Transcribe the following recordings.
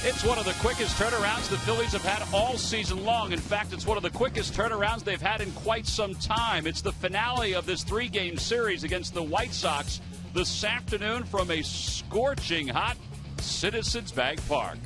It's one of the quickest turnarounds the Phillies have had all season long. In fact, it's one of the quickest turnarounds they've had in quite some time. It's the finale of this three-game series against the White Sox this afternoon from a scorching hot Citizens Bank Park.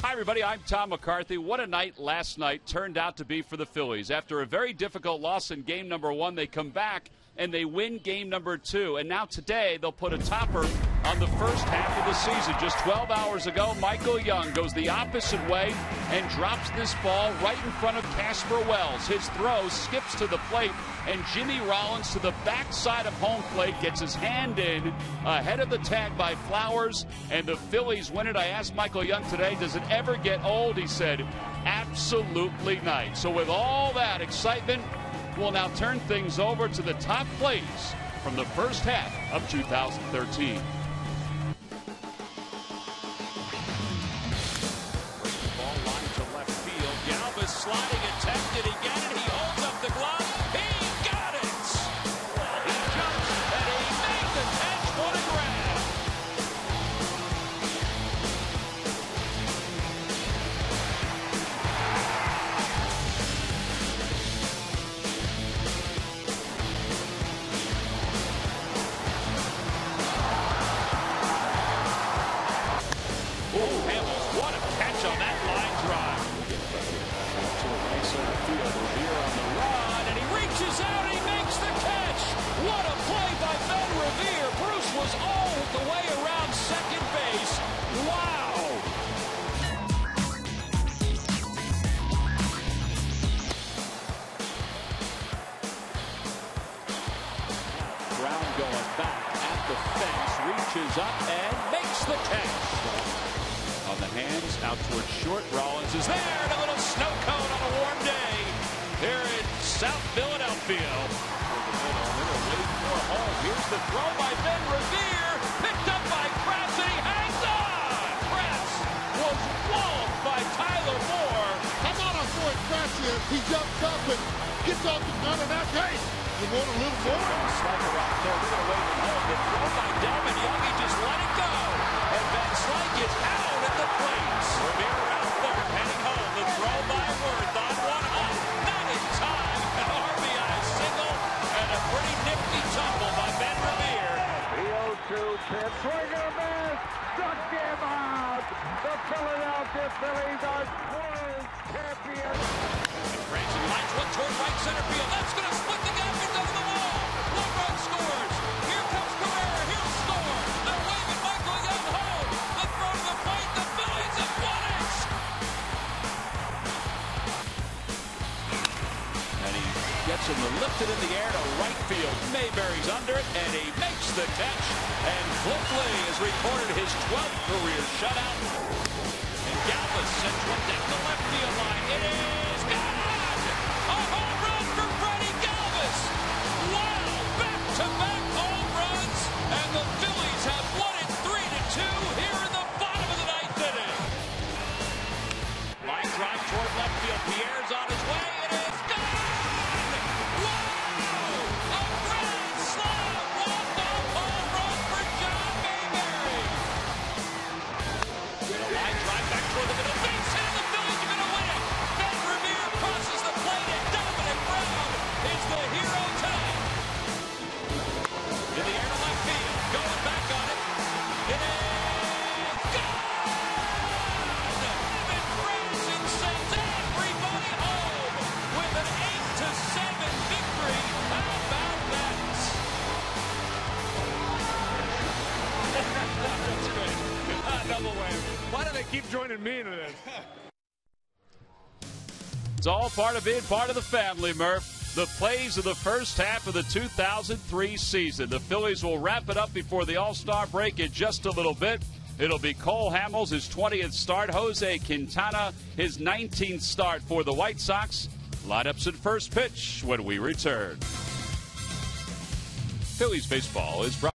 Hi, everybody. I'm Tom McCarthy. What a night last night turned out to be for the Phillies. After a very difficult loss in game number one, they come back and they win game number two. And now today, they'll put a topper on the first half of the season. Just 12 hours ago, Michael Young goes the opposite way and drops this ball right in front of Casper Wells. His throw skips to the plate, and Jimmy Rollins to the backside of home plate gets his hand in ahead of the tag by Flowers, and the Phillies win it. I asked Michael Young today, does it ever get old? He said, absolutely not. So with all that excitement, we'll now turn things over to the top plays from the first half of 2013. Ball line to left field. Galvis sliding, attempted, he got it, he holds up the glove, he got it! He jumps and he made the catch. What a grab! What a catch on that line drive. To the right center field, Revere on the run, and he reaches out and he makes the catch. What a play by Ben Revere. Bruce was all the way around second base. Wow. Brown going back at the fence, reaches up and makes the catch. On the hands, out towards short. Rollins is there, and a little snow cone on a warm day here in South Philadelphia. Waiting for home. Here's the throw by Ben Revere, picked up by Kratz, and he hangs on. Kratz was walloped by Tyler Moore. How about our boy Kratz here? He jumps up and gets off the gun, and that's hey, you want a little more? Sliker out there, we're going to wait and hold. The throw by Delvin Young, he just let it go. And Van Slyke is out at the plate. Revere out third, heading home. The throw by Worth on one hop. Not in time. An RBI single and a pretty nifty tumble by Ben Revere. The 0-2 pitch. Swing and a miss. Struck him out. The Philadelphia Phillies are world champions. Branson lines one toward right center field. That's going to split the gap into the wall. One run scores. Here comes Carrera. He'll score. They're waving Michael Young home. The throw to the plate. The Phillies have won it. And he gets him lifted in the air to right field. Mayberry's under it, and he makes the catch. And Cliff Lee has recorded his 12th career shutout. And Galvis sends one down the left field line. It is gone! A home run for Freddie Galvis! Wow! Back-to-back home runs, and the Phillies have won it 3-2 here in the bottom of the ninth inning. Line drive toward left field. Pierre's on his way. It is gone! Wow! A grand slam walk-off home run for John Mayberry. Line drive back toward the middle. Base hit, and the Phillies are going to win it. Ben Revere crosses the plate, and Dominic Brown is the hero tonight. In the air to left field, going back on it. It is gone! And Branson sends everybody home with an 8-7 victory. How about that? That's great. Double whammy. Why do they keep joining me into this? It's all part of being part of the family, Murph. The plays of the first half of the 2003 season. The Phillies will wrap it up before the All-Star break in just a little bit. It'll be Cole Hamels, his 20th start. Jose Quintana, his 19th start for the White Sox. Lineups at first pitch when we return. Phillies baseball is brought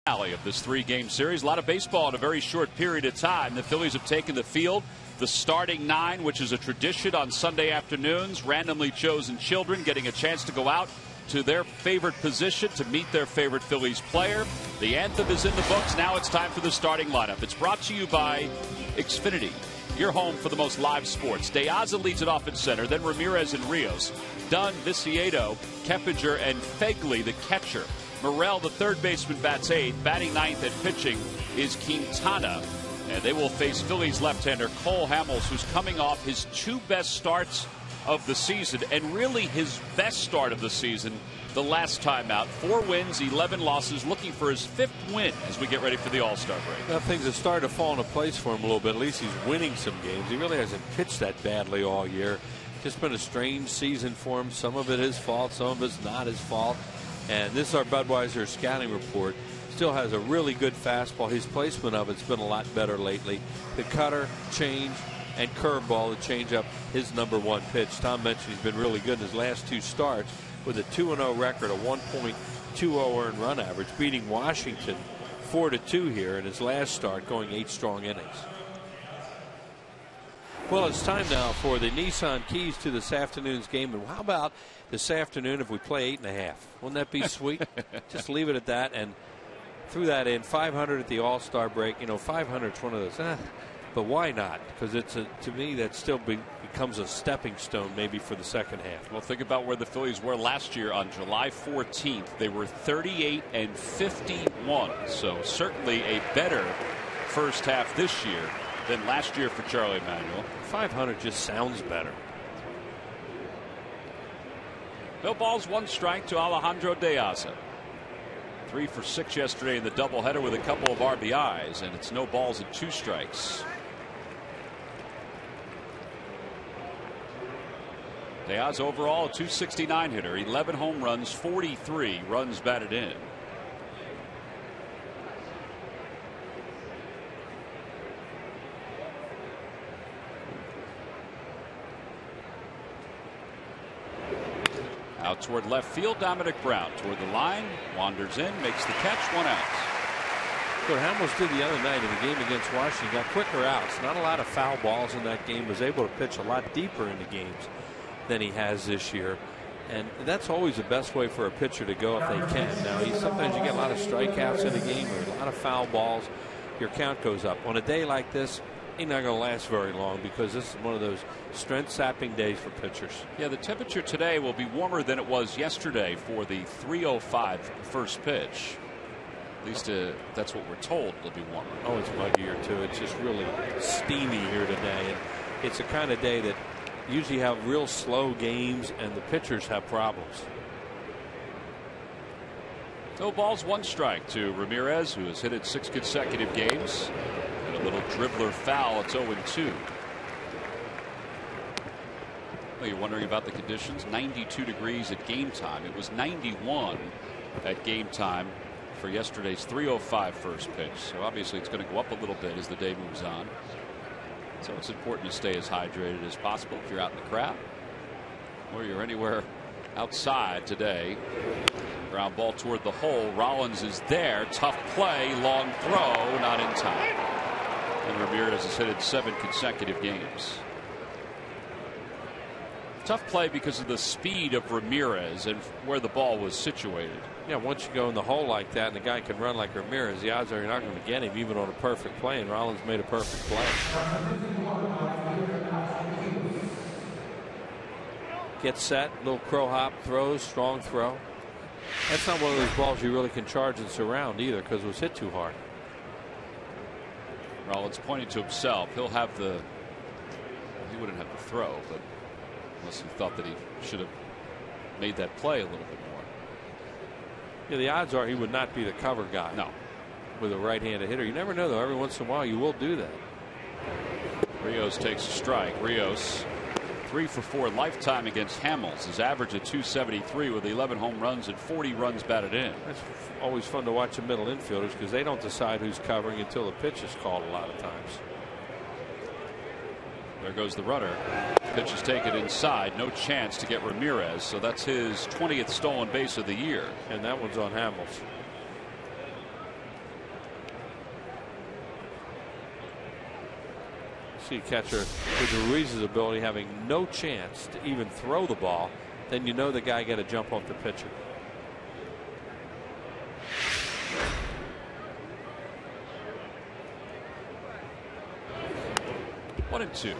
Of this three-game series. A lot of baseball in a very short period of time. The Phillies have taken the field. The starting nine, which is a tradition on Sunday afternoons, randomly chosen children getting a chance to go out to their favorite position to meet their favorite Phillies player. The anthem is in the books. Now it's time for the starting lineup. It's brought to you by Xfinity, your home for the most live sports. De Aza leads it off at center, then Ramirez and Rios. Dunn, Viciedo, Keppinger, and Fegley, the catcher. Morel, the third baseman, bats eighth. Batting ninth at pitching is Quintana. And they will face Phillies left-hander Cole Hamels, who's coming off his two best starts of the season, and really his best start of the season the last time out. 4 wins, 11 losses, looking for his 5th win as we get ready for the All-Star break. Well, things have started to fall into place for him a little bit. At least he's winning some games. He really hasn't pitched that badly all year. Just been a strange season for him. Some of it his fault, some of it's not his fault. And this is our Budweiser scouting report. Still has a really good fastball. His placement of it's been a lot better lately. The cutter, change, and curveball, the changeup, his #1 pitch. Tom mentioned he's been really good in his last 2 starts with a 2-0 record, a 1.20 earned run average, beating Washington 4-2 here in his last start, going 8 strong innings. Well, it's time now for the Nissan keys to this afternoon's game. And how about this afternoon if we play 8.5? Wouldn't that be sweet? Just leave it at that and threw that in. 500 at the All-Star break. You know, 500 is one of those. But why not? Because it's to me that still becomes a stepping stone maybe for the second half. Well, think about where the Phillies were last year on July 14th. They were 38-51. So certainly a better first half this year than last year for Charlie Manuel. 500 just sounds better. No balls, 1 strike to Alejandro De Aza. 3 for 6 yesterday in the doubleheader with a couple of RBIs, and it's no balls and 2 strikes. De Aza overall a .269 hitter, 11 home runs, 43 runs batted in. Out toward left field, Dominic Brown toward the line, wanders in, makes the catch, 1 out. What Hamels did the other night in the game against Washington, got quicker outs, not a lot of foul balls in that game, was able to pitch a lot deeper into games than he has this year. And that's always the best way for a pitcher to go if they can. Now, sometimes you get a lot of strikeouts in a game or a lot of foul balls, your count goes up. On a day like this, he's not going to last very long because this is one of those strength-sapping days for pitchers. Yeah, the temperature today will be warmer than it was yesterday for the 3:05 first pitch. At least that's what we're told. It'll be warmer. Oh, it's muggier too. It's just really steamy here today, and it's a kind of day that usually have real slow games, and the pitchers have problems. No balls, 1 strike to Ramirez, who has hit it 6 consecutive games. And a little dribbler foul. It's 0-2. Well, you're wondering about the conditions. 92 degrees at game time. It was 91 at game time for yesterday's 3:05 first pitch. So obviously it's going to go up a little bit as the day moves on. So it's important to stay as hydrated as possible if you're out in the crowd or you're anywhere outside today. Ground ball toward the hole. Rollins is there. Tough play. Long throw. Not in time. And Ramirez has hit it 7 consecutive games. Tough play because of the speed of Ramirez and where the ball was situated. Yeah, once you go in the hole like that and the guy can run like Ramirez, the odds are you're not going to get him even on a perfect play, and Rollins made a perfect play. Gets set, little crow hop, throws, strong throw. That's not one of those balls you really can charge and surround either because it was hit too hard. Rollins pointing to himself. He'll have the. He wouldn't have the throw, but unless he thought that he should have made that play a little bit more. Yeah, the odds are he would not be the cover guy. No. With a right-handed hitter. You never know, though. Every once in a while, you will do that. Rios takes a strike. Rios 3 for 4 lifetime against Hamels. His average at .273 with 11 home runs and 40 runs batted in. That's always fun to watch the middle infielders because they don't decide who's covering until the pitch is called a lot of times. There goes the runner. Pitch is taken inside. No chance to get Ramirez. So that's his 20th stolen base of the year. And that one's on Hamels. see a catcher with Ruiz's ability having no chance to even throw the ball, then you know the guy got to jump off the pitcher. One and two.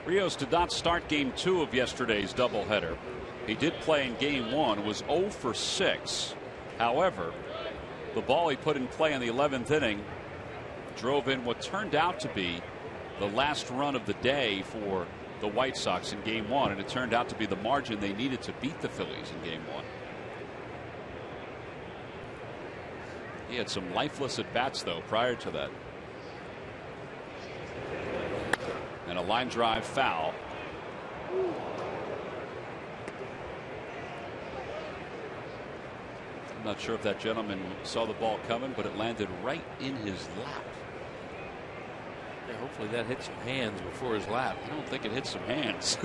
Rios did not start game 2 of yesterday's doubleheader. He did play in game 1, was 0 for 6. However, the ball he put in play in the 11th inning drove in what turned out to be the last run of the day for the White Sox in game 1, and it turned out to be the margin they needed to beat the Phillies in game 1. He had some lifeless at bats though prior to that. And a line drive foul. I'm not sure if that gentleman saw the ball coming, but it landed right in his lap. Yeah, hopefully that hit some hands before his lap. I don't think it hit some hands.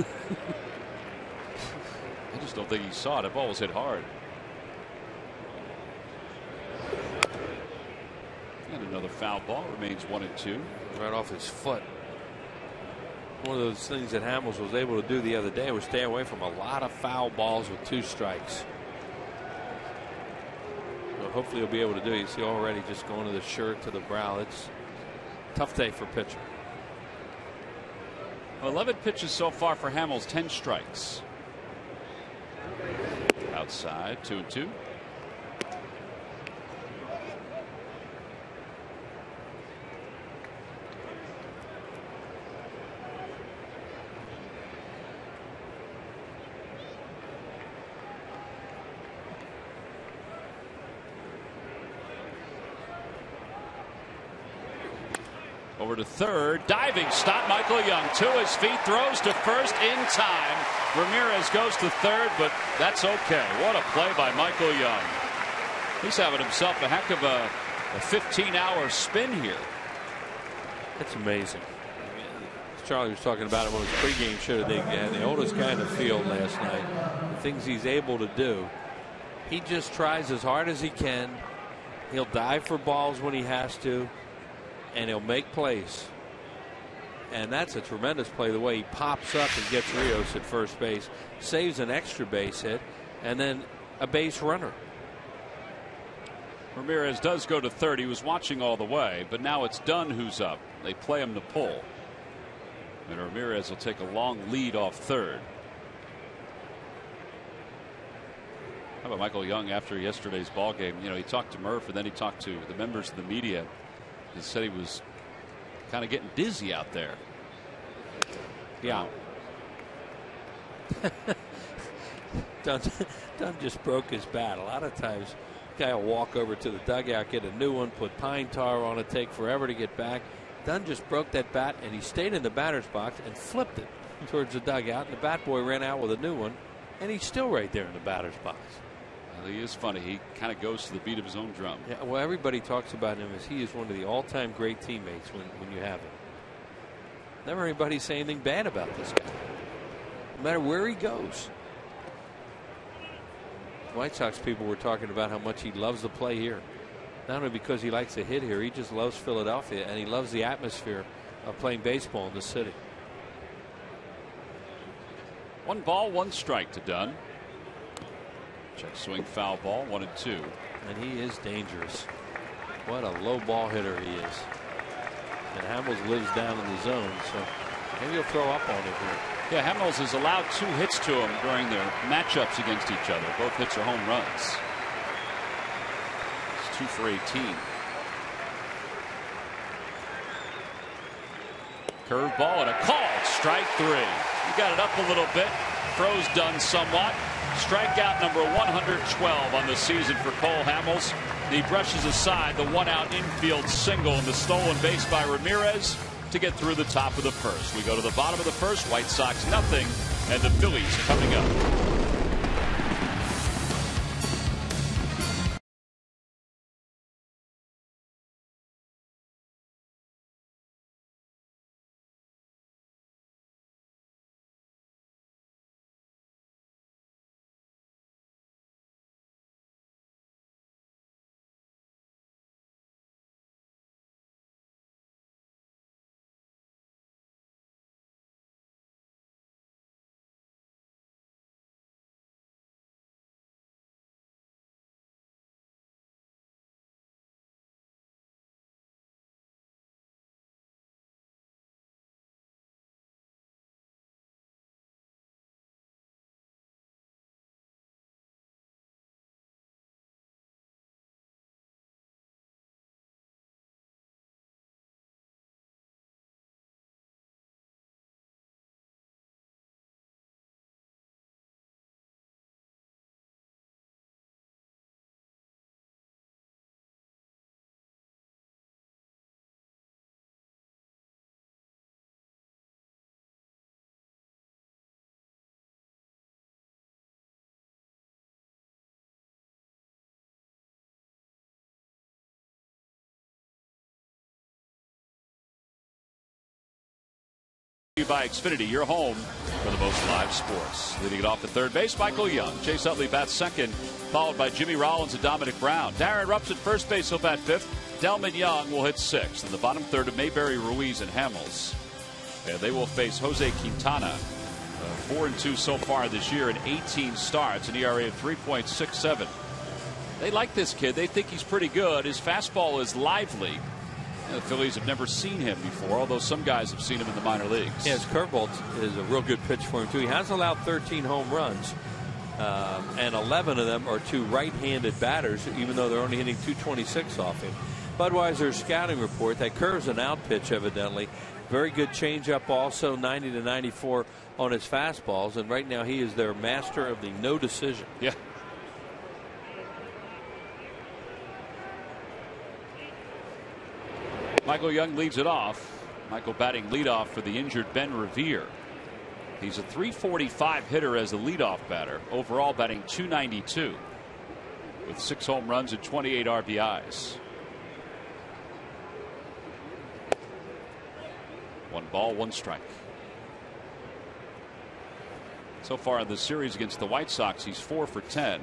I just don't think he saw it. That ball was hit hard. And another foul ball. Remains 1 and 2. Right off his foot. One of those things that Hamels was able to do the other day was stay away from a lot of foul balls with 2 strikes. So hopefully he'll be able to do it. You see already just going to the shirt, to the brow. It's a tough day for pitcher. 11 pitches so far for Hamels, 10 strikes. Outside, 2-2. Over to third, diving stop. Michael Young to his feet, throws to first in time. Ramirez goes to third, but that's okay. What a play by Michael Young. He's having himself a heck of a 15-hour spin here. It's amazing. Charlie was talking about it when his pregame show. They had the oldest guy in the field last night. The things he's able to do. He just tries as hard as he can. He'll dive for balls when he has to. And he'll make plays. And that's a tremendous play, the way he pops up and gets Rios at first base, saves an extra base hit, and then a base runner. Ramirez does go to third. He was watching all the way, but now it's Dunn who's up. They play him to pull. And Ramirez will take a long lead off third. How about Michael Young after yesterday's ball game? You know, he talked to Murph and then he talked to the members of the media. He said he was kind of getting dizzy out there. Yeah. Dunn just broke his bat. A lot of times, guy will walk over to the dugout, get a new one, put pine tar on it, take forever to get back. Dunn just broke that bat, and he stayed in the batter's box and flipped it towards the dugout, and the bat boy ran out with a new one, and he's still right there in the batter's box. Well, he is funny. He kind of goes to the beat of his own drum. Yeah, well, everybody talks about him as he is one of the all-time great teammates when you have him. Never anybody say anything bad about this guy, no matter where he goes. White Sox people were talking about how much he loves to play here. Not only because he likes to hit here, he just loves Philadelphia, and he loves the atmosphere of playing baseball in the city. 1 ball, 1 strike to Dunn. Check swing, foul ball, 1 and 2. And he is dangerous. What a low ball hitter he is. And Hamels lives down in the zone, so maybe he'll throw up on it here. Yeah, Hamels has allowed 2 hits to him during their matchups against each other. Both hits are home runs. It's 2 for 18. Curveball and a call. Strike 3. He got it up a little bit. Froze Dunn somewhat. Strikeout number 112 on the season for Cole Hamels. He brushes aside the 1-out infield single and the stolen base by Ramirez to get through the top of the first. We go to the bottom of the first. White Sox nothing, and the Phillies coming up. you by Xfinity, your home for the most live sports. Leading it off at third base, Michael Young. Chase Utley bats second, followed by Jimmy Rollins and Dominic Brown. Darren Rupp's at first base. He'll bat fifth. Delman Young will hit sixth. In the bottom third of Mayberry, Ruiz, and Hamels. And they will face Jose Quintana. 4-2 so far this year in 18 starts, an ERA of 3.67. They like this kid. They think he's pretty good. His fastball is lively. The Phillies have never seen him before, although some guys have seen him in the minor leagues. Yeah, his curveball is a real good pitch for him, too. He has allowed 13 home runs, and 11 of them are to right-handed batters, even though they're only hitting 226 off him. Budweiser's scouting report, that curve's an out pitch, evidently. Very good changeup also, 90 to 94 on his fastballs, and right now he is their master of the no decision. Yeah. Michael Young leads it off. Michael batting leadoff for the injured Ben Revere. He's a .345 hitter as a leadoff batter. Overall batting .292 with 6 home runs and 28 RBIs. 1 ball, 1 strike. So far in the series against the White Sox, he's 4 for 10.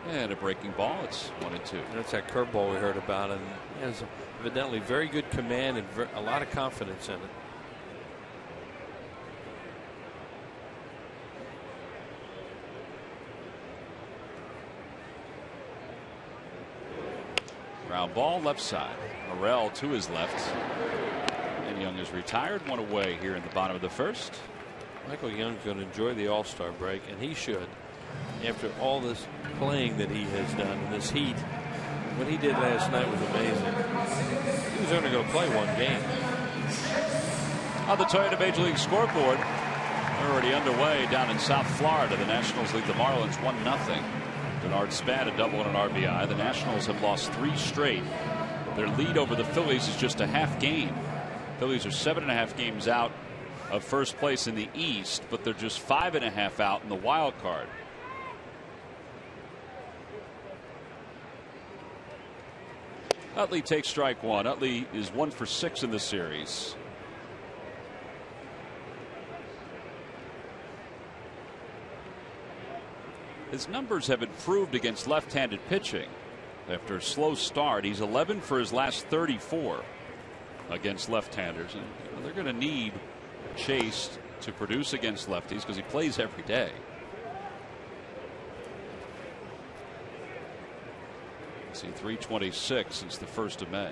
And a breaking ball. It's 1-2. That's that curveball we heard about, and he has evidently very good command and a lot of confidence in it. Ground ball left side. Morel to his left. And Young is retired. 1 away here in the bottom of the first. Michael Young's going to enjoy the All-Star break, and he should. After all this playing that he has done in this heat, what he did last night was amazing. He was only going to play 1 game. On the Toyota Major League scoreboard, already underway down in South Florida. The Nationals lead the Marlins 1-0. Bernard Span a double and an RBI. The Nationals have lost 3 straight. Their lead over the Phillies is just a half game. Phillies are 7.5 games out of first place in the East, but they're just 5.5 out in the wild card. Utley takes strike 1. Utley is 1 for 6 in the series. His numbers have improved against left-handed pitching. After a slow start, he's 11 for his last 34 against left-handers. And they're going to need Chase to produce against lefties because he plays every day. See, 326 since the 1st of May.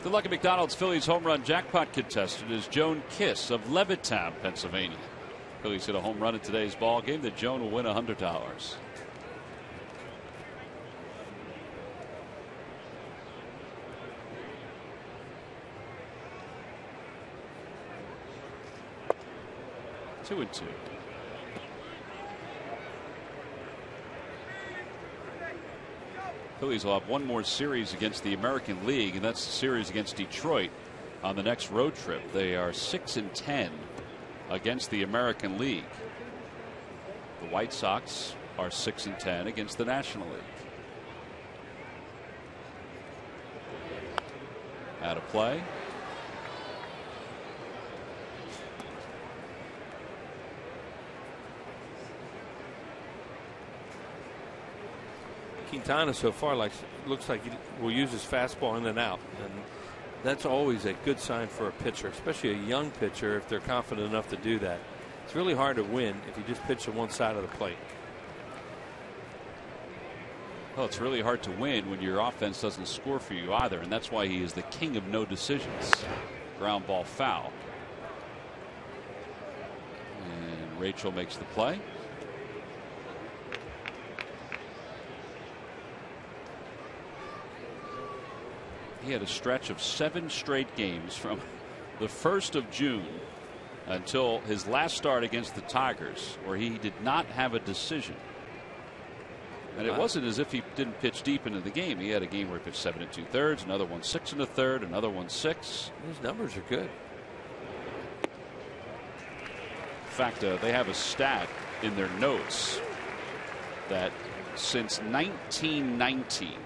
The Lucky McDonald's Phillies home run jackpot contestant is Joan Kiss of Levittown, Pennsylvania. Phillies hit a home run in today's ball game that Joan will win $100. 2-2. Phillies will have 1 more series against the American League, and that's the series against Detroit on the next road trip. They are 6-10 against the American League. The White Sox are 6-10 against the National League. Out of play. Quintana so far looks like he will use his fastball in and out, and that's always a good sign for a pitcher, especially a young pitcher, if they're confident enough to do that. It's really hard to win if you just pitch to one side of the plate. Well, it's really hard to win when your offense doesn't score for you either, and that's why he is the king of no decisions. Ground ball foul. And Rachel makes the play. He had a stretch of 7 straight games from the 1st of June until his last start against the Tigers, where he did not have a decision. And it wasn't as if he didn't pitch deep into the game. He had a game where he pitched 7 2/3, another one 6 1/3, another one 6. His numbers are good. In fact, they have a stat in their notes that since 1919,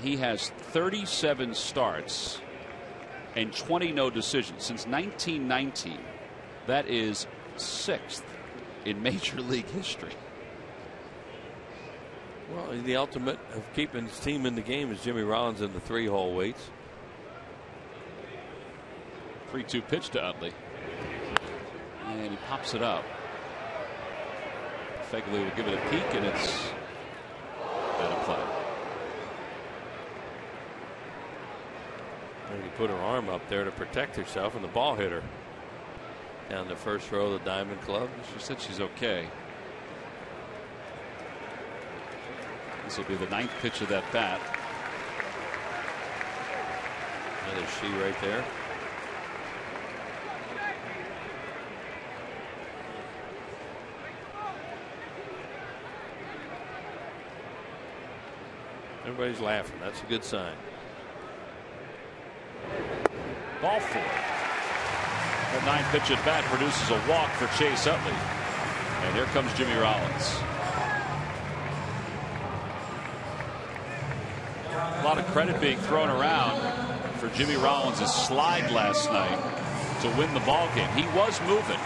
he has 37 starts and 20 no decisions. Since 1919, that is 6th in Major League history. Well, the ultimate of keeping his team in the game is Jimmy Rollins in the 3-hole weights. 3-2 pitch to Utley. And he pops it up. Fegley will give it a peek, and it's out of play. And he put her arm up there to protect herself, and the ball hit her down the first row of the Diamond Club. She said she's okay. This will be the 9th pitch of that bat. Another she right there. Everybody's laughing. That's a good sign. Ball 4. That 9th pitch at bat produces a walk for Chase Utley. And here comes Jimmy Rollins. A lot of credit being thrown around for Jimmy Rollins' slide last night to win the ball game. He was moving.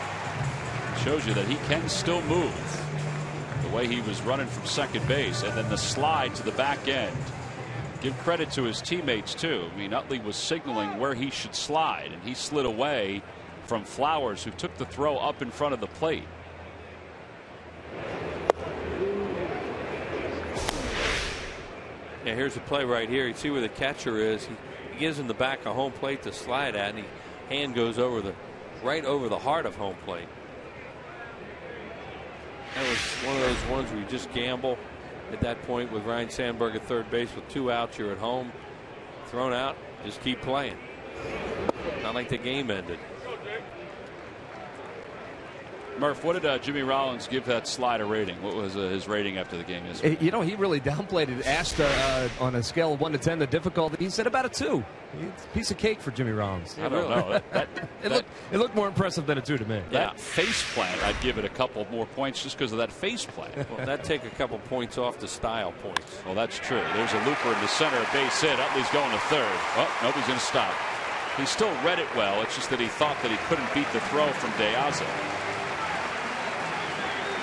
It shows you that he can still move. The way he was running from second base, and then the slide to the back end. Give credit to his teammates too. I mean, Utley was signaling where he should slide, and he slid away from Flowers, who took the throw up in front of the plate. Yeah, here's the play right here. You see where the catcher is. He gives him the back of home plate to slide at, and hand goes over right over the heart of home plate. That was one of those ones where you just gamble at that point with Ryan Sandberg at third base with 2 outs. You're at home, thrown out, just keep playing. Not like the game ended. Murph, what did Jimmy Rollins give that slide a rating? What was his rating after the game yesterday? You know, he really downplayed it. Asked on a scale of 1 to 10 the difficulty. He said about a 2. It's a piece of cake for Jimmy Rollins. I don't know. It looked more impressive than a 2 to me. That face plant, I'd give it a couple more points just because of that face plant. Well, that'd take a couple points off the style points. Well, that's true. There's a looper in the center, a base hit. Utley's going to third. Oh, nobody's going to stop. He still read it well. It's just that he thought that he couldn't beat the throw from Deaza.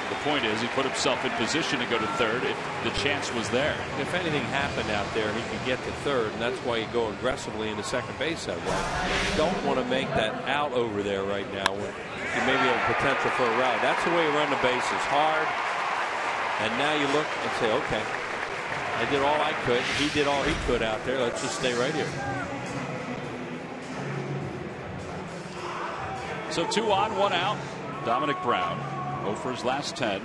The point is, he put himself in position to go to third if the chance was there. If anything happened out there, he could get to third, and that's why you go aggressively into second base that way. You don't want to make that out over there right now when you maybe have potential for a rally. That's the way you run the bases, hard. And now you look and say, okay, I did all I could. He did all he could out there. Let's just stay right here. So 2 on, 1 out. Dominic Brown. 0 for his last 10.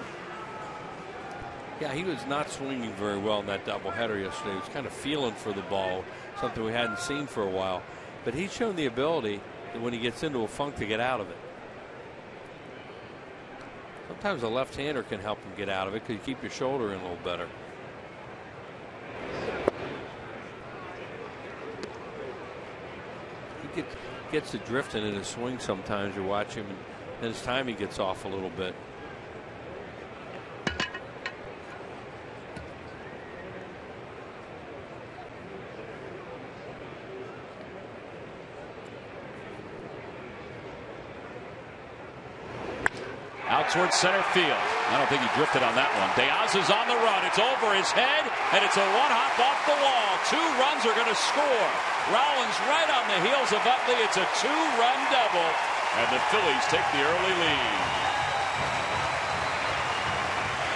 Yeah, he was not swinging very well in that doubleheader yesterday. He was kind of feeling for the ball, something we hadn't seen for a while. But he's shown the ability that when he gets into a funk to get out of it. Sometimes a left-hander can help him get out of it because you keep your shoulder in a little better. He gets to drifting in his swing sometimes. You watch him, and then his timing gets off a little bit. Out towards center field. I don't think he drifted on that one. Deaza's on the run. It's over his head, and it's a one-hop off the wall. 2 runs are going to score. Rollins right on the heels of Utley. It's a 2-run double, and the Phillies take the early lead.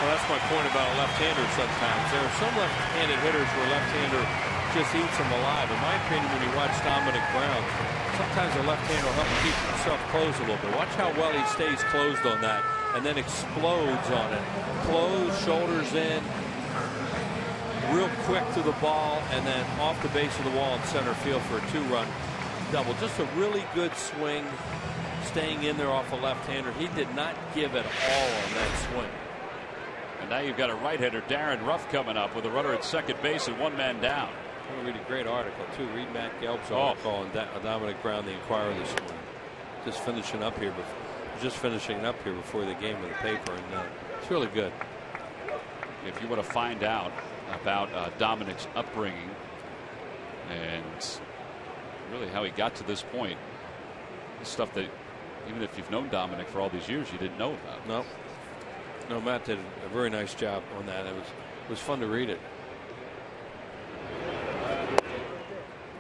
Well, that's my point about a left-hander sometimes. There are some left-handed hitters where left-hander just eats them alive. In my opinion, when you watch Dominic Brown, sometimes a left-hander will help him keep himself closed a little bit. Watch how well he stays closed on that and then explodes on it. Closed, shoulders in, real quick to the ball, and then off the base of the wall in center field for a 2-run double. Just a really good swing, staying in there off a left-hander. He did not give it all on that swing. And now you've got a right-hander, Darren Ruff, coming up with a runner at second base and one man down. I'm going to read a great article too. Read Matt Gelb's article on Dominic Brown, the Inquirer, this morning. Just finishing up here before the game with the paper, and it's really good. If you want to find out about Dominic's upbringing and really how he got to this point, stuff that even if you've known Dominic for all these years, you didn't know about. No, Matt did a very nice job on that. It was fun to read it.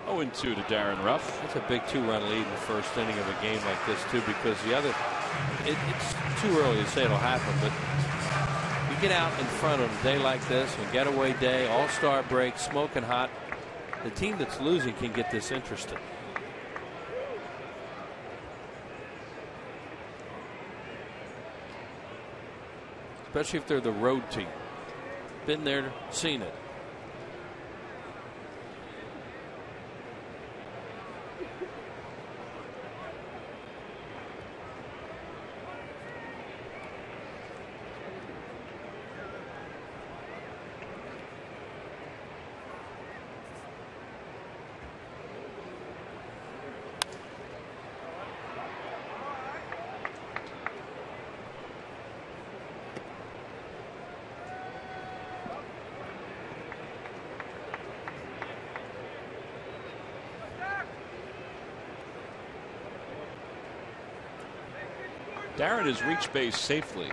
0-2 to Darren Ruff. That's a big 2-run lead in the first inning of a game like this too, because it's too early to say it'll happen, but you get out in front on a day like this, a getaway day, all-star break, smoking hot. The team that's losing can get this interesting. Especially if they're the road team. Been there, seen it. Darren has reached base safely.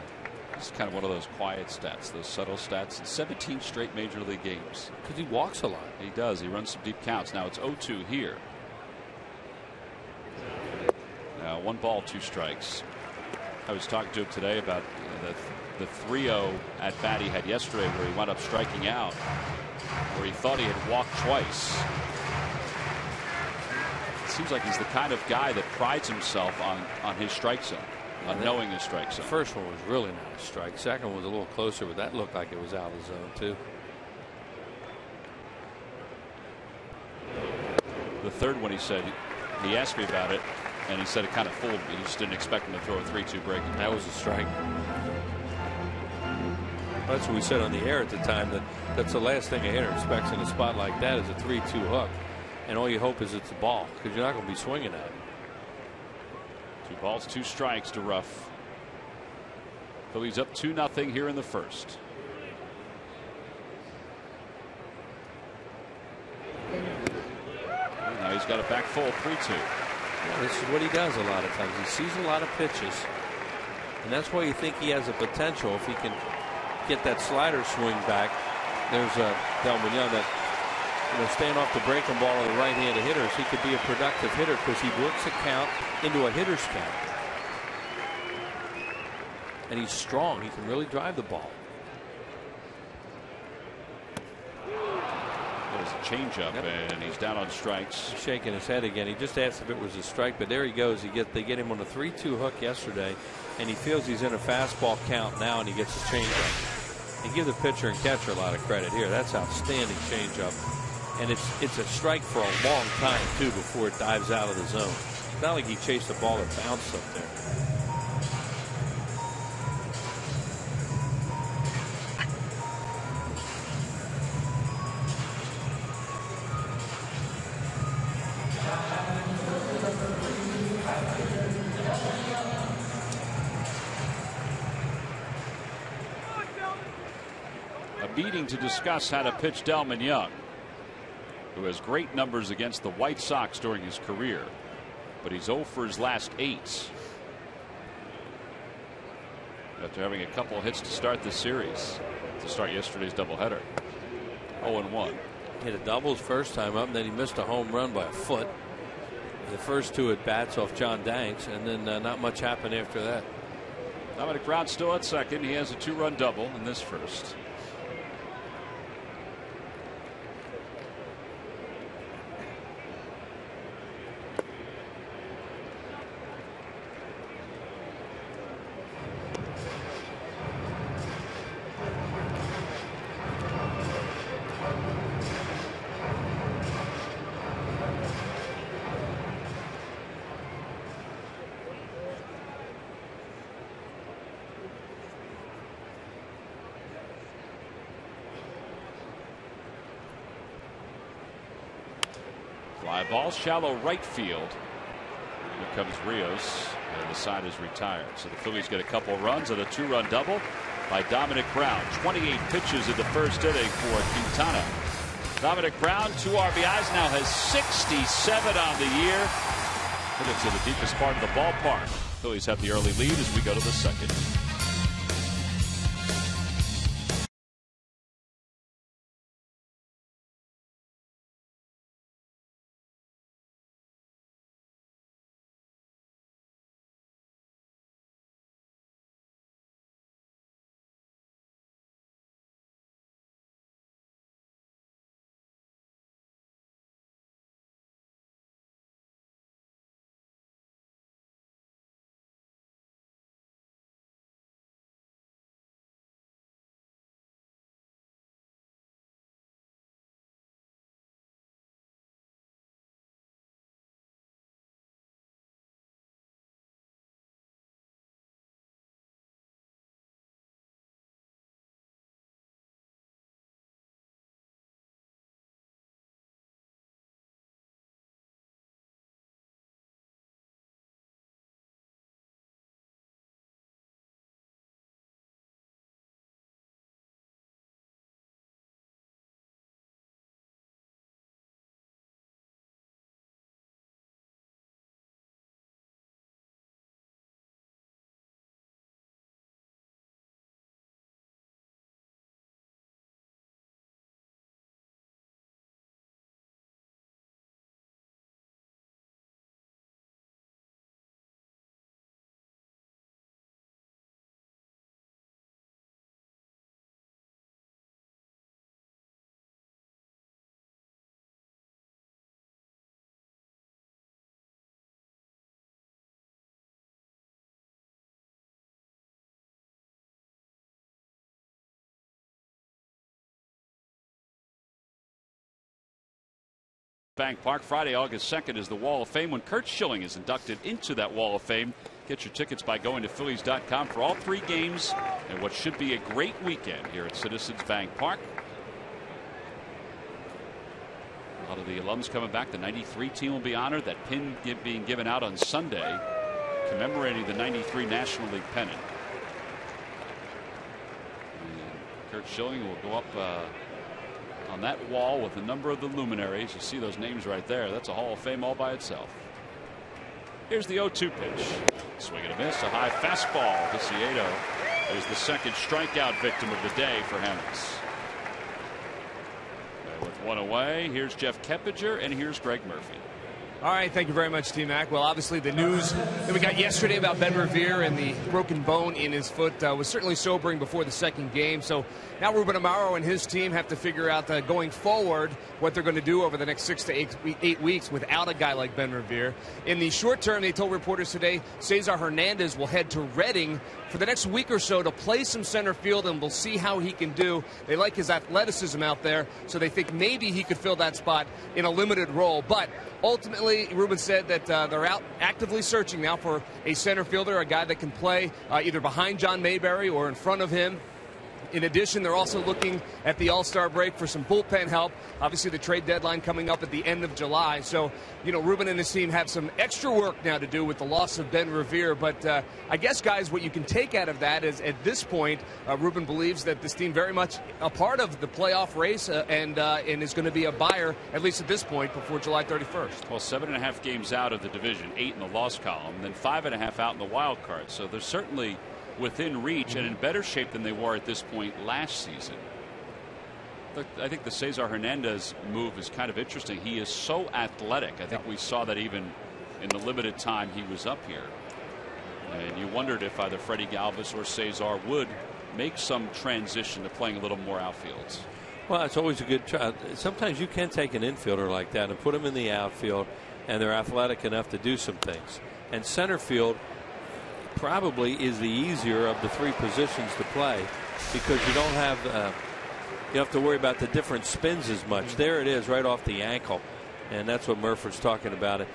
It's kind of one of those quiet stats, those subtle stats in 17 straight major league games. Because he walks a lot. He does. He runs some deep counts. Now it's 0-2 here. Now 1 ball, 2 strikes. I was talking to him today about the 3-0 at bat he had yesterday, where he wound up striking out, where he thought he had walked twice. It seems like he's the kind of guy that prides himself on his strike zone. Knowing his strike zone. The first one was really not a strike. Second one was a little closer, but that looked like it was out of the zone too. The third one, he said, he asked me about it, and he said it kind of fooled me. He just didn't expect him to throw a 3-2 break. That was a strike. That's what we said on the air at the time, that's the last thing a hitter expects in a spot like that is a 3-2 hook, and all you hope is it's a ball, because you're not going to be swinging at it. 2 balls, 2 strikes to Ruff. Phillies up 2-0 here in the first. Now he's got it back full, 3-2. Yeah, this is what he does a lot of times. He sees a lot of pitches, and that's why you think he has a potential if he can get that slider swing back. There's Delman Young that, staying off the breaking ball of the right-handed hitters, he could be a productive hitter because he works a count into a hitter's count. And he's strong. He can really drive the ball. There's a changeup, and he's down on strikes. He's shaking his head again. He just asked if it was a strike, but there he goes. They get him on a 3-2 hook yesterday, and he feels he's in a fastball count now, and he gets a changeup. They give the pitcher and catcher a lot of credit here. That's outstanding changeup. And it's a strike for a long time, too, before it dives out of the zone. It's not like he chased a ball that bounced up there. A meeting to discuss how to pitch Delman Young, who has great numbers against the White Sox during his career, but he's 0 for his last 8 after having a couple hits to start this series, to start yesterday's doubleheader. 0-1. Hit a double his first time up, and then he missed a home run by a foot. The first 2 at bats off John Danks, and then not much happened after that. Dominic Brown still at second. He has a 2-run double in this first. Fly ball, shallow right field. Here comes Rios, and the side is retired. So the Phillies get a couple runs and a 2-run double by Dominic Brown. 28 pitches in the first inning for Quintana. Dominic Brown, 2 RBIs, now has 67 on the year. And it's in the deepest part of the ballpark. Phillies have the early lead as we go to the second. Bank Park. Friday, August 2nd is the Wall of Fame when Curt Schilling is inducted into that Wall of Fame. Get your tickets by going to Phillies.com for all 3 games and what should be a great weekend here at Citizens Bank Park. A lot of the alums coming back. The 93 team will be honored. That pin being given out on Sunday commemorating the 93 National League pennant. And Curt Schilling will go up on that wall with a number of the luminaries. You see those names right there. That's a Hall of Fame all by itself. Here's the 0-2 pitch. Swing and a miss. A high fastball. Viciedo is the second strikeout victim of the day for Hammonds. With 1 away, here's Jeff Keppinger and here's Greg Murphy. All right, thank you very much, T-Mac. Well, obviously the news that we got yesterday about Ben Revere and the broken bone in his foot was certainly sobering before the second game. So now Ruben Amaro and his team have to figure out going forward what they're going to do over the next 6 to 8 weeks without a guy like Ben Revere. In the short term, they told reporters today, Cesar Hernandez will head to Reading for the next week or so to play some center field, and we'll see how he can do. They like his athleticism out there, so they think maybe he could fill that spot in a limited role. But ultimately, Ruben said that they're out actively searching now for a center fielder, a guy that can play either behind John Mayberry or in front of him. In addition, they're also looking at the All-Star break for some bullpen help. Obviously, the trade deadline coming up at the end of July. So, Ruben and his team have some extra work now to do with the loss of Ben Revere. But I guess, guys, what you can take out of that is, at this point, Ruben believes that this team very much a part of the playoff race and is going to be a buyer, at least at this point, before July 31st. Well, 7.5 games out of the division, 8 in the loss column, then 5.5 out in the wild card. So there's certainly within reach and in better shape than they were at this point last season. I think the Cesar Hernandez move is kind of interesting. He is so athletic. I think we saw that even in the limited time he was up here. And you wondered if either Freddie Galvis or Cesar would make some transition to playing a little more outfields. Well, it's always a good try. Sometimes you can take an infielder like that and put them in the outfield, and they're athletic enough to do some things. And center field probably is the easier of the 3 positions to play, because you don't have you have to worry about the different spins as much. There it is, right off the ankle, and that's what Murphy's talking about.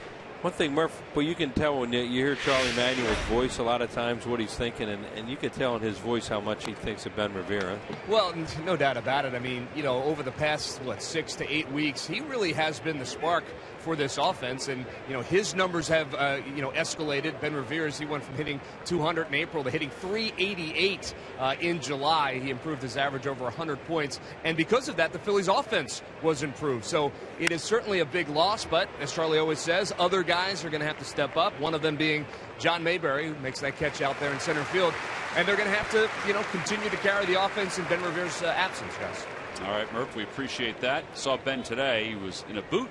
One thing, Murph, well, you can tell when you hear Charlie Manuel's voice a lot of times what he's thinking, and you can tell in his voice how much he thinks of Ben Revere. Well, no doubt about it. I mean, over the past, 6 to 8 weeks, he really has been the spark for this offense. And, his numbers have, escalated. Ben Revere's, he went from hitting 200 in April to hitting 388 in July. He improved his average over 100 points. And because of that, the Phillies offense was improved. So it is certainly a big loss, but as Charlie always says, other guys are going to have to step up, one of them being John Mayberry, who makes that catch out there in center field. And they're going to have to, continue to carry the offense in Ben Revere's absence, guys. All right, Murph, we appreciate that. Saw Ben today. He was in a boot,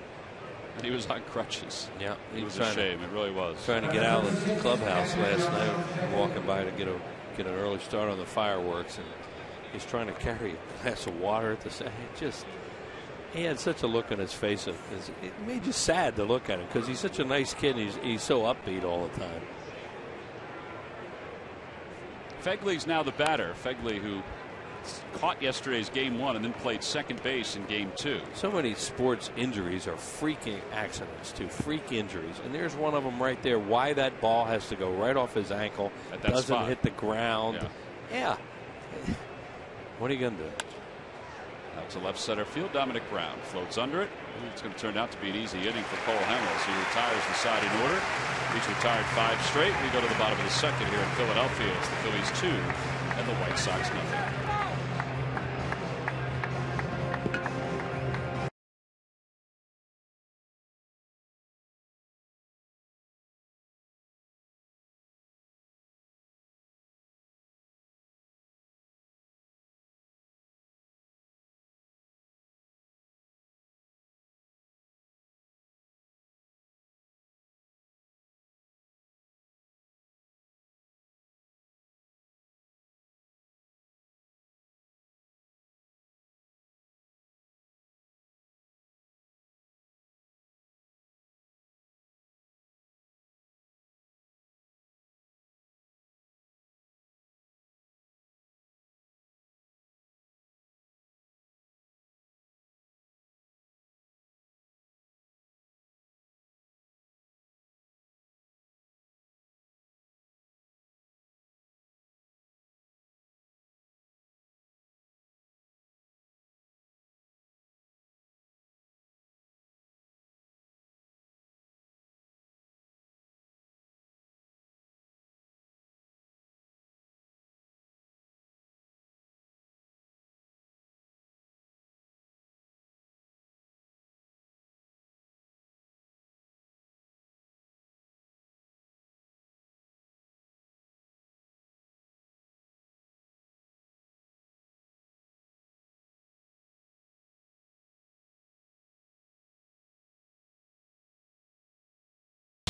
and he was on crutches. Yeah, it was a shame. It really was. Trying to get out of the clubhouse last night, walking by to get an early start on the fireworks, and he's trying to carry a glass of water at the same. He had such a look on his face. It made you sad to look at him because he's such a nice kid. He's so upbeat all the time. Fegley's now the batter. Fegley, who caught yesterday's game 1 and then played second base in game 2. So many sports injuries are freaking accidents, too. Freak injuries. And there's one of them right there. Why that ball has to go right off his ankle. Doesn't hit the ground. Yeah. What are you going to do? Out to left center field. Dominic Brown floats under it. It's going to turn out to be an easy inning for Cole Hamels, who retires the side in order. He's retired 5 straight. We go to the bottom of the second here in Philadelphia. It's the Phillies 2 and the White Sox nothing.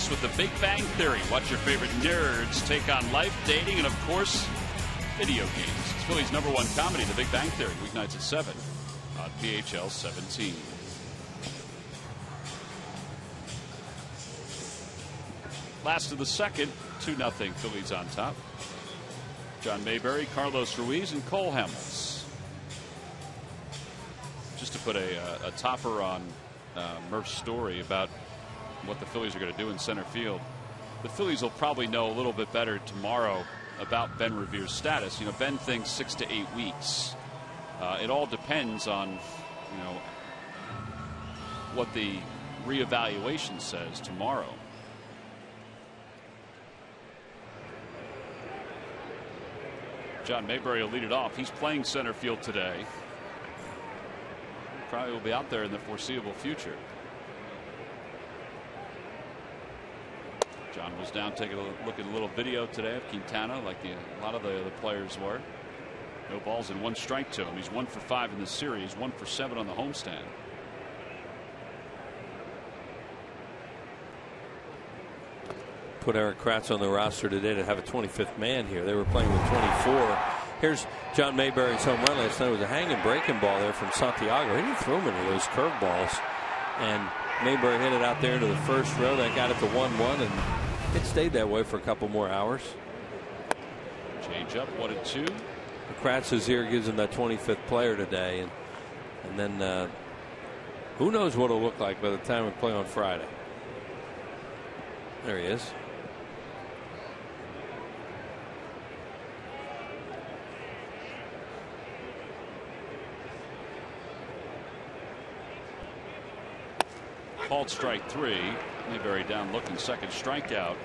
With the Big Bang Theory. Watch your favorite nerds take on life, dating, and of course, video games. It's Philly's #1 comedy, The Big Bang Theory, weeknights at 7 on PHL 17. Last of the second, 2-0 Phillies on top. John Mayberry, Carlos Ruiz, and Cole Hamels. Just to put a topper on Murph's story about what the Phillies are going to do in center field. The Phillies will probably know a little bit better tomorrow about Ben Revere's status. Ben thinks 6 to 8 weeks. It all depends on, what the reevaluation says tomorrow. John Mayberry will lead it off. He's playing center field today. Probably will be out there in the foreseeable future. John was down taking a look at a little video today of Quintana, like a lot of the other players were. No balls and 1 strike to him. He's 1 for 5 in the series, 1 for 7 on the homestand. Put Eric Kratz on the roster today to have a 25th man here. They were playing with 24. Here's John Mayberry's home run last night. It was a hanging breaking ball there from Santiago. He didn't throw many of those curveballs. And Mayberry hit it out there into the first row. That got it to 1-1, and it stayed that way for a couple more hours. Change up, 1-2. Kratz's here gives him that 25th player today, and then who knows what it'll look like by the time we play on Friday. There he is. Called strike 3. Mayberry down looking, second strikeout.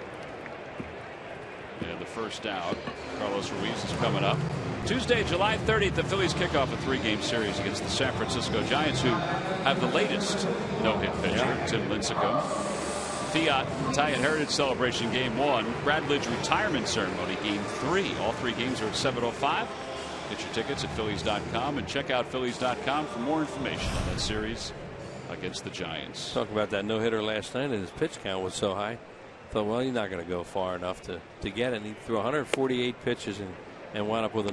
And the first out. Carlos Ruiz is coming up. Tuesday, July 30th, the Phillies kick off a 3-game series against the San Francisco Giants, who have the latest no-hit pitcher, Tim Lincecum. Fiat Italian Heritage Celebration Game 1. Bradley's retirement ceremony Game 3. All 3 games are at 7:05. Get your tickets at Phillies.com and check out Phillies.com for more information on that series against the Giants. Talk about that no-hitter last night, and his pitch count was so high. Thought, well, he's not going to go far enough to get it. And he threw 148 pitches and wound up with a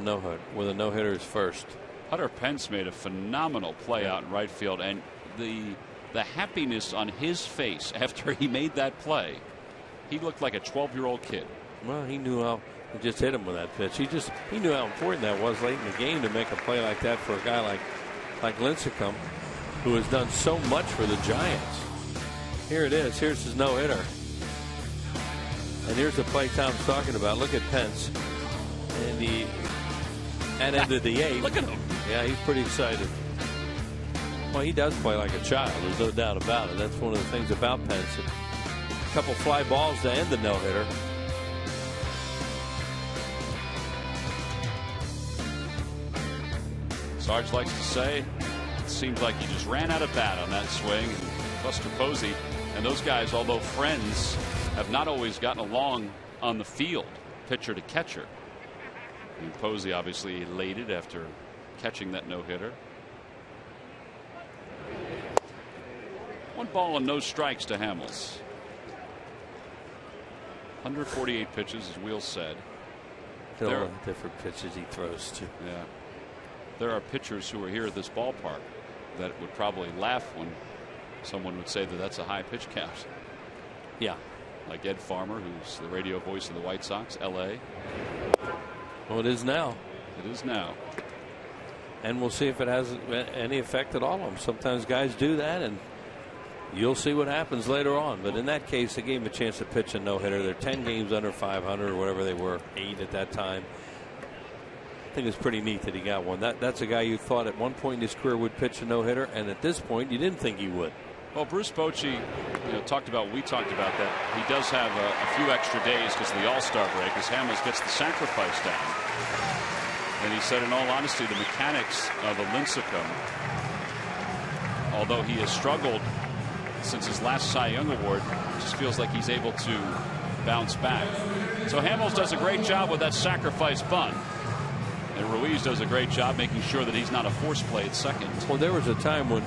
no-hitter his first. Hunter Pence made a phenomenal play out in right field, and the happiness on his face after he made that play, he looked like a 12-year-old kid. Well, he knew how. He just hit him with that pitch. He knew how important that was late in the game to make a play like that for a guy like Lincecum, who has done so much for the Giants. Here it is. Here's his no-hitter. And here's the play Tom's talking about. Look at Pence. And that ended the 8th. Look at him. Yeah, he's pretty excited. Well, he does play like a child. There's no doubt about it. That's one of the things about Pence. A couple fly balls to end the no-hitter. Sarge likes to say it seems like he just ran out of bat on that swing. Buster Posey and those guys, although friends, have not always gotten along on the field, pitcher to catcher. And Posey obviously elated after catching that no-hitter. 1 ball and no strikes to Hamels. 148 pitches, as Wheel said. All the different pitches he throws to. Yeah. There are pitchers who are here at this ballpark that would probably laugh when someone would say that that's a high pitch count. Yeah. Like Ed Farmer, who's the radio voice of the White Sox, L.A. Well, it is now. It is now. And we'll see if it has any effect at all on him. Sometimes guys do that, and you'll see what happens later on. But in that case, they gave him a chance to pitch a no-hitter. They're 10 games under 500 or whatever they were, 8 at that time. I think it's pretty neat that he got one. That's a guy you thought at one point in his career would pitch a no-hitter, and at this point you didn't think he would. Well, Bruce Bochy, we talked about that he does have a few extra days because of the All-Star break as Hamels gets the sacrifice down. And he said, in all honesty, the mechanics of a Lincecum, although he has struggled since his last Cy Young Award, just feels like he's able to bounce back. So Hamels does a great job with that sacrifice bunt. And Ruiz does a great job making sure that he's not a force play at second. Well, there was a time when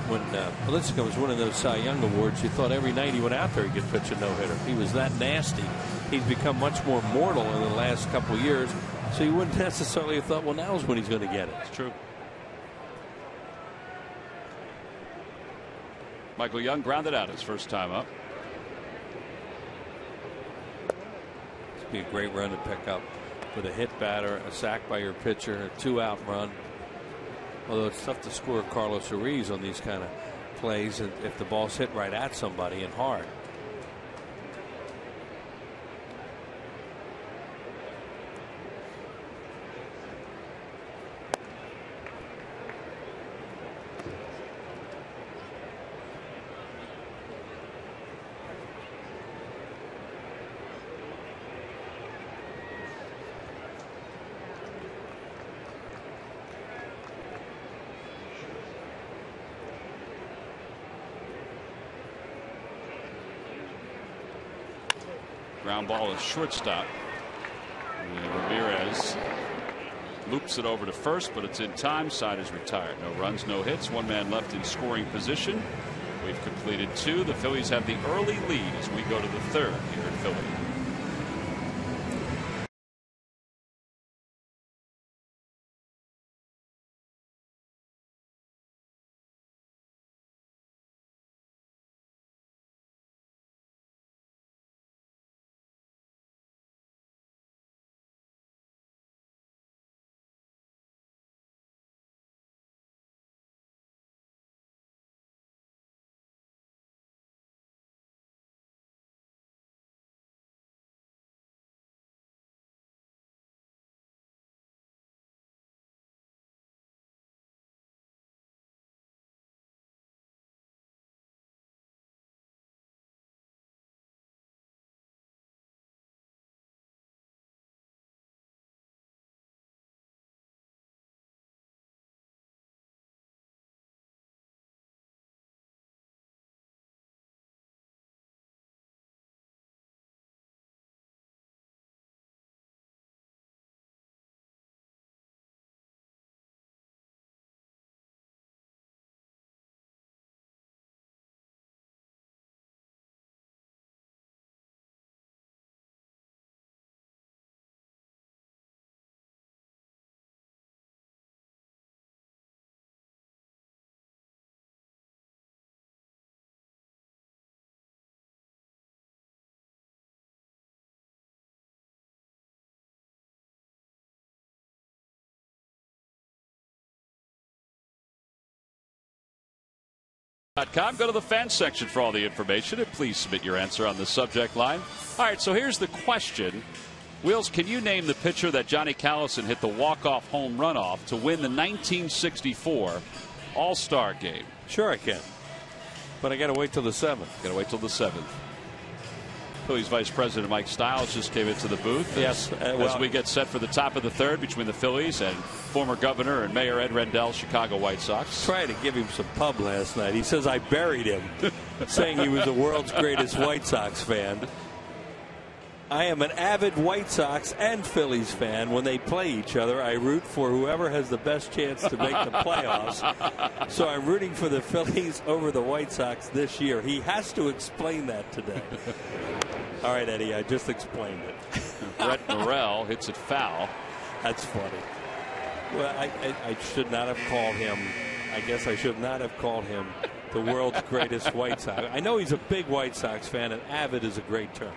Lincecum was winning those Cy Young Awards, you thought every night he went out there he could pitch a no-hitter. He was that nasty. He's become much more mortal in the last couple of years, so you wouldn't necessarily have thought, well, now's when he's going to get it. It's true. Michael Young grounded out his first time up. It'd be a great run to pick up. With a hit batter, a sack by your pitcher, a 2-out run. Although it's tough to score Carlos Ruiz on these kind of plays if the ball's hit right at somebody and hard. Ground ball is shortstop. And Ramirez loops it over to first, but it's in time. Side is retired. No runs, no hits. 1 man left in scoring position. We've completed 2. The Phillies have the early lead as we go to the 3rd here in Philly. Go to the fan section for all the information, and please submit your answer on the subject line. All right, so here's the question. Wills, can you name the pitcher that Johnny Callison hit the walk-off home run off to win the 1964 All-Star game? Sure I can. But I got to wait till the 7th. Got to wait till the 7th. Phillies Vice President Mike Stiles just came into the booth. Yes. As we get set for the top of the 3rd between the Phillies and former Governor and Mayor Ed Rendell's Chicago White Sox. Trying to give him some pub last night. He says I buried him, saying he was the world's greatest White Sox fan. I am an avid White Sox and Phillies fan. When they play each other, I root for whoever has the best chance to make the playoffs. So I'm rooting for the Phillies over the White Sox this year. He has to explain that today. All right, Eddie, I just explained it. Brett Morrell hits it foul. That's funny. Well, I should not have called him. I guess I should not have called him the world's greatest White Sox. I know he's a big White Sox fan, and avid is a great term.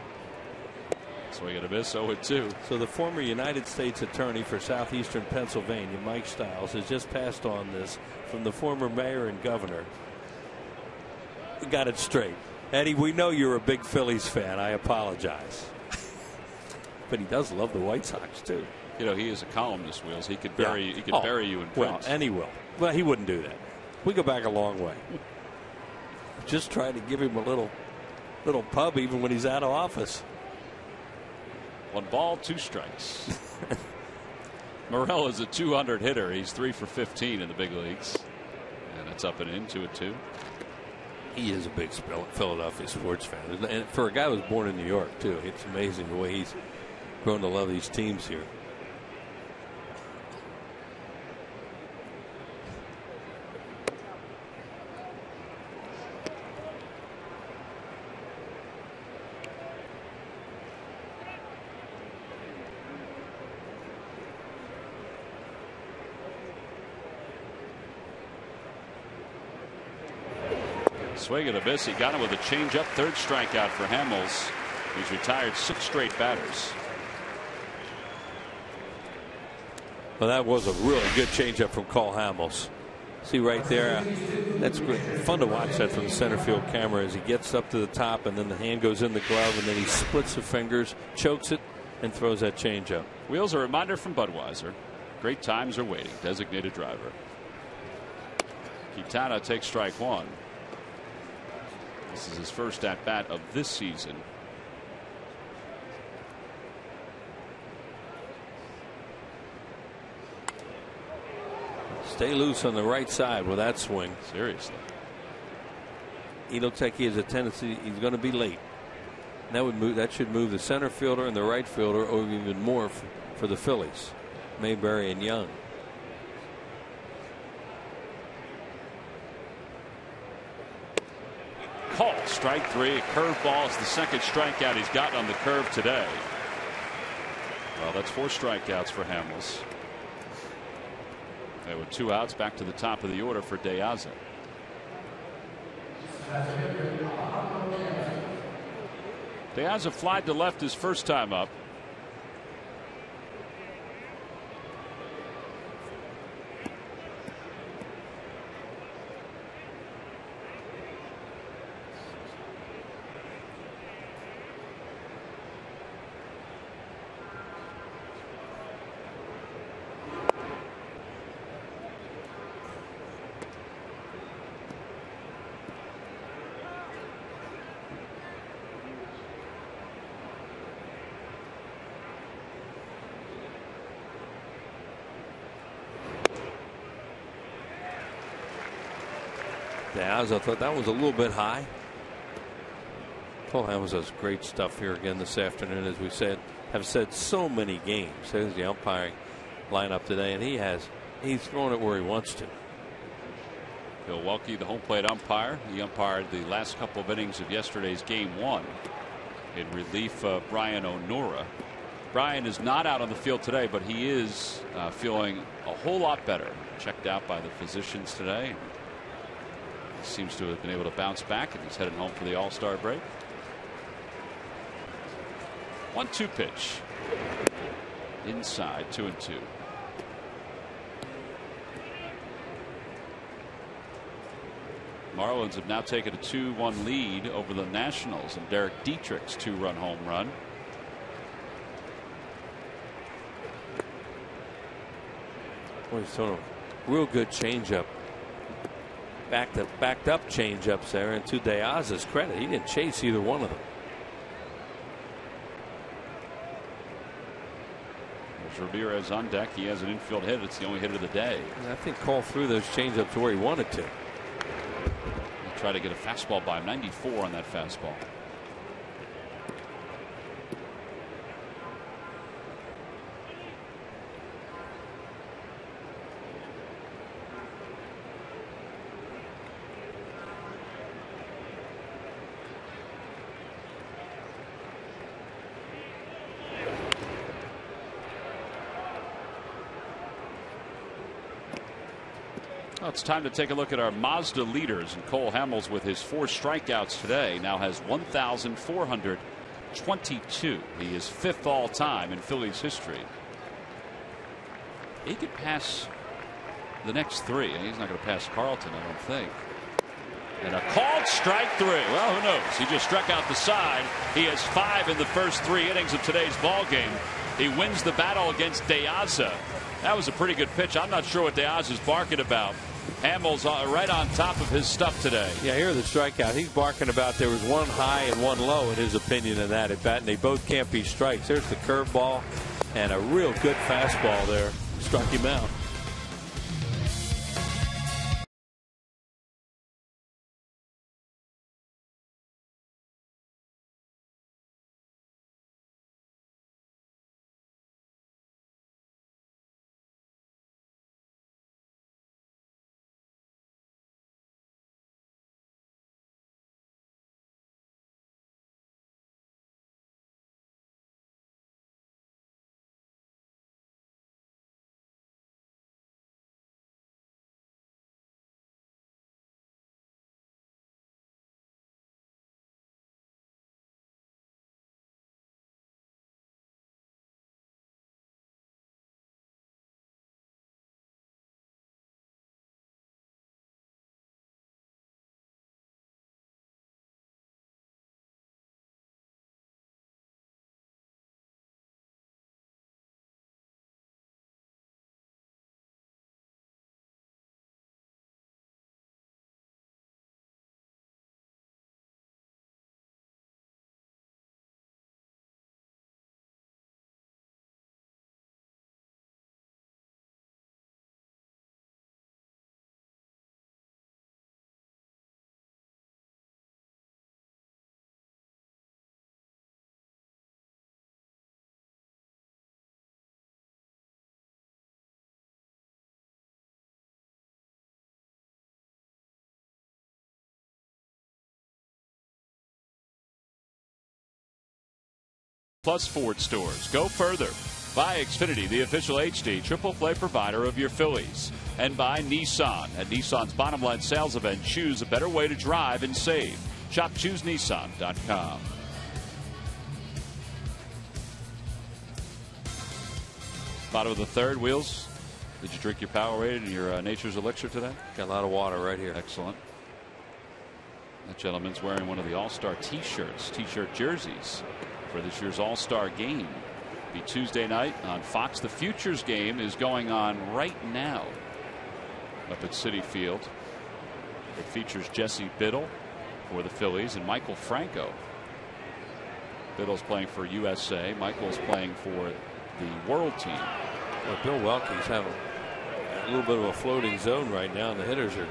Swing and a miss, 0-2. So the former United States Attorney for Southeastern Pennsylvania, Mike Stiles, has just passed on this from the former mayor and governor. We got it straight. Eddie, we know you're a big Phillies fan. I apologize. But he does love the White Sox, too. You know, he is a columnist, Wheels. He could bury, bury you in print. Well, and he will. Well, he wouldn't do that. We go back a long way. Just trying to give him a little pub even when he's out of office. 1 ball, 2 strikes. Morrell is a 200 hitter. He's 3 for 15 in the big leagues. And it's up and in, 2-2. He is a big Philadelphia sports fan. And for a guy who was born in New York, too, it's amazing the way he's grown to love these teams here. Swing and a miss. He got him with a changeup. 3rd strikeout for Hamels. He's retired 6 straight batters. Well, that was a really good changeup from Cole Hamels. See right there, that's great. Fun to watch that from the center field camera as he gets up to the top and then the hand goes in the glove and then he splits the fingers, chokes it, and throws that changeup. Wheels, a reminder from Budweiser. Great times are waiting. Designated driver. Quintana takes strike 1. This is his first at bat of this season. Stay loose on the right side with that swing. Seriously. He looks like he has a tendency. He's going to be late. And that should move the center fielder and the right fielder over even more for the Phillies. Mayberry and Young. Call strike 3. A curveball is the 2nd strikeout he's gotten on the curve today. Well, that's 4 strikeouts for Hamels. There were 2 outs. Back to the top of the order for De Aza. De Aza flied to left his first time up. I thought that was a little bit high. Cole Hamels has great stuff here again this afternoon, as we have said so many games. There's the umpiring lineup today, and he's throwing it where he wants to. Bill Welke, the home plate umpire. He umpired the last couple of innings of yesterday's game 1 in relief of Brian O'Nora. Brian is not out on the field today, but he is feeling a whole lot better. Checked out by the physicians today. He seems to have been able to bounce back, and he's heading home for the All-Star break. 1-2 pitch. Inside, 2-2. Marlins have now taken a 2-1 lead over the Nationals and Derek Dietrich's 2-run home run. Well, he's throwing a real good changeup. Backed up changeups there, and to Diaz's credit, he didn't chase either one of them. There's Ramirez on deck. He has an infield hit. It's the only hit of the day. And I think Cole threw those changeups to where he wanted to. He'll try to get a fastball by him. 94 on that fastball. Well, it's time to take a look at our Mazda leaders. And Cole Hamels, with his 4 strikeouts today, now has 1,422. He is 5th all time in Phillies history. He could pass the next 3. He's not going to pass Carlton, I don't think. And a called strike 3. Well, who knows? He just struck out the side. He has 5 in the first 3 innings of today's ball game. He wins the battle against Diaz. That was a pretty good pitch. I'm not sure what Diaz is barking about. Hamels right on top of his stuff today. Yeah, here the strikeout. He's barking about there was one high and one low in his opinion in that at bat, and they both can't be strikes. There's the curveball and a real good fastball there. Struck him out. Plus Ford stores. Go further. By Xfinity, the official HD triple play provider of your Phillies. And by Nissan. At Nissan's bottom line sales event, choose a better way to drive and save. Shop ChooseNissan.com. Bottom of the third. Wheels, did you drink your Powerade and your Nature's Elixir today? Got a lot of water right here. Excellent. That gentleman's wearing one of the All-Star T-shirt jerseys for this year's All-Star game. Be Tuesday night on Fox. The Futures game is going on right now up at Citi Field. It features Jesse Biddle for the Phillies and Michael Franco. Biddle's playing for USA. Michael's playing for the World Team. Well, Bill Welke's having a little bit of a floating zone right now, and the hitters are.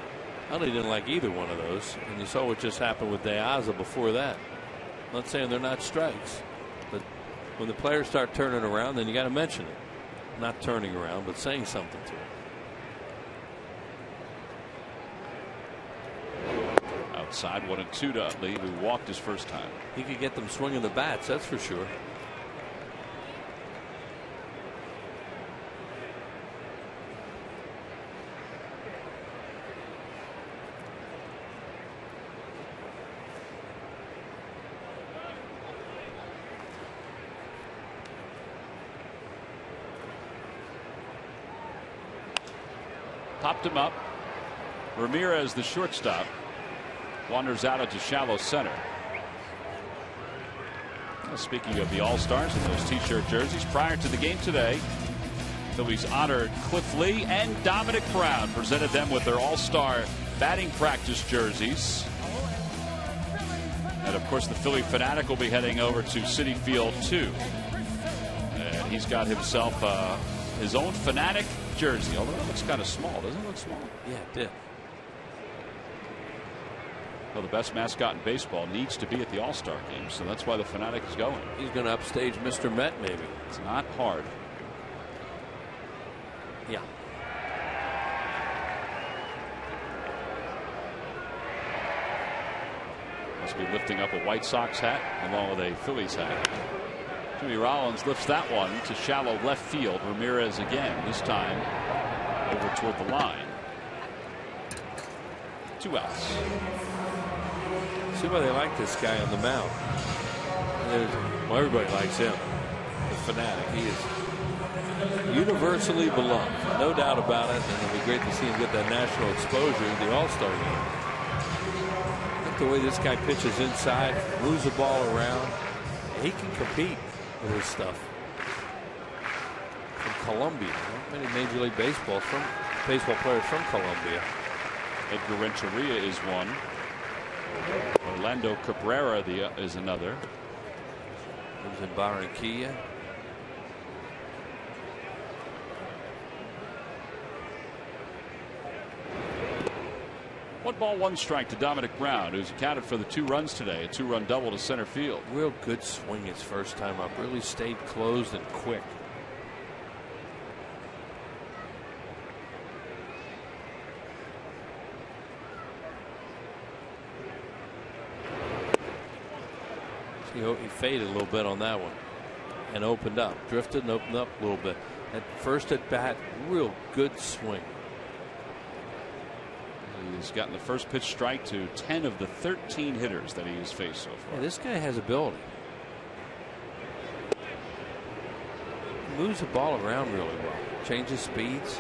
I really didn't like either one of those. And you saw what just happened with Diaz before that. I'm not saying they're not strikes, but when the players start turning around, then you got to mention it. Not turning around, but saying something to them. Outside, 1-2 to Utley, who walked his first time. He could get them swinging the bats, that's for sure. Popped him up. Ramirez, the shortstop, wanders out into shallow center. Speaking of the All-Stars and those T-shirt jerseys, prior to the game today, Phillies honored Cliff Lee and Dominic Brown, presented them with their All-Star batting practice jerseys. And of course, the Philly fanatic will be heading over to Citi Field 2. And he's got himself his own fanatic jersey, although it looks kind of small. Doesn't it look small? Yeah, it did. Well, the best mascot in baseball needs to be at the All-Star game, so that's why the fanatic is going. He's going to upstage Mr. Met, maybe. It's not hard. Yeah. Must be lifting up a White Sox hat along with a Phillies hat. Jimmy Rollins lifts that one to shallow left field. Ramirez again, this time over toward the line. 2 outs. See why they like this guy on the mound. Well, everybody likes him. The fanatic. He is universally beloved. No doubt about it. And it'll be great to see him get that national exposure in the All-Star game. Look the way this guy pitches inside, moves the ball around. He can compete with his stuff. From Colombia. Not many Major League baseball players from Colombia. Edgar Renteria is one. Orlando Cabrera is another. Lives in Barranquilla. One ball, one strike to Dominic Brown, who's accounted for the 2 runs today. A 2-run double to center field. Real good swing his first time up. Really stayed closed and quick. He faded a little bit on that one and opened up, drifted and opened up a little bit. At first at bat, real good swing. He's gotten the first pitch strike to 10 of the 13 hitters that he has faced so far. Yeah, this guy has ability. He moves the ball around really well. Changes speeds.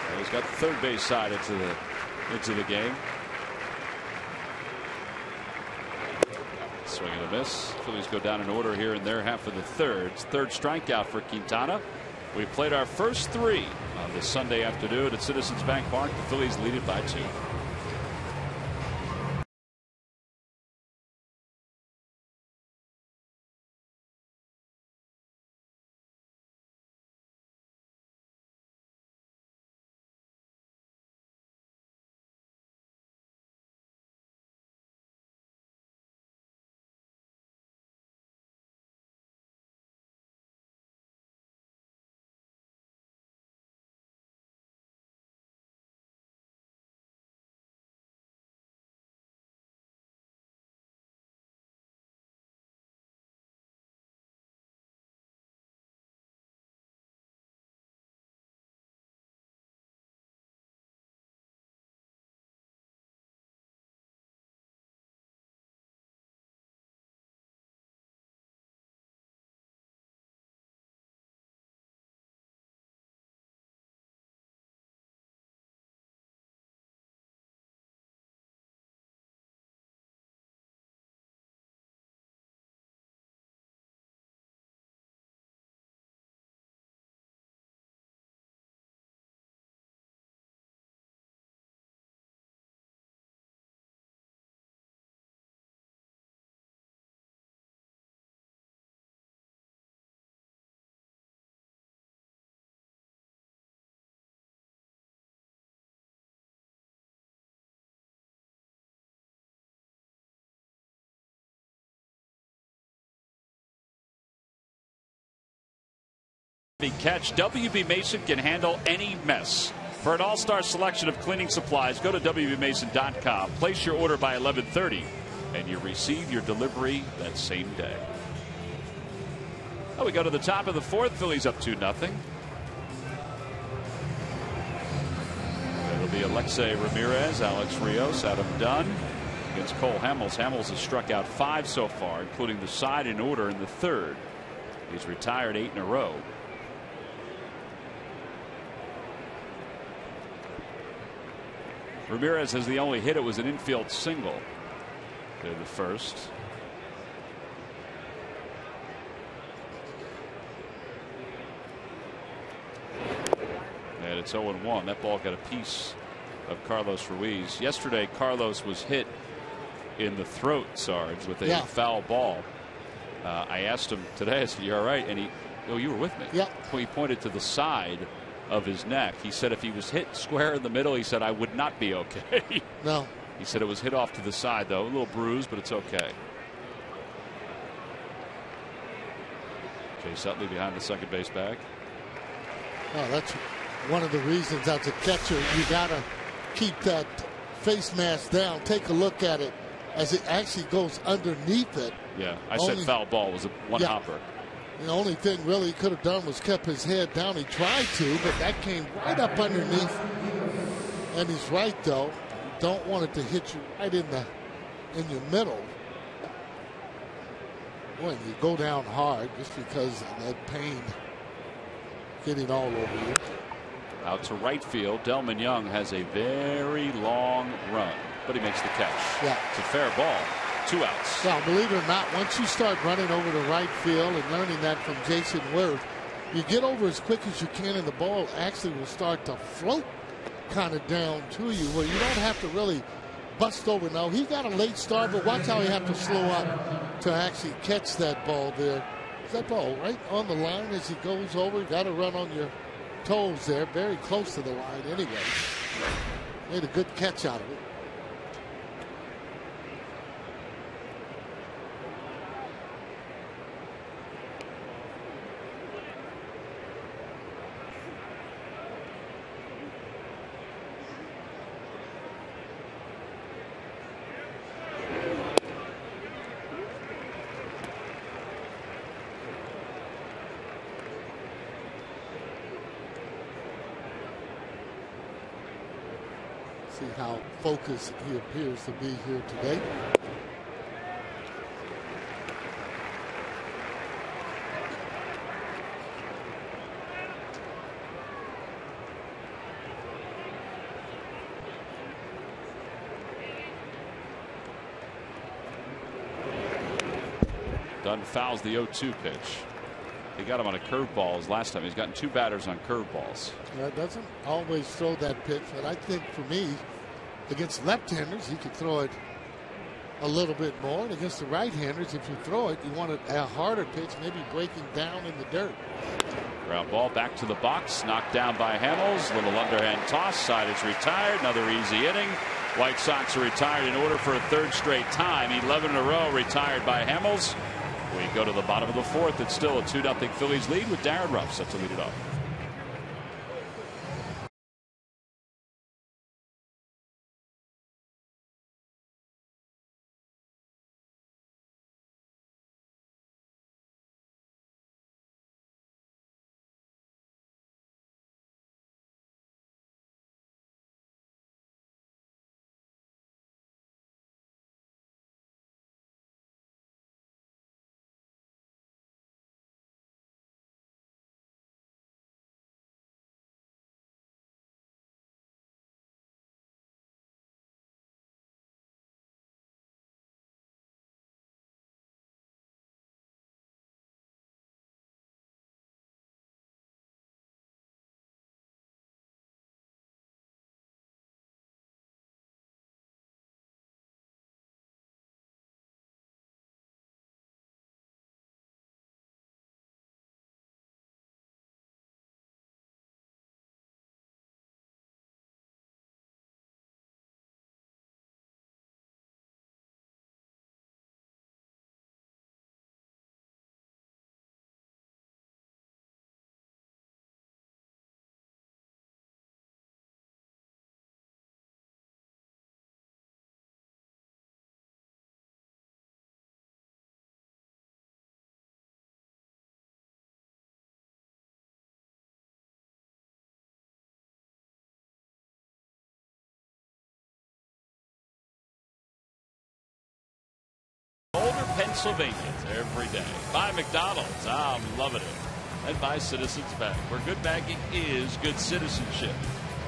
Well, he's got the third base side into the game. Swing and a miss. Phillies go down in order here in their half of the third. Third strikeout for Quintana. We played our first 3 on this Sunday afternoon at Citizens Bank Park. The Phillies lead it by 2. Catch. WB Mason can handle any mess. For an all-star selection of cleaning supplies, go to WBMason.com. Place your order by 11:30, and you receive your delivery that same day. Oh, we go to the top of the 4th. Phillies up 2-0. It'll be Alexei Ramirez, Alex Rios, Adam Dunn against Cole Hamels. Hamels has struck out 5 so far, including the side in order in the 3rd. He's retired 8 in a row. Ramirez has the only hit. It was an infield single. They're the first. And it's 0-1. That ball got a piece of Carlos Ruiz. Yesterday, Carlos was hit in the throat, Sarge, with a foul ball. I asked him today, I said, "You all right?" And you were with me. Yeah. He pointed to the side of his neck. He said if he was hit square in the middle, he said, I would not be okay. No. He said it was hit off to the side, though. A little bruised, but it's okay. Chase Utley behind the second base bag. Oh, that's one of the reasons as a catcher you got to keep that face mask down. Take a look at it as it actually goes underneath it. Yeah, I said foul ball was a one-hopper. The only thing really he could have done was kept his head down. He tried to, but that came right up underneath. And he's right, though. Don't want it to hit you right in your middle. When you go down hard just because of that pain getting all over you. Out to right field. Delman Young has a very long run, but he makes the catch. Yeah. It's a fair ball. 2 outs. Well, believe it or not, once you start running over to right field and learning that from Jason Worth, you get over as quick as you can, and the ball actually will start to float kind of down to you, where you don't have to really bust over. Now, he got a late start, but watch how you have to slow up to actually catch that ball there. Is that ball right on the line as he goes over? You got to run on your toes there, very close to the line anyway. Made a good catch out of it. See how focused he appears to be here today. Dunn fouls the 0-2 pitch. He got him on a curveball his last time. He's gotten 2 batters on curveballs. Doesn't always throw that pitch, but I think for me, against left-handers, he could throw it a little bit more. And against the right-handers, if you throw it, you want a harder pitch, maybe breaking down in the dirt. Ground ball back to the box, knocked down by Hamels. Little underhand toss. Side is retired. Another easy inning. White Sox are retired in order for a 3rd straight time. 11 in a row retired by Hamels. We go to the bottom of the 4th. It's still a 2-0 Phillies lead with Darren Ruff set to lead it off. Pennsylvania every day. By McDonald's. I'm loving it. And by Citizens Bank, where good banking is good citizenship.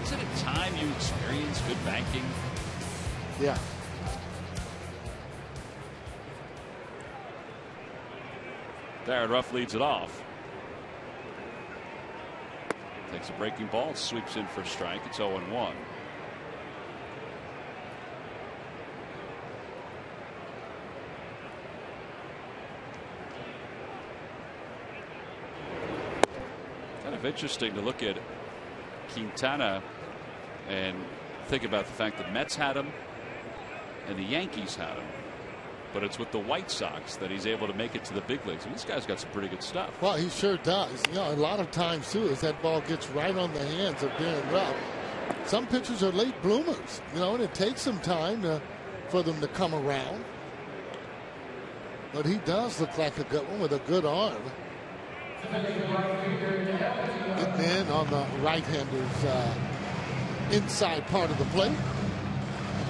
Isn't it time you experience good banking? Yeah. Darren Ruff leads it off. Takes a breaking ball, sweeps in for a strike. It's 0-1. Kind of interesting to look at Quintana and think about the fact that Mets had him and the Yankees had him. But it's with the White Sox that he's able to make it to the big leagues. And this guy's got some pretty good stuff. Well, he sure does. You know, a lot of times, too, as that ball gets right on the hands of Darren Ruff, some pitchers are late bloomers, you know, and it takes some time for them to come around. But he does look like a good one with a good arm. Getting in on the right-hander's inside part of the plate.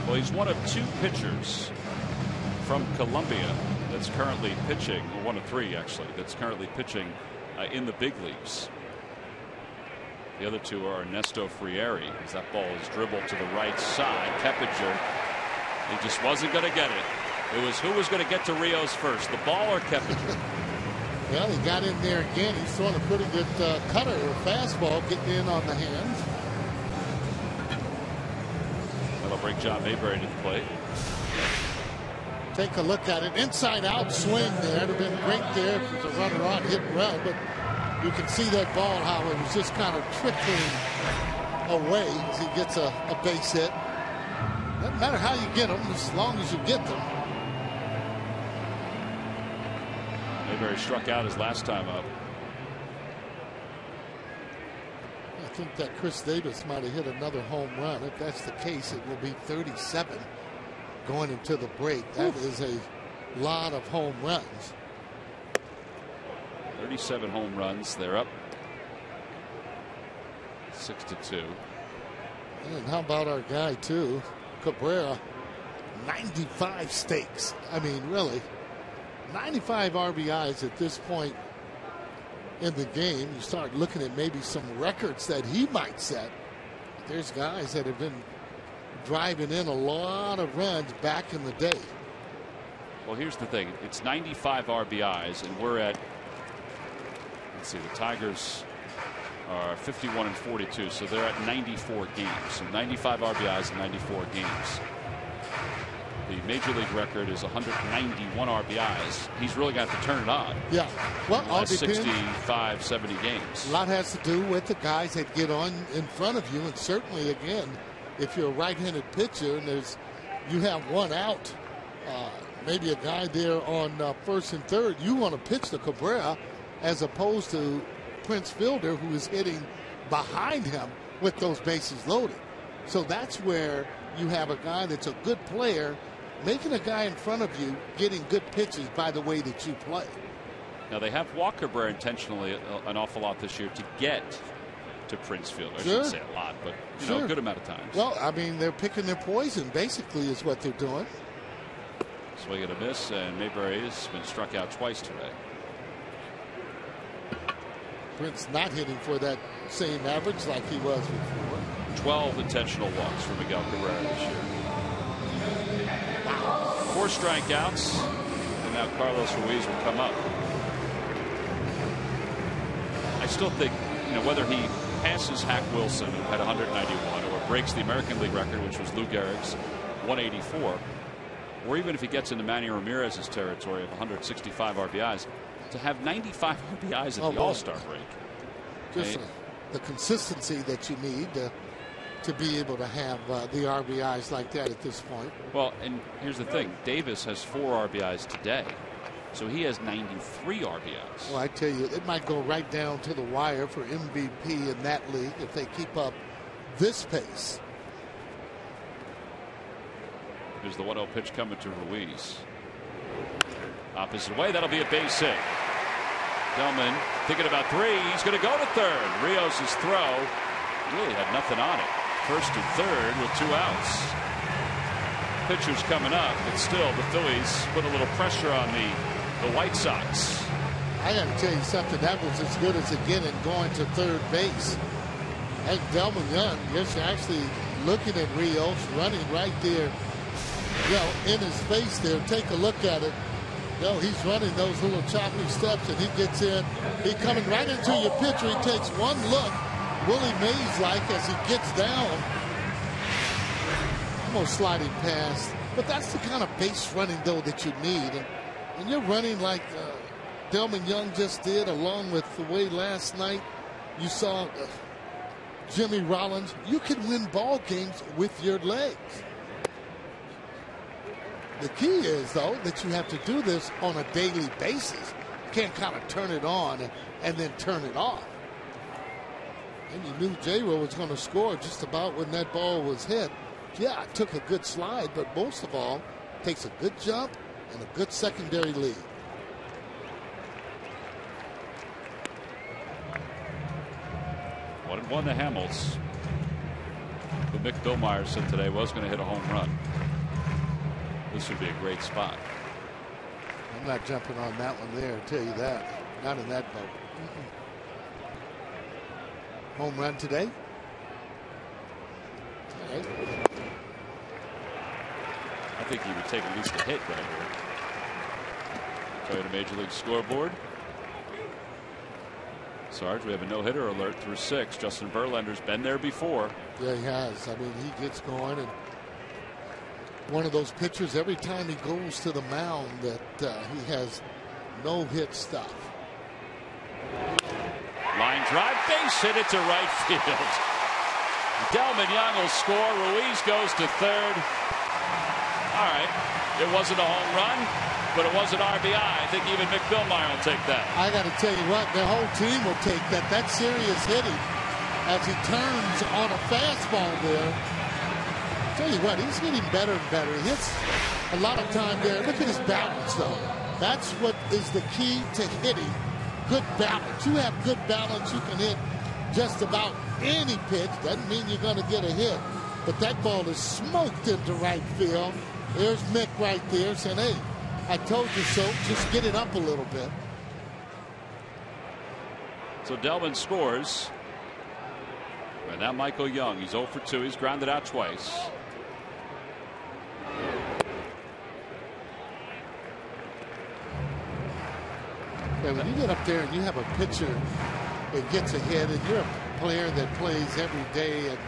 Well, he's one of 2 pitchers from Colombia that's currently pitching, or 1 of 3 actually, that's currently pitching in the big leagues. The other 2 are Ernesto Frieri, as that ball is dribbled to the right side. Keppinger, he just wasn't going to get it. It was who was going to get to Rios first, the ball or Keppinger? Well, he got in there again. He's throwing a pretty good cutter or fastball, getting in on the hands. That'll bring John Mayberry to the plate. Take a look at it. Inside out swing there. It would have been great there if it was a runner on, hit well, but you can see that ball, how it was just kind of trickling away as he gets a base hit. Doesn't matter how you get them, as long as you get them. Mayberry struck out his last time up. I think that Chris Davis might have hit another home run. If that's the case, it will be 37 going into the break. That is a lot of home runs. 37 home runs. They're up 6-2. And how about our guy, too, Cabrera? 95 stakes. I mean, really, 95 RBIs at this point in the game. You start looking at maybe some records that he might set. There's guys that have been driving in a lot of runs back in the day. Well, here's the thing. It's 95 RBIs, and we're at, let's see, the Tigers are 51-42, so they're at 94 games. So 95 RBIs in 94 games. The major league record is 191 RBIs. He's really got to turn it on. Yeah. Well, all depends. 65, 70 games. A lot has to do with the guys that get on in front of you, and certainly, again, if you're a right-handed pitcher and you have one out, maybe a guy there on first and third, you want to pitch to Cabrera as opposed to Prince Fielder, who is hitting behind him with those bases loaded. So that's where you have a guy that's a good player making a guy in front of you getting good pitches by the way that you play. Now, they have walked Cabrera intentionally an awful lot this year to get to Prince Fielder. I Sure. shouldn't say a lot, but you know, a good amount of times. Well, I mean, they're picking their poison, basically, is what they're doing. Swing and a miss, and Mayberry has been struck out twice today. Prince not hitting for that same average like he was before. 12 intentional walks for Miguel Cabrera this year. 4 strikeouts, and now Carlos Ruiz will come up. I still think, you know, whether he passes Hack Wilson at 191 or breaks the American League record, which was Lou Gehrig's 184, or even if he gets into Manny Ramirez's territory of 165 RBIs, to have 95 RBIs at the All-Star break. Just the consistency that you need to be able to have the RBIs like that at this point. Well, and here's the thing. Davis has 4 RBIs today, so he has 93 RBIs. Well, I tell you, it might go right down to the wire for MVP in that league if they keep up this pace. Here's the 1-0 pitch coming to Ruiz. Opposite way, that'll be a base hit. Delman thinking about 3. He's going to go to third. Rios' throw really had nothing on it. First and third with 2 outs. Pitchers coming up, but still the Phillies put a little pressure on the White Sox. I got to tell you something. That was as good as it getting going to third base. And Delman Young just actually looking at Rios, running right there, in his face there. Take a look at it. He's running those little choppy steps, and he gets in. He's coming right into your pitcher. He takes one look, Willie Mays-like, as he gets down. Almost sliding past. But that's the kind of base running, though, that you need. And when you're running like Delman Young just did, along with the way last night you saw Jimmy Rollins, you can win ball games with your legs. The key is, though, that you have to do this on a daily basis. You can't kind of turn it on and then turn it off. And you knew J-Ro was going to score just about when that ball was hit. Yeah, it took a good slide, but most of all, takes a good jump and a good secondary lead. One to Hamels. But Mick Billmeyer said today was going to hit a home run. This would be a great spot. I'm not jumping on that one there, I'll tell you that. Not in that boat. Home run today? Okay. I think he would take at least a hit right here. Toyota Major League Scoreboard. Sarge, we have a no-hitter alert through 6. Justin Verlander's been there before. Yeah, he has. I mean, he gets going, and one of those pitchers every time he goes to the mound that he has no-hit stuff. Line drive, base hit it to right field. Delman Young will score. Ruiz goes to third. All right, it wasn't a home run, but it was an RBI. I think even Mick Billmeyer will take that. I got to tell you what, the whole team will take that. That's serious hitting as he turns on a fastball there. Tell you what, he's getting better and better. He hits a lot of time there. Look at his balance, though. That's what is the key to hitting. Good balance. You have good balance, you can hit just about any pitch. Doesn't mean you're going to get a hit. But that ball is smoked into right field. There's Mick right there saying, hey, I told you so. Just get it up a little bit. So Delman scores. And now Michael Young. He's 0 for 2. He's grounded out twice. Yeah, when you get up there and you have a pitcher that gets a hit, and you're a player that plays every day, and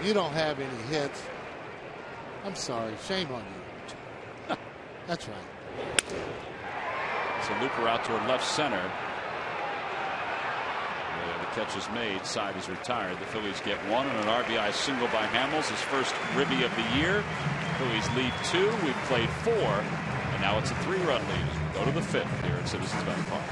you don't have any hits, I'm sorry. Shame on you. That's right. So Looper out toward left center. The catch is made. Side is retired. The Phillies get one and an RBI single by Hamels, his first ribby of the year. Phillies lead 2. We've played 4. And now it's a 3-run lead. Go to the 5th here at Citizens Bank Park.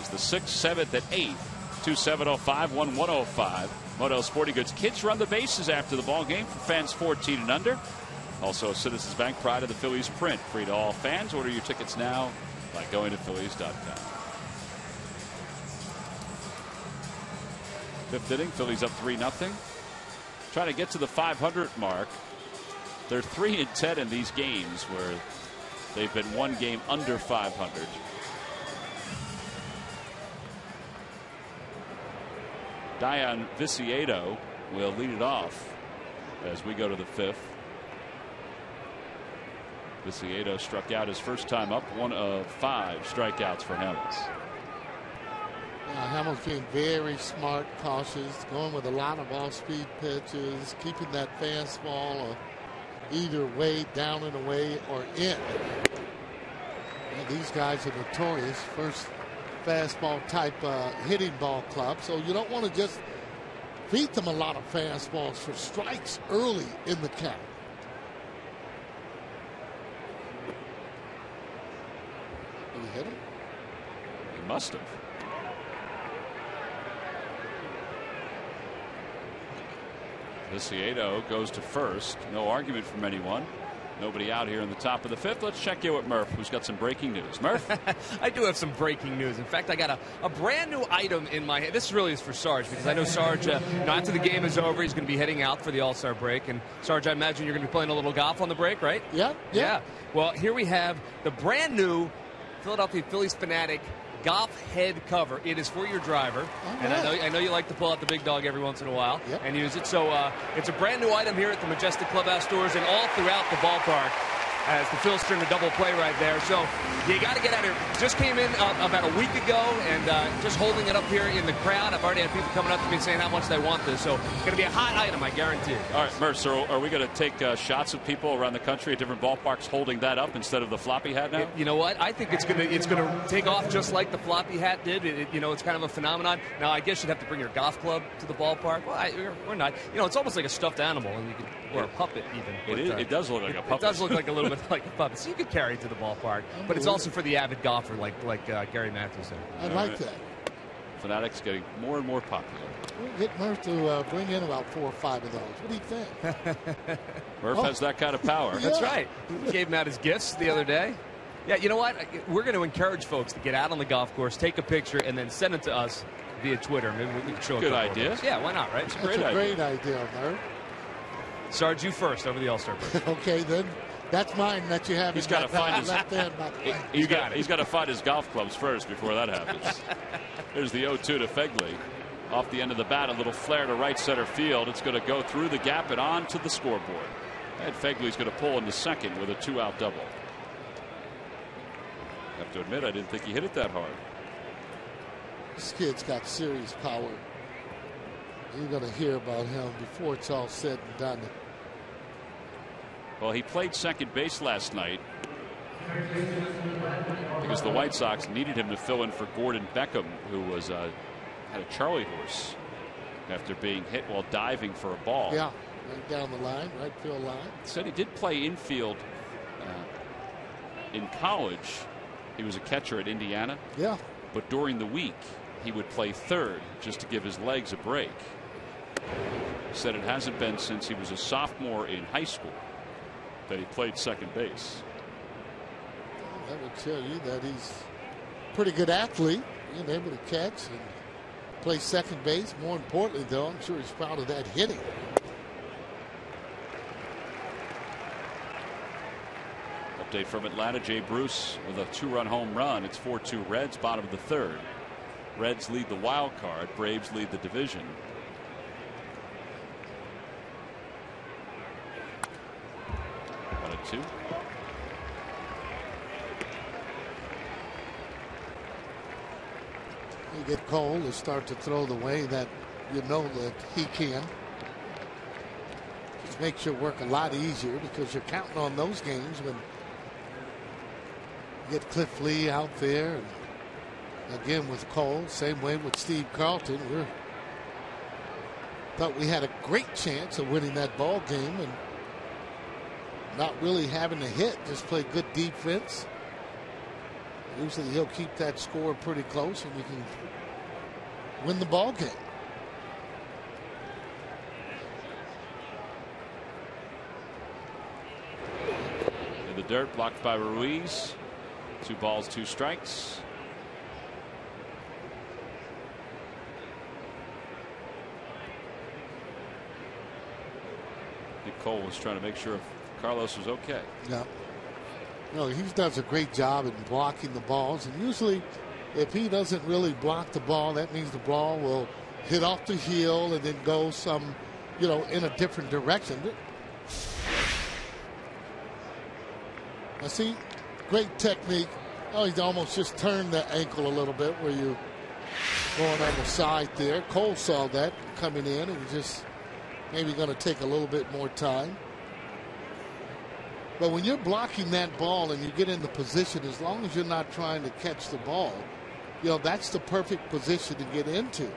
Phillies, the 6th, 7th, and 8th. 2-705, 1-105. Model Sporting Goods. Kids run the bases after the ball game for fans 14 and under. Also, Citizens Bank, pride of the Phillies print. Free to all fans. Order your tickets now by going to Phillies.com. 5th inning, Phillies up 3-0. Trying to get to the 500 mark. They're 3-10 in these games where they've been one game under 500. Dion Viciedo will lead it off as we go to the 5th. Viciedo struck out his first time up, 1 of 5 strikeouts for Hamels. Hamels being very smart, cautious, going with a lot of off-speed pitches, keeping that fastball either way, down and away, or in. And these guys are notorious first fastball type hitting ball club, so you don't want to just feed them a lot of fastballs for strikes early in the count. Did he hit him? He must have. Viciedo goes to first. No argument from anyone. Nobody out here in the top of the 5th. Let's check in with Murph, who's got some breaking news. Murph? I do have some breaking news. In fact, I got a brand new item in my hand. This really is for Sarge, because I know Sarge, after the game is over, he's going to be heading out for the All-Star break. And Sarge, I imagine you're going to be playing a little golf on the break, right? Yeah. Well, here we have the brand new Philadelphia Phillies Fanatic golf head cover. It is for your driver, and I know you like to pull out the big dog every once in a while and use it. So it's a brand new item here at the Majestic Clubhouse stores and all throughout the ballpark. As the Phils turn a double play right there. So you got to get out here. Just came in about a week ago and just holding it up here in the crowd. I've already had people coming up to me saying how much they want this. So it's going to be a hot item, I guarantee it. All right, Mercer, are we going to take shots of people around the country at different ballparks holding that up instead of the floppy hat now? You know what? I think it's going to take off just like the floppy hat did. It's kind of a phenomenon. Now, I guess you'd have to bring your golf club to the ballpark. Well, we're not. It's almost like a stuffed animal, and you can or a puppet even. It does look like a puppet. It does look like a little bit like a puppet. So you could carry it to the ballpark, but it's also for the avid golfer like Gary Matthews said. I like that. Fanatics getting more and more popular. We'll get Murph to bring in about 4 or 5 of those. What do you think? Murph has that kind of power. That's right. We gave him out as gifts the other day. Yeah, you know what? We're going to encourage folks to get out on the golf course, take a picture, and then send it to us via Twitter. Maybe we can show a good idea. Yeah, why not, right? It's a great idea, Murph. Sarge, you first over the All-Star break. Okay, then. That's mine that you have. He's got to find his left hand. He's got to find his golf clubs first before that happens. There's the 0-2 to Fegley. Off the end of the bat, a little flare to right center field. It's going to go through the gap and on to the scoreboard. And Fegley's going to pull into second with a 2-out double. I have to admit, I didn't think he hit it that hard. This kid's got serious power. You're going to hear about him before it's all said and done. Well, he played second base last night because the White Sox needed him to fill in for Gordon Beckham, who was had a Charlie horse after being hit while diving for a ball. Yeah, right down the line, right field line. Said he did play infield in college. He was a catcher at Indiana. Yeah. But during the week, he would play third just to give his legs a break. Said it hasn't been since he was a sophomore in high school that he played second base. That would tell you that he's a pretty good athlete, being able to catch and play second base. More importantly, though, I'm sure he's proud of that hitting. Update from Atlanta. Jay Bruce with a 2-run home run. It's 4-2 Reds, bottom of the 3rd. Reds lead the wild card. Braves lead the division. Two. You get Cole to start to throw the way that you know that he can. Just makes your work a lot easier because you're counting on those games when you get Cliff Lee out there. And again with Cole, same way with Steve Carlton. We thought we had a great chance of winning that ball game and not really having to hit, just play good defense Usually he'll keep that score pretty close and you can win the ball game. In the dirt, blocked by Ruiz. 2 balls, 2 strikes. I think Cole was trying to make sure if Carlos was okay. Yeah. No, he does a great job in blocking the balls, and usually if he doesn't really block the ball, that means the ball will hit off the heel and then go some, in a different direction. I see, great technique. Oh, he's almost just turned the ankle a little bit where you going on the side there. Cole saw that coming in. It was just maybe going to take a little bit more time. But when you're blocking that ball and you get in the position, as long as you're not trying to catch the ball, that's the perfect position to get into.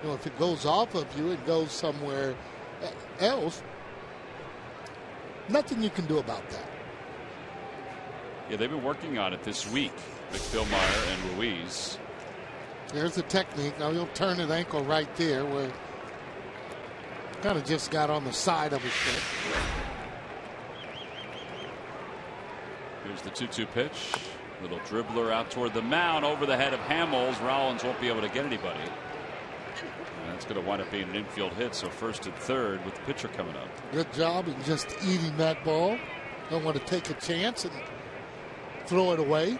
If it goes off of you, it goes somewhere else. Nothing you can do about that. Yeah, they've been working on it this week, McPhilmeyer and Ruiz. There's the technique. Now he'll turn his ankle right there where kind of just got on the side of his foot. Here's the 2-2 pitch. Little dribbler out toward the mound over the head of Hamels. Rollins won't be able to get anybody. And that's going to wind up being an infield hit. So first and third with the pitcher coming up. Good job in just eating that ball. Don't want to take a chance and throw it away.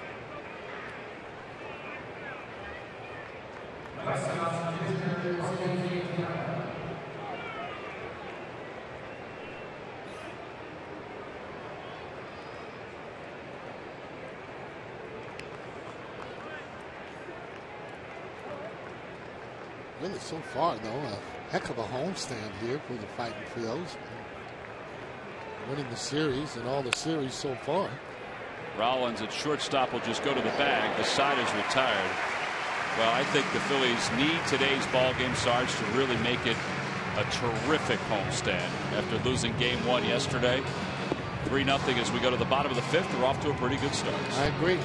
Really, so far, though, a heck of a homestand here for the Fighting Phils. Winning the series and all the series so far. Rollins at shortstop will just go to the bag. The side is retired. Well, I think the Phillies need today's ball game, Sarge, to really make it a terrific homestand after losing game 1 yesterday. 3-0 as we go to the bottom of the 5th. We're off to a pretty good start. I agree.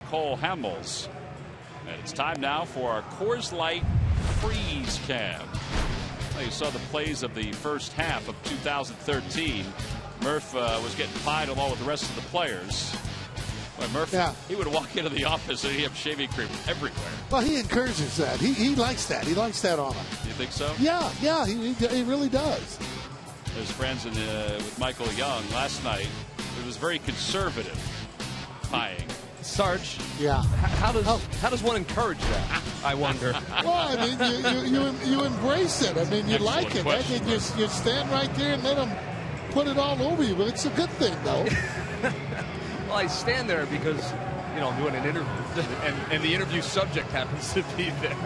Cole Hamels. And it's time now for our Coors Light Freeze Cam. Well, you saw the plays of the first half of 2013. Murph was getting pied along with the rest of the players. Well, Murph, he would walk into the office and he'd have shaving cream everywhere. Well, he encourages that. He likes that. He likes that on him. You think so? Yeah, he really does. His friends with Michael Young last night. It was very conservative pieing. Sarge, yeah. How does one encourage that? I wonder. Well, I mean, you embrace it. I mean, you Excellent like it. I think you stand right there and let them put it all over you. But it's a good thing, though. Well, I stand there because I'm doing an interview, and the interview subject happens to be there.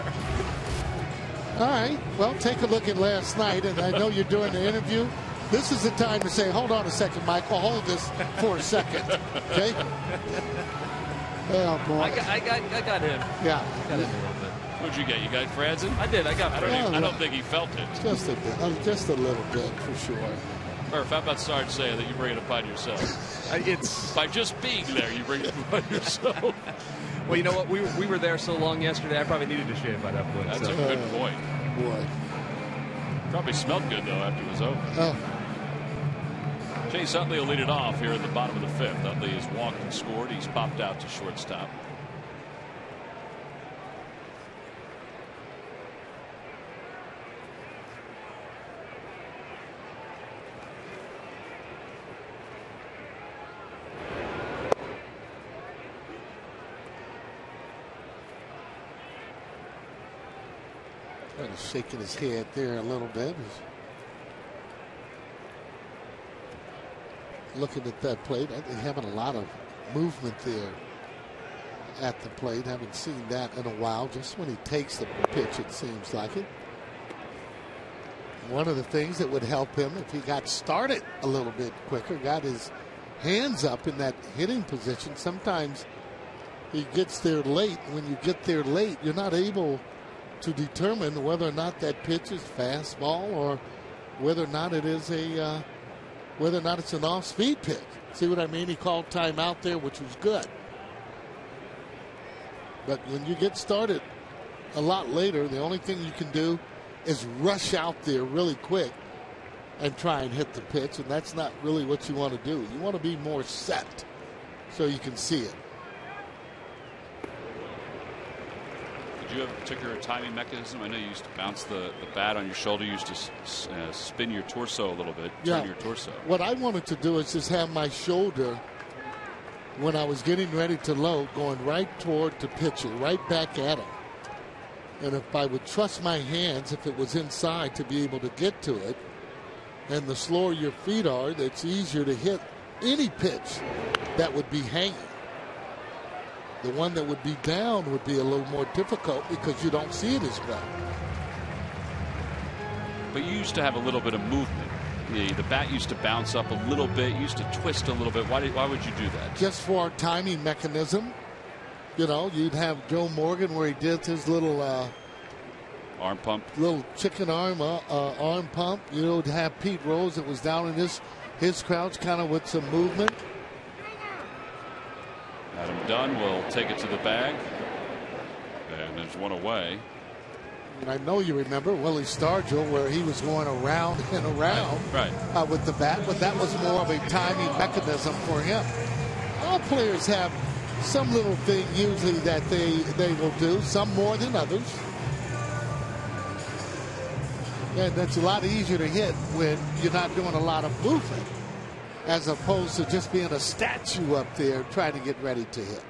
All right. Well, take a look at last night, and I know you're doing the interview. This is the time to say, hold on a second, Michael. Hold this for a second. Okay? Oh, boy. I got him. Yeah. Got him a little bit. What'd you get? You got Franzen? I did. I got him. I don't think he felt it. Just a little bit, for sure. Murph, how about Sarge saying that you bring it upon yourself? It's by just being there, you bring it upon yourself. Well, you know what? We were there so long yesterday, I probably needed to shave by that point. That's a good point. Boy. Probably smelled good, though, after it was over. Oh. Chase Utley will lead it off here in the bottom of the fifth. Utley has walked and scored. He's popped out to shortstop. Kind of shaking his head there a little bit. Looking at that plate, I think having a lot of movement there at the plate. Haven't seen that in a while. Just when he takes the pitch, it seems like it. One of the things that would help him if he got started a little bit quicker, got his hands up in that hitting position. Sometimes he gets there late. When you get there late, you're not able to determine whether or not that pitch is fastball or whether or not it is whether or not it's an off-speed pitch. See what I mean? He called timeout there, which was good. But when you get started a lot later, the only thing you can do is rush out there really quick and try and hit the pitch, and that's not really what you want to do. You want to be more set so you can see it. Did you have a particular timing mechanism? I know you used to bounce the bat on your shoulder. You used to spin your torso a little bit, turn your torso. What I wanted to do is just have my shoulder, when I was getting ready to load, going right toward the pitcher, right back at him. And if I would trust my hands, if it was inside, to be able to get to it, and the slower your feet are, it's easier to hit any pitch that would be hanging. The one that would be down would be a little more difficult because you don't see it as well. But you used to have a little bit of movement. The bat used to bounce up a little bit, used to twist a little bit. Why would you do that? Just for a timing mechanism. You know, you'd have Joe Morgan where he did his little arm pump, little chicken arm pump. You would have Pete Rose that was down in his crouch, kind of with some movement. Adam Dunn will take it to the bag, and there's one away. And I know you remember Willie Stargell where he was going around and around with the bat, but that was more of a timing mechanism for him. All players have some little thing usually that they will do, some more than others. And that's a lot easier to hit when you're not doing a lot of movement, as opposed to just being a statue up there trying to get ready to hit.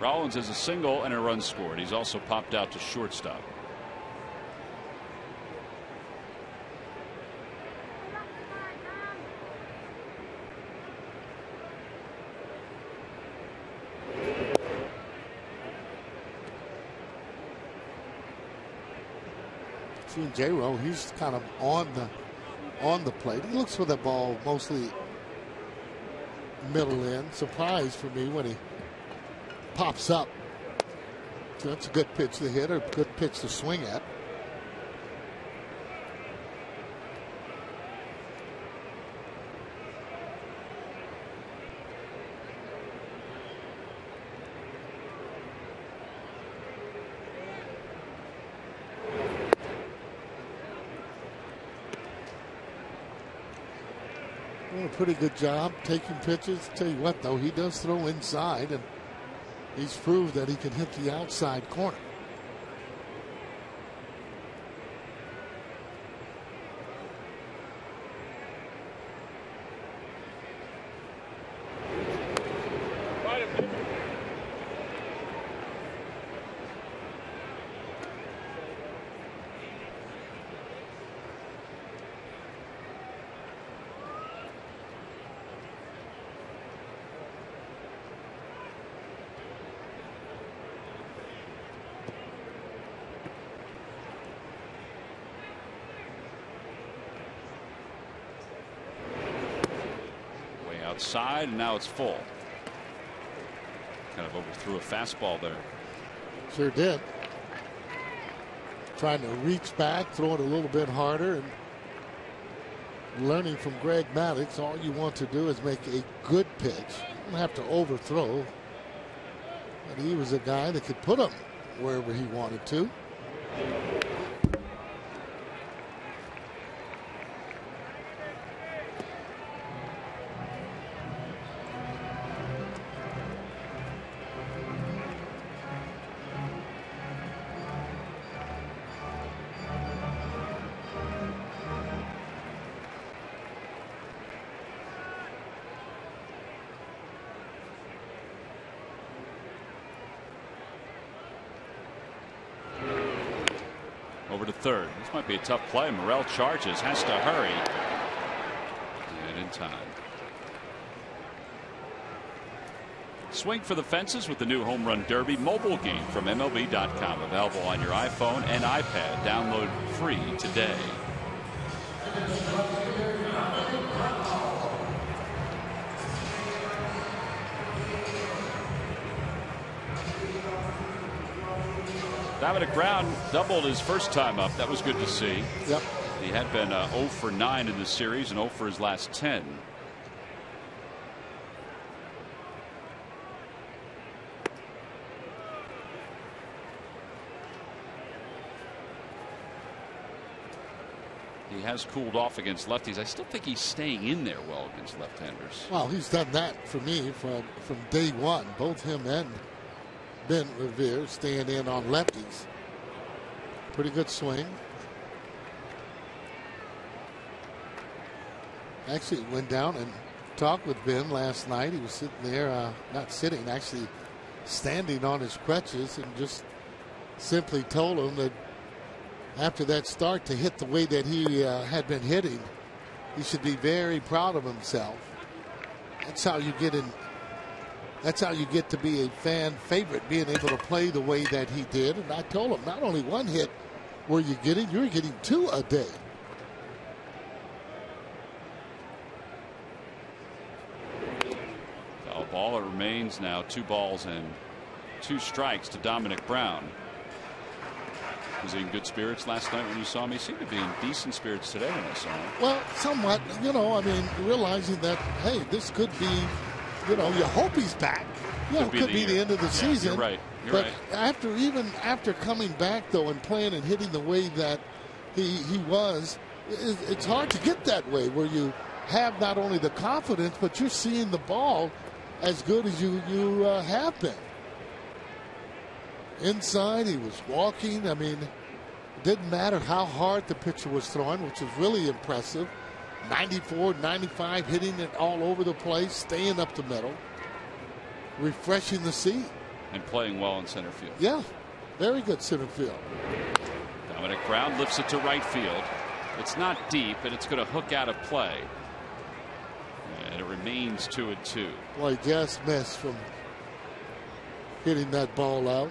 Rollins has a single and a run scored. He's also popped out to shortstop. J-Ro, he's kind of on the plate. He looks for the ball mostly middle in. Surprise for me when he pops up. So that's a good pitch to hit, or a good pitch to swing at. A pretty good job taking pitches. Tell you what, though, he does throw inside, and he's proved that he can hit the outside corner. outside, and now it's full. Kind of overthrew a fastball there. Sure did. Trying to reach back, throw it a little bit harder, and learning from Greg Maddux, all you want to do is make a good pitch. You don't have to overthrow. But he was a guy that could put him wherever he wanted to. Over to third. This might be a tough play. Morel charges, has to hurry. And in time. Swing for the fences with the new Home Run Derby mobile game from MLB.com. Available on your iPhone and iPad. Download free today. Dominic Brown doubled his first time up. That was good to see. Yep. He had been 0 for 9 in the series and 0 for his last 10. He has cooled off against lefties. I still think he's staying in there well against left-handers. Well, he's done that for me from day one. Both him and Ben Revere staying in on lefties. Pretty good swing. Actually went down and talked with Ben last night. He was sitting there, not sitting, actually standing on his crutches, and just simply told him that after that start to hit the way that he had been hitting, he should be very proud of himself. That's how you get in. That's how you get to be a fan favorite, being able to play the way that he did. And I told him, not only one hit were you getting, you're getting 2 a day. Foul ball. It remains now 2 balls and 2 strikes to Dominic Brown. Was he in good spirits last night when you saw him? He seemed to be in decent spirits today when I saw him. Well, somewhat, you know, I mean, realizing that, hey, this could be, you know, you hope he's back. You know, could be the end of the season. You're right. But after coming back, though, and playing and hitting the way that he was, it's hard to get that way where you have not only the confidence, but you're seeing the ball as good as you have been. Inside, he was walking. I mean, it didn't matter how hard the pitcher was throwing, which was really impressive. 94, 95, hitting it all over the place, staying up the middle, refreshing the seat. And playing well in center field. Yeah, very good center field. Dominic Brown lifts it to right field. It's not deep, and it's going to hook out of play. And it remains 2-2. Boy, just missed from hitting that ball out.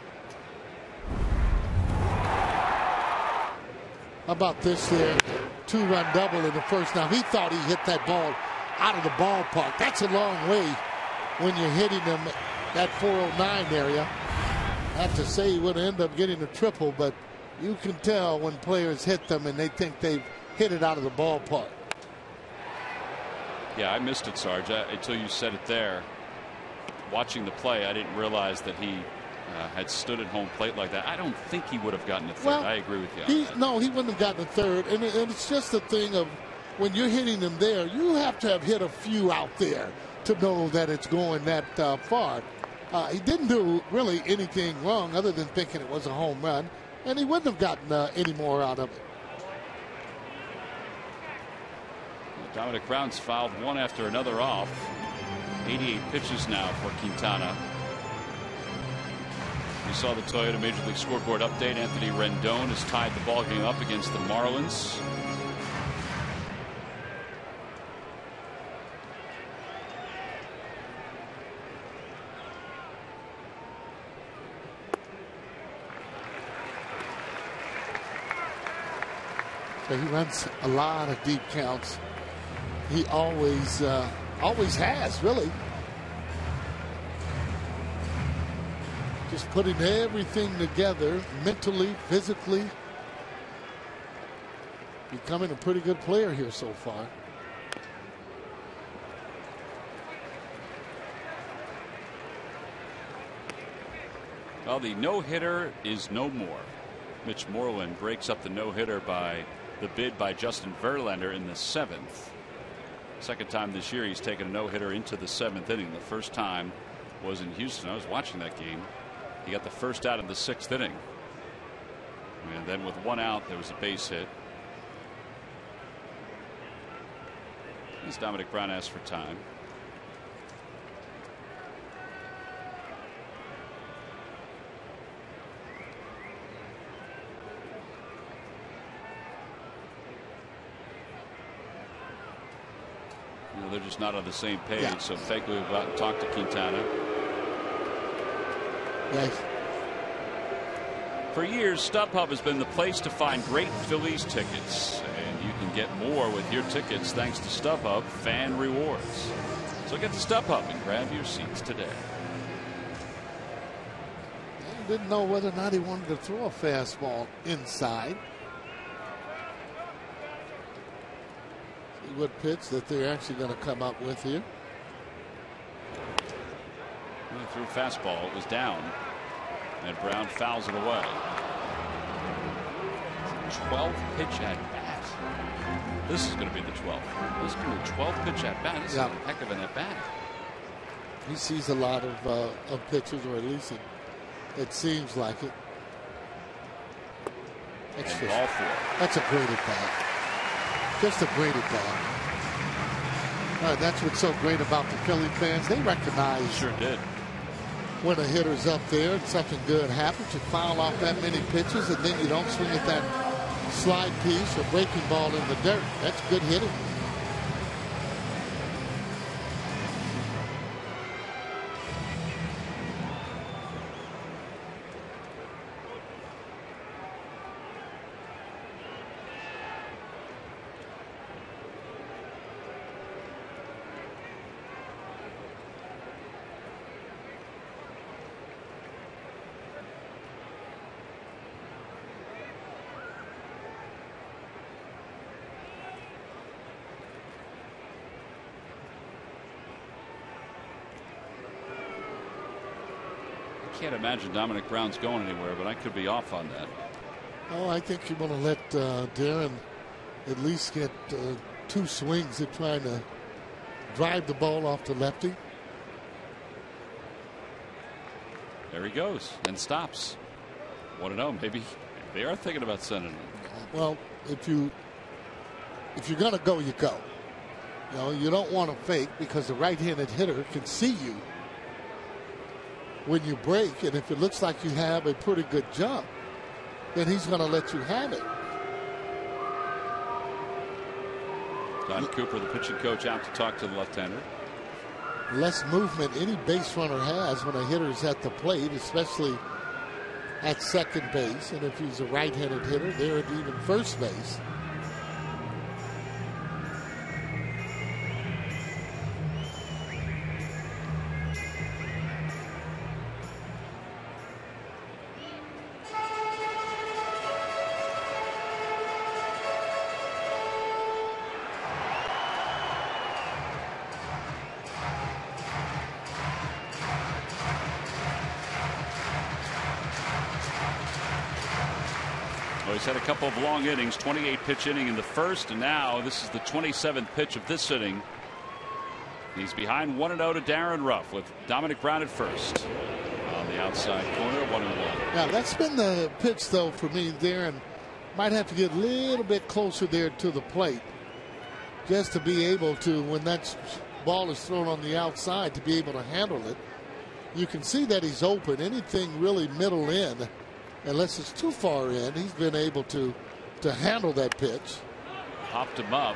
How about this here? 2-run double in the first. Now, he thought he hit that ball out of the ballpark. That's a long way when you're hitting them that 409 area. Not to say he would end up getting a triple, but you can tell when players hit them and they think they've hit it out of the ballpark. Yeah, I missed it, Sarge, until you said it there. Watching the play, I didn't realize that he had stood at home plate like that. I don't think he would have gotten a third. Well, I agree with you on that. No, he wouldn't have gotten a third. And it's just a thing of when you're hitting them there, you have to have hit a few out there to know that it's going that far. He didn't do really anything wrong other than thinking it was a home run, and he wouldn't have gotten any more out of it. Dominic Brown's fouled one after another off. 88 pitches now for Quintana. We saw the Toyota Major League Scoreboard update. Anthony Rendon has tied the ball game up against the Marlins. So he runs a lot of deep counts. He always Always has, really. Just putting everything together, mentally, physically. Becoming a pretty good player here so far. Well, the no-hitter is no more. Mitch Moreland breaks up the no-hitter by the bid by Justin Verlander in the 7th. Second time this year he's taken a no-hitter into the 7th inning. The first time was in Houston. I was watching that game. He got the first out in the 6th inning. And then with 1 out, there was a base hit. As Dominic Brown asked for time. They're just not on the same page. Yeah. So Fake will go out and talk to Quintana. Yes. For years, StubHub has been the place to find great Phillies tickets. And you can get more with your tickets thanks to StubHub Fan Rewards. So get to StubHub and grab your seats today. I didn't know whether or not he wanted to throw a fastball inside. What pitch that they're actually going to come up with here. Well, threw a fastball. It was down. And Brown fouls it away. 12 pitch at bat. This is going to be the 12th. This is going to be 12 pitch at bat. This is a heck of an at bat. He sees a lot of pitches, or at least it seems like it. Ball 4. That's a great at bat. Just a great at bat. That's what's so great about the Philly fans. They recognize. Sure did. When a hitter's up there and something good happens, you foul off that many pitches, and then you don't swing at that slide piece or breaking ball in the dirt. That's good hitting. I can't imagine Dominic Brown's going anywhere, but I could be off on that. Oh, I think you want to let Darren at least get 2 swings at trying to drive the ball off the lefty. There he goes and stops. 1-0. Maybe they are thinking about sending him. Well, if you're going to go, you go. You know, you don't want to fake because the right-handed hitter can see you when you break, and if it looks like you have a pretty good jump, then he's going to let you have it. Don Cooper, the pitching coach, out to talk to the left-hander. Less movement any base runner has when a hitter's at the plate, especially at second base, and if he's a right-handed hitter, they're at even first base. He's had a couple of long innings, 28 pitch inning in the first, and now this is the 27th pitch of this inning. He's behind 1-0 to Darren Ruff with Dominic Brown at first. On the outside corner, 1-1. Now that's been the pitch though for me. Darren might have to get a little bit closer there to the plate just to be able to, when that ball is thrown on the outside, to be able to handle it. You can see that he's open. Anything really middle in, unless it's too far in, he's been able to handle that pitch. Popped him up.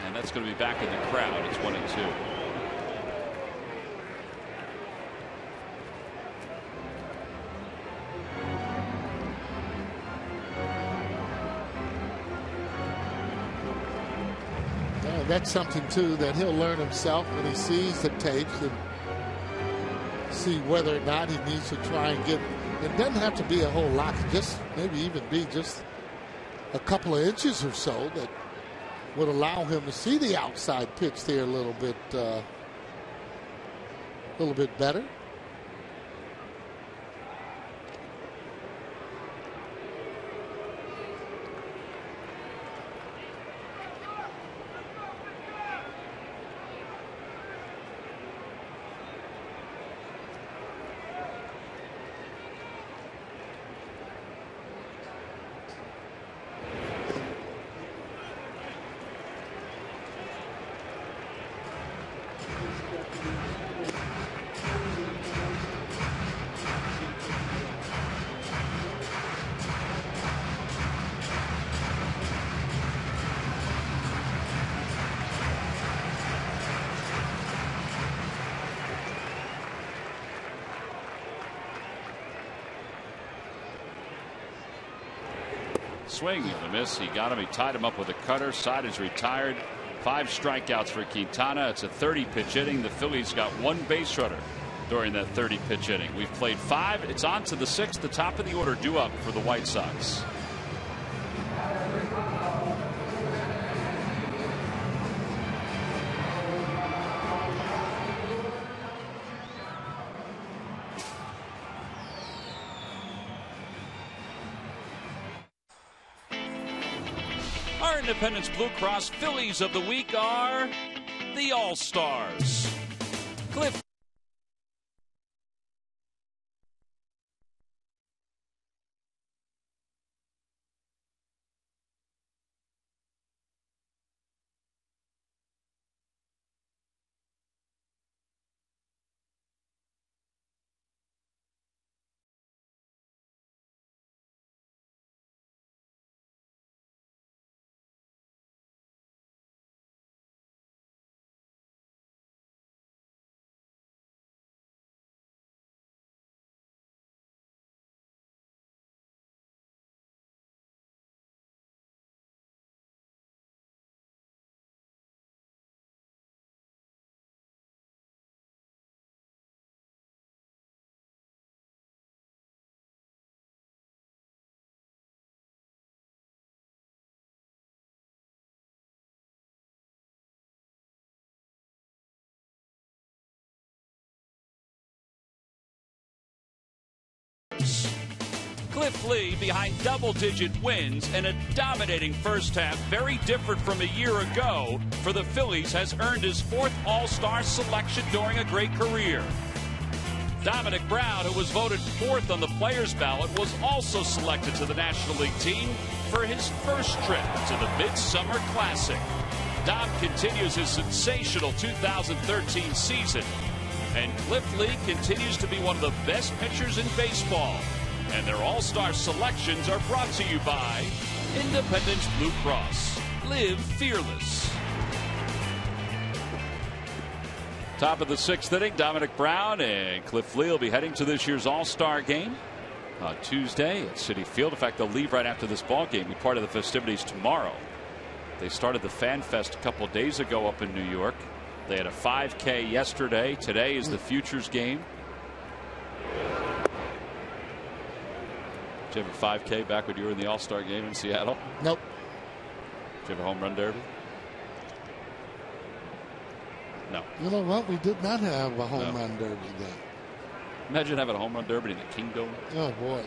And that's going to be back in the crowd. It's 1-2. that's something, too, that he'll learn himself when he sees the tapes and see whether or not he needs to try and get. It doesn't have to be a whole lot, just maybe even be just a couple of inches or so that would allow him to see the outside pitch there a little bit better. Swing and a miss. He got him. He tied him up with a cutter. Side is retired. 5 strikeouts for Quintana. It's a 30-pitch inning. The Phillies got 1 base runner during that 30-pitch inning. We've played 5. It's on to the 6th. The top of the order due up for the White Sox. Independence Blue Cross Phillies of the week are the All-Stars. Cliff. Cliff Lee behind double-digit wins and a dominating first half, very different from a year ago for the Phillies, has earned his 4th All-Star selection during a great career. Dominic Brown, who was voted 4th on the players' ballot, was also selected to the National League team for his first trip to the Midsummer Classic. Dom continues his sensational 2013 season, and Cliff Lee continues to be one of the best pitchers in baseball. And their All-Star selections are brought to you by Independence Blue Cross. Live fearless. Top of the 6th inning, Dominic Brown and Cliff Lee will be heading to this year's All-Star game on Tuesday at Citi Field. In fact, they'll leave right after this ball game, be part of the festivities tomorrow. They started the Fan Fest a couple days ago up in New York. They had a 5K yesterday. Today is the Futures game. Did you have a 5K back when you were in the All-Star game in Seattle? Nope. Did you have a home run derby? No. You know what? We did not have a home run derby then. Imagine having a home run derby in the Kingdome. Oh, boy.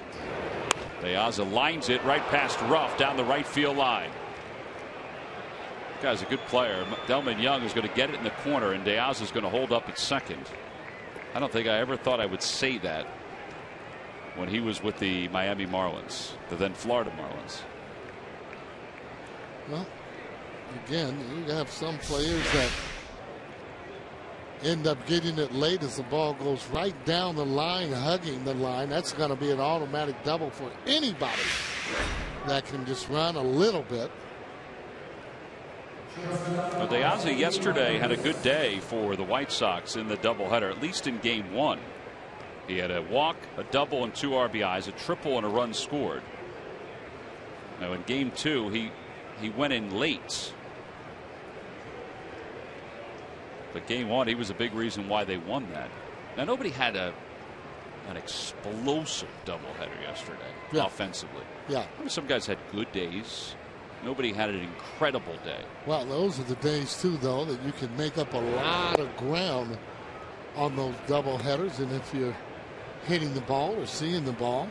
De Aza lines it right past Ruff down the right field line. Guy's a good player. Delman Young is going to get it in the corner, and De Aza is going to hold up at second. I don't think I ever thought I would say that when he was with the Miami Marlins, the then Florida Marlins. Well, again, you have some players that end up getting it late as the ball goes right down the line, hugging the line. That's going to be an automatic double for anybody that can just run a little bit. Well, De Aza yesterday had a good day for the White Sox in the doubleheader, at least in Game 1. He had a walk, a double, and 2 RBIs, a triple, and a run scored. Now in Game 2, he went in late. But game one, he was a big reason why they won that. Now, nobody had an explosive doubleheader yesterday offensively. Yeah. I mean, some guys had good days. Nobody had an incredible day. Well, those are the days, too, though, that you can make up a lot of ground on those doubleheaders. And if you're hitting the ball or seeing the ball,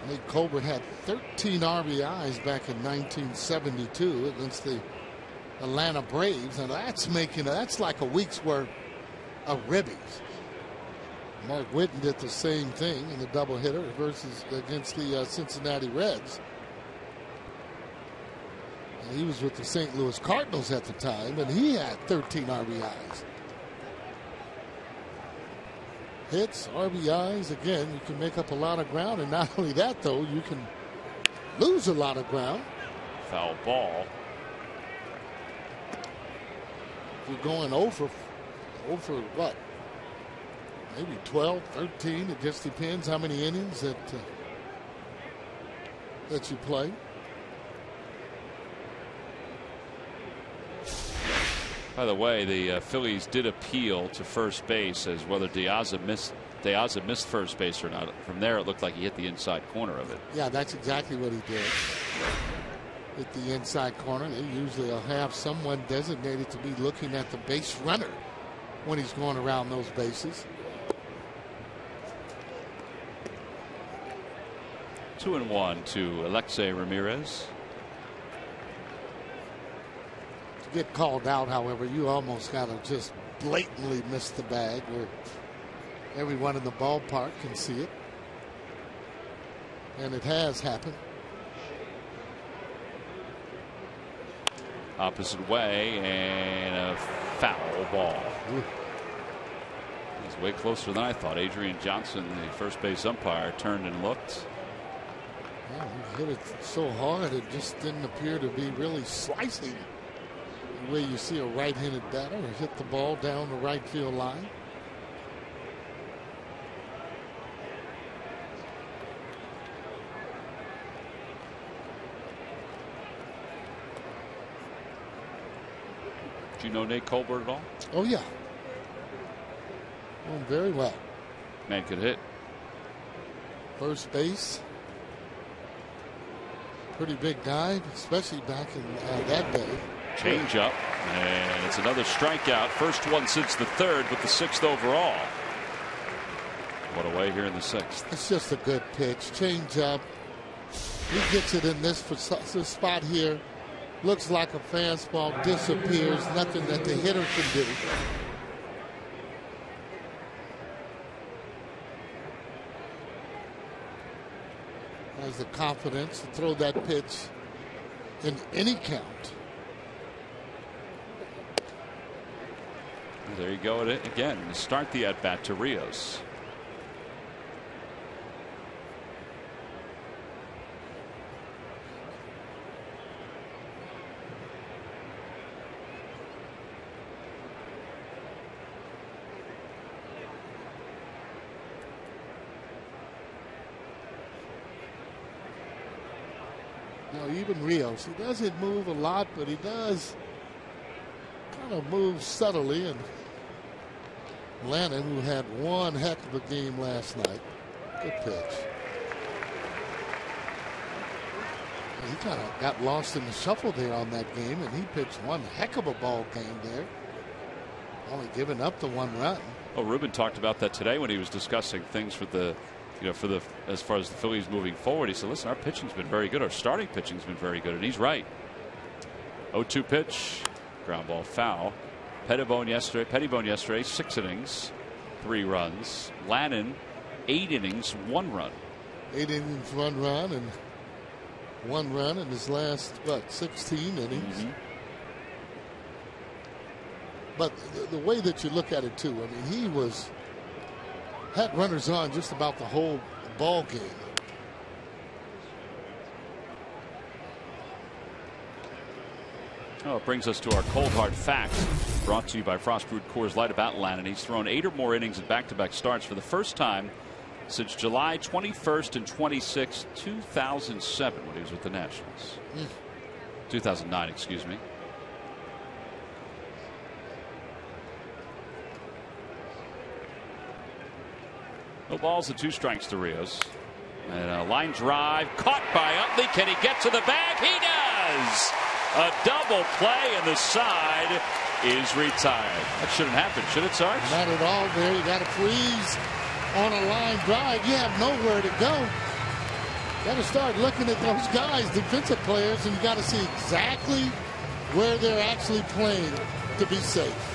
Nate Colbert had 13 RBIs back in 1972 against the Atlanta Braves, and that's like a week's worth of ribbies. Mark Whitten did the same thing in the doubleheader against the Cincinnati Reds. And he was with the St. Louis Cardinals at the time, and he had 13 RBIs. Hits, RBIs, again, you can make up a lot of ground, and not only that, though, you can lose a lot of ground. Foul ball. If you're going over what? Maybe 12, 13. It just depends how many innings that you play. By the way, the Phillies did appeal to first base as whether De Aza missed first base or not. From there, it looked like he hit the inside corner of it. Yeah, that's exactly what he did. Hit the inside corner. They usually will have someone designated to be looking at the base runner when he's going around those bases. 2-1 to Alexei Ramirez. To get called out, however, you almost got to just blatantly miss the bag where everyone in the ballpark can see it. And it has happened. Opposite way, and a foul ball. He's way closer than I thought. Adrian Johnson, the first base umpire, turned and looked. Yeah, he hit it so hard it just didn't appear to be really slicing the way you see a right-handed batter hit the ball down the right field line. Do you know Nate Colbert at all? Oh, yeah. Doing very well. Man could hit. First base. Pretty big guy, especially back in that day. Change up, and it's another strikeout. First one since the third, but the sixth overall. What away here in the sixth. It's just a good pitch. Change up. He gets it in this spot here. Looks like a fastball, disappears. Nothing that the hitter can do. Has the confidence to throw that pitch in any count. There you go again to start the at bat to Rios. Now, even Rios, he doesn't move a lot, but he does kind of move subtly. And Lannon, who had one heck of a game last night, good pitch. And he kind of got lost in the shuffle there on that game, and he pitched one heck of a ball game there, only giving up the one run. Oh, Ruben talked about that today when he was discussing things for the. As far as the Phillies moving forward, he said, listen, our pitching's been very good. Our starting pitching's been very good. And he's right. 0-2 pitch. Ground ball foul. Pettibone yesterday, 6 innings, 3 runs. Lannon, 8 innings, 1 run. 8 innings, 1 run, and 1 run in his last, 16 innings. Mm-hmm. But the way that you look at it, too, I mean, he had runners on just about the whole ball game. Oh, it brings us to our cold hard facts, brought to you by Frost Brewed Coors Light about Lannon. He's thrown 8 or more innings in back-to-back starts for the first time since July 21st and 26th, 2007, when he was with the Nationals. 2009, excuse me. No balls and 2 strikes to Rios. And a line drive caught by Utley. Can he get to the bag? He does. A double play, and the side is retired. That shouldn't happen, should it, Sarge? Not at all, there. You got to freeze on a line drive. You have nowhere to go. Got to start looking at those guys, defensive players, and you got to see exactly where they're actually playing to be safe.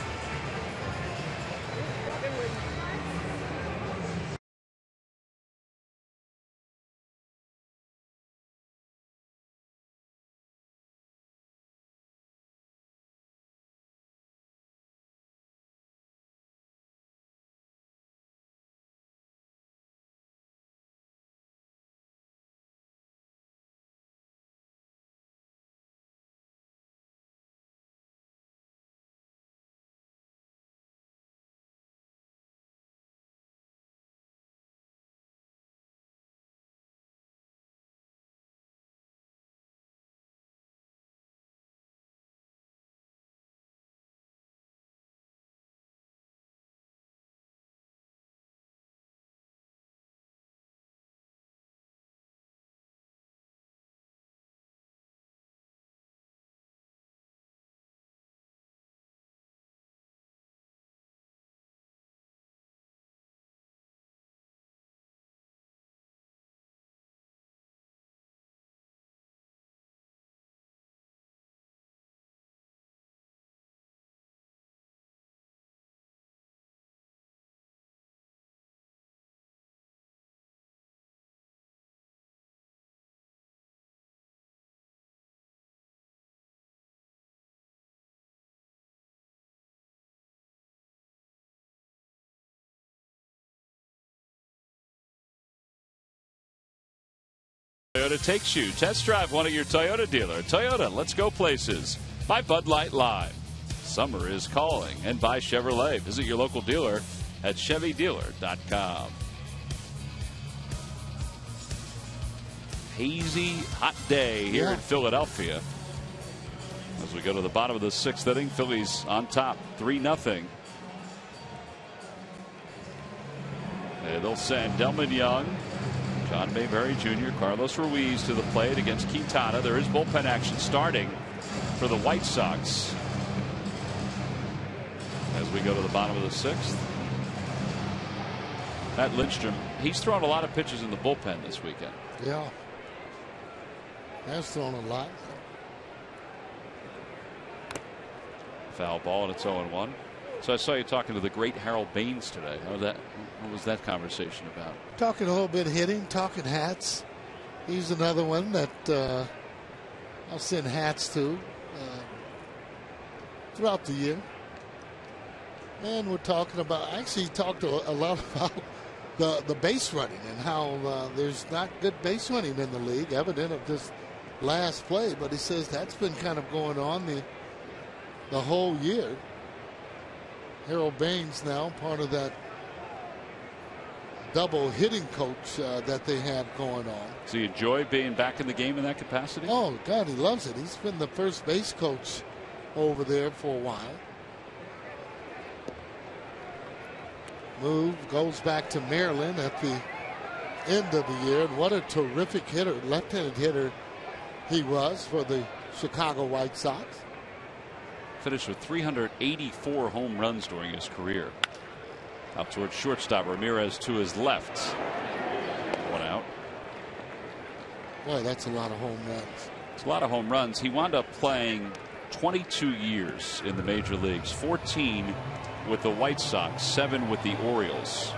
Toyota takes you. Test drive one at your Toyota dealer. Toyota, let's go places. By Bud Light Live. Summer is calling. And by Chevrolet. Visit your local dealer at ChevyDealer.com. Hazy, hot day here in Philadelphia. As we go to the bottom of the 6th inning, Phillies on top 3-0. And they'll send Delman Young, John Mayberry Jr., Carlos Ruiz to the plate against Quintana. There is bullpen action starting for the White Sox as we go to the bottom of the 6th. Matt Lindstrom, he's thrown a lot of pitches in the bullpen this weekend. Yeah. Has thrown a lot. Foul ball, and it's 0-1. So I saw you talking to the great Harold Baines today. What was that conversation about? Talking a little bit hitting, talking hats. He's another one that I'll send hats to throughout the year. And we're talking about, actually talked a lot about the base running and how there's not good base running in the league, evident of this last play. But he says that's been kind of going on the whole year. Harold Baines now part of that double hitting coach that they have going on. Does he enjoy being back in the game in that capacity? Oh, God, he loves it. He's been the first base coach over there for a while. Move goes back to Maryland at the end of the year. And what a terrific hitter, left-handed hitter he was for the Chicago White Sox. Finished with 384 home runs during his career. Out towards shortstop, Ramirez to his left. 1 out. Boy, that's a lot of home runs. It's a lot of home runs. He wound up playing 22 years in the major leagues, 14 with the White Sox, 7 with the Orioles.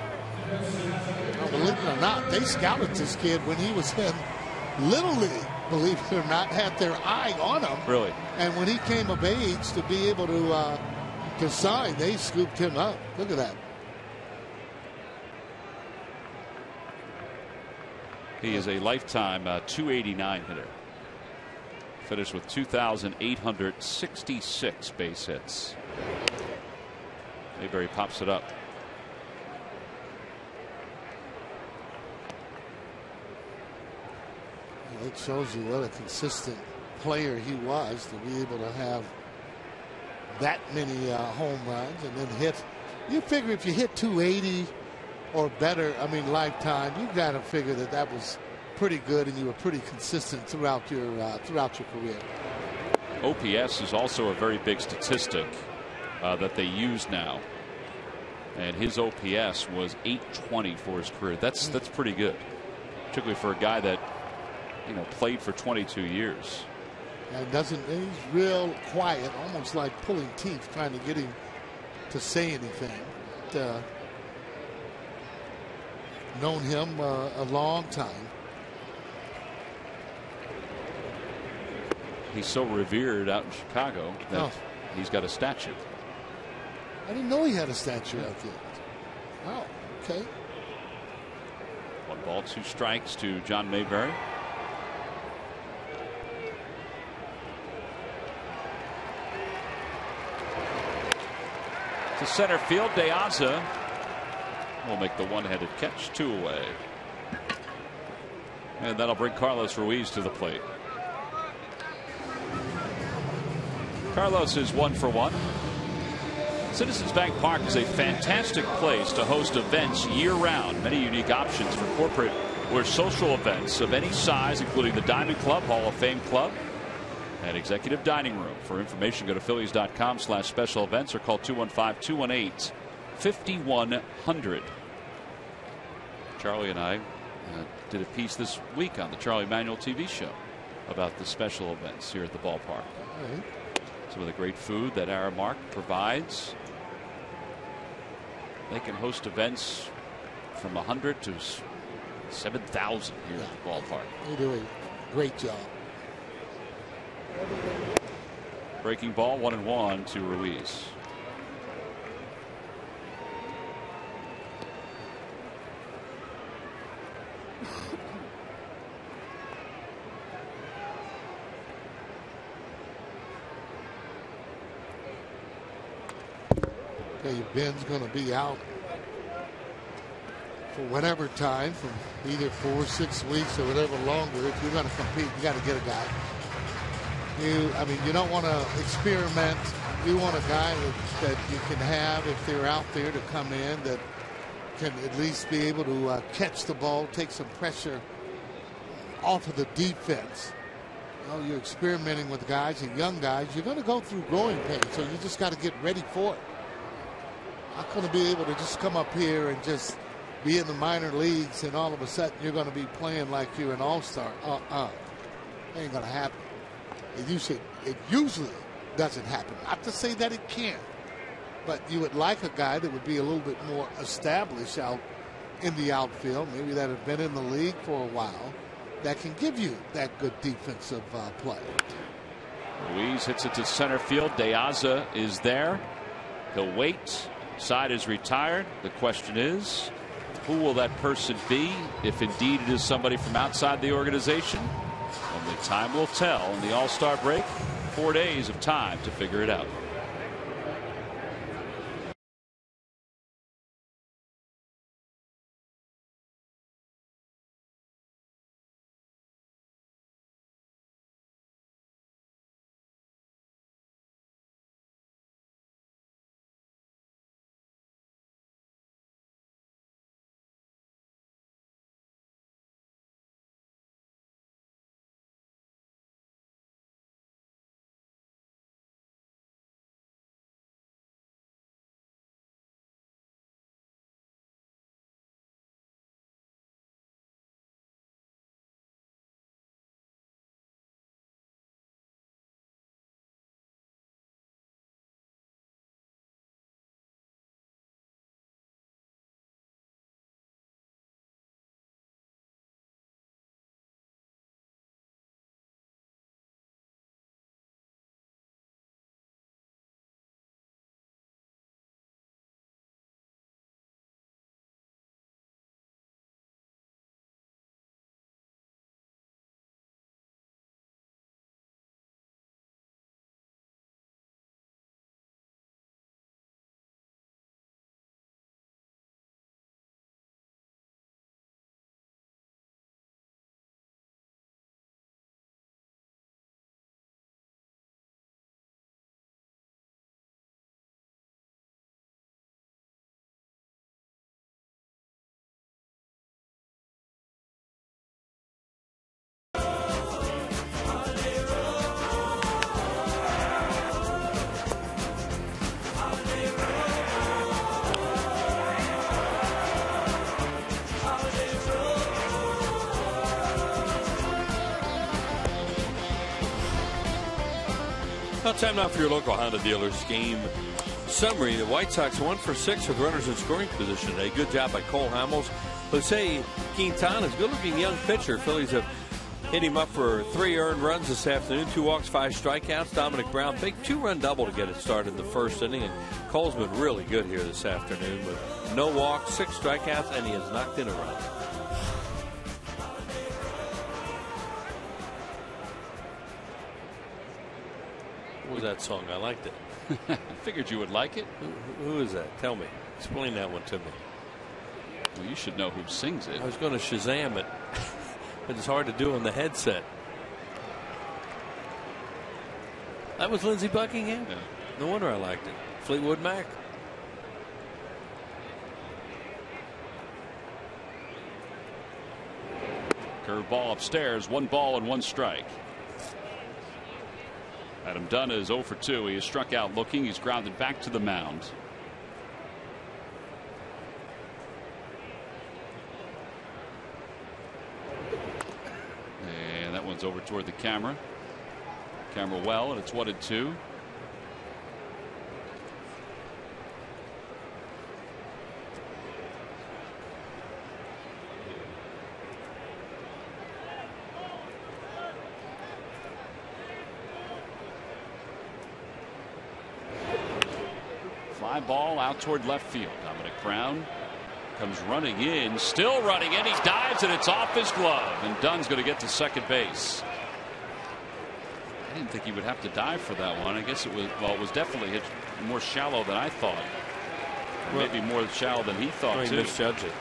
Well, believe it or not, they scouted this kid when he was in Little League. Believe it or not, had their eye on him. Really? And when he came of age to be able to sign, they scooped him up. Look at that. He is a lifetime 289 hitter. Finished with 2,866 base hits. Mayberry pops it up. It shows you what a consistent player he was to be able to have that many home runs and then hit. You figure if you hit 280 or better, I mean lifetime, you got to figure that that was pretty good and you were pretty consistent throughout your career. OPS is also a very big statistic that they use now, and his OPS was 820 for his career. That's pretty good, particularly for a guy that played for 22 years. And he's real quiet, almost like pulling teeth, trying to get him to say anything. Known him a long time. He's so revered out in Chicago that he's got a statue. I didn't know he had a statue out there. Wow. Okay. 1 ball, 2 strikes to John Mayberry. To center field, De Aza will make the one-handed catch, 2 away. And that'll bring Carlos Ruiz to the plate. Carlos is 1 for 1. Citizens Bank Park is a fantastic place to host events year-round. Many unique options for corporate or social events of any size, including the Diamond Club, Hall of Fame Club, and Executive Dining Room. For information, go to Phillies.com/special events or call 215-218-5100. Charlie and I did a piece this week on the Charlie Manuel TV show about the special events here at the ballpark. Right. Some of the great food that Aramark provides. They can host events from 100 to 7,000 here at the ballpark. They do a great job. Breaking ball, 1-1 to Ruiz. Okay, Ben's going to be out for whatever time, from either 4 or 6 weeks or whatever longer. If you're going to compete, you got to get a guy. You don't want to experiment. You want a guy that you can have, if they're out there, to come in that can at least be able to catch the ball, take some pressure off of the defense. You're experimenting with guys and young guys. You're going to go through growing pains, so you just got to get ready for it. Not going to be able to just come up here and just be in the minor leagues and all of a sudden you're going to be playing like you're an all-star. Ain't going to happen. It usually doesn't happen. Not to say that it can't, but you would like a guy that would be a little bit more established out in the outfield, maybe that have been in the league for a while, that can give you that good defensive play. Ruiz hits it to center field. De Aza is there. He'll wait. Side is retired. The question is, who will that person be, if indeed it is somebody from outside the organization? Only time will tell. In the All-Star break, 4 days of time to figure it out. Well, time now for your local Honda dealers game summary. The White Sox 1 for 6 with runners in scoring position today. Good job by Cole Hamels. Jose Quintana's good-looking young pitcher. Phillies have hit him up for 3 earned runs this afternoon. 2 walks, 5 strikeouts. Dominic Brown, big 2-run double to get it started in the first inning. And Cole's been really good here this afternoon with no walks, 6 strikeouts, and he has knocked in a run. What was that song? I liked it. I figured you would like it. Who is that? Tell me. Explain that one to me. Well, you should know who sings it. I was going to Shazam it. But it's hard to do on the headset. That was Lindsey Buckingham? Yeah. No wonder I liked it. Fleetwood Mac. Curveball upstairs. 1 ball and 1 strike. Adam Dunn is 0 for 2. He is struck out looking. He's grounded back to the mound. And that one's over toward the camera. Camera well, and it's 1-2. Fly ball out toward left field. Dominic Brown comes running in, still running in. He dives and it's off his glove. And Dunn's going to get to second base. I didn't think he would have to dive for that one. I guess it was, well, it was definitely hit more shallow than I thought. Or maybe more shallow than he thought, too. He misjudged it.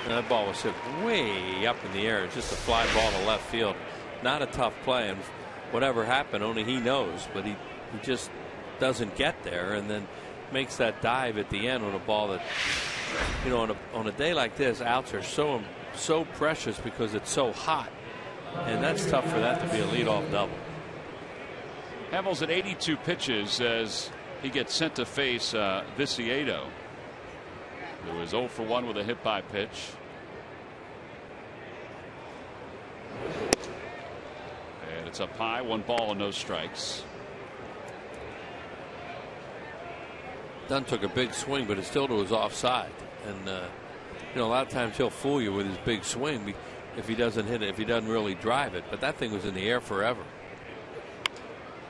And that ball was hit way up in the air. It's just a fly ball to left field. Not a tough play. And whatever happened, only he knows. But he just doesn't get there. And then makes that dive at the end on a ball that, you know, on a day like this, outs are so precious because it's so hot, and that's tough for that to be a leadoff double. Hamels at 82 pitches as he gets sent to face Viciedo, who is 0 for 1 with a hit by pitch. And it's up high, 1 ball and no strikes. Dunn took a big swing, but it still was offside. And you know, a lot of times he'll fool you with his big swing if he doesn't hit it, if he doesn't really drive it. But that thing was in the air forever.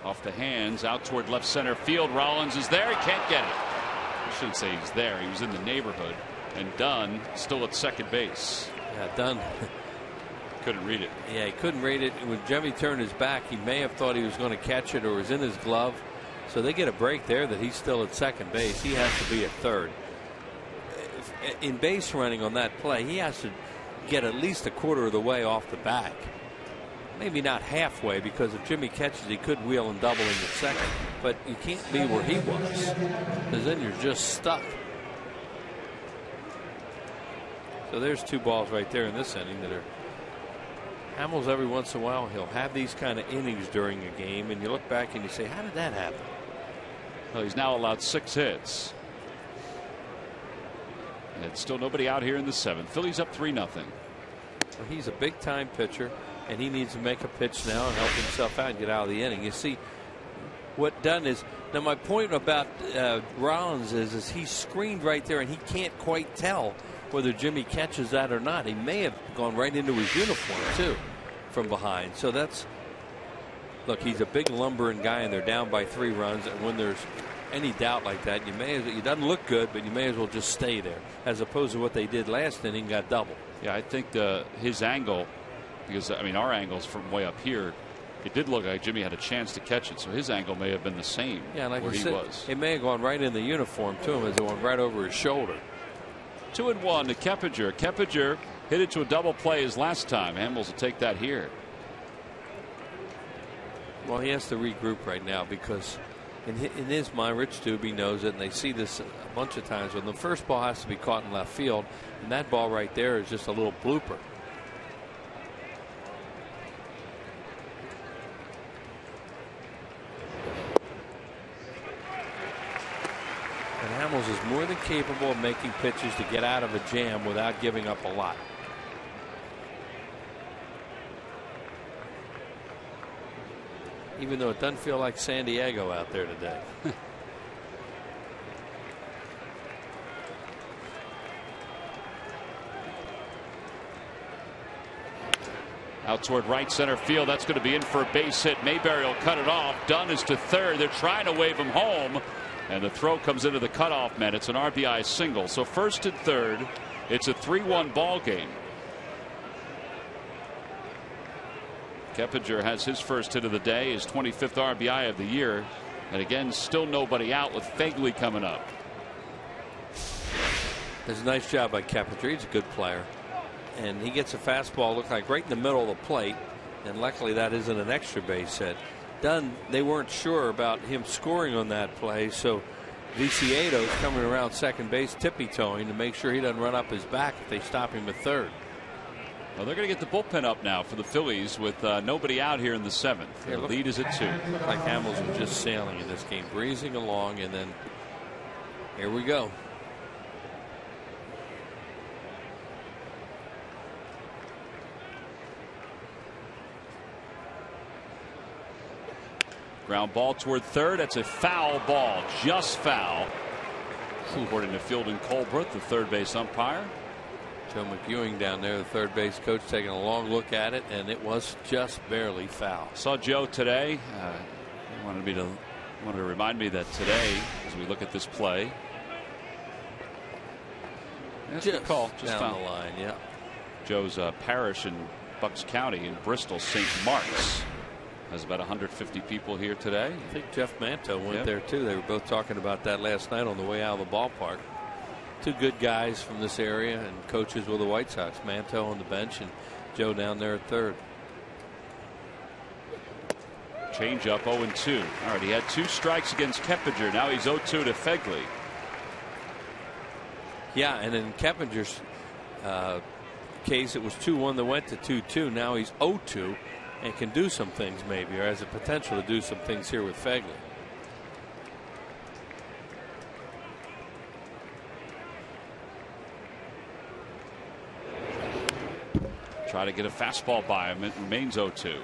Off the hands, out toward left center field. Rollins is there. He can't get it. I shouldn't say he's there. He was in the neighborhood. And Dunn still at second base. Yeah, Dunn couldn't read it. Yeah, he couldn't read it. When Jimmy turned his back, he may have thought he was going to catch it or was in his glove. So they get a break there that he's still at second base. He has to be at third. In base running on that play, he has to get at least a quarter of the way off the back. Maybe not halfway, because if Jimmy catches, he could wheel and double in the second. But you can't be where he was, because then you're just stuck. So there's 2 balls right there in this inning that are. Hamels, every once in a while, he'll have these kind of innings during a game, and you look back and you say, how did that happen? Well, he's now allowed 6 hits. And it's still nobody out here in the 7th. Phillies up 3-0. Well, he's a big time pitcher, and he needs to make a pitch now and help himself out and get out of the inning. You see what Dunn is. Now, my point about Rollins is he's screened right there, and he can't quite tell whether Jimmy catches that or not. He may have gone right into his uniform, too, from behind. So that's. Look, he's a big lumbering guy, and they're down by 3 runs. And when there's any doubt like that, you may as well, it doesn't look good, but you may as well just stay there, as opposed to what they did last inning, got double. Yeah, I think his angle, because I mean our angles from way up here, it did look like Jimmy had a chance to catch it, so his angle may have been the same. Yeah, like where he was. It may have gone right in the uniform to him as it went right over his shoulder. 2-1 to Keppinger. Keppinger hit it to a double play his last time. Hamels will take that here. Well, he has to regroup right now because in his mind, Rich Doobie knows it, and they see this a bunch of times when the first ball has to be caught in left field, and that ball right there is just a little blooper. And Hamels is more than capable of making pitches to get out of a jam without giving up a lot. even though it doesn't feel like San Diego out there today. Out toward right center field. That's going to be in for a base hit. Mayberry will cut it off. Dunn is to third. They're trying to wave him home. And the throw comes into the cutoff man. It's an RBI single. So first and third. It's a 3-1 ball game. Keppinger has his first hit of the day, his 25th RBI of the year. And again, still nobody out with Fegley coming up. It's a nice job by Keppinger. He's a good player. And he gets a fastball look like right in the middle of the plate, and luckily that isn't an extra base hit. Dunn, they weren't sure about him scoring on that play, so Viciedo's coming around second base tippy-toeing to make sure he doesn't run up his back if they stop him at third. Well, they're going to get the bullpen up now for the Phillies with nobody out here in the seventh. The lead is at 2. Looked like Hamels was just sailing in this game, breezing along, and then here we go. Ground ball toward third. That's a foul ball. Just foul. According to Fielding Colbert, the third base umpire. Joe McEwing down there, the third base coach, taking a long look at it, and it was just barely foul. Saw Joe today. He wanted to remind me that today, as we look at this play, that's a good call. Just down foul. the line, yeah. Joe's parish in Bucks County in Bristol, St. Mark's. Has about 150 people here today. I think Jeff Manto went there too. They were both talking about that last night on the way out of the ballpark. Two good guys from this area and coaches with the White Sox. Manto on the bench and Joe down there at third. Change up 0-2. All right, he had 2 strikes against Keppinger. Now he's 0-2 to Fegley. Yeah, and in Keppinger's case, it was 2-1 that went to 2-2. Now he's 0-2. And can do some things maybe, or has the potential to do some things here with Fegley. Try to get a fastball by him. It remains 0-2.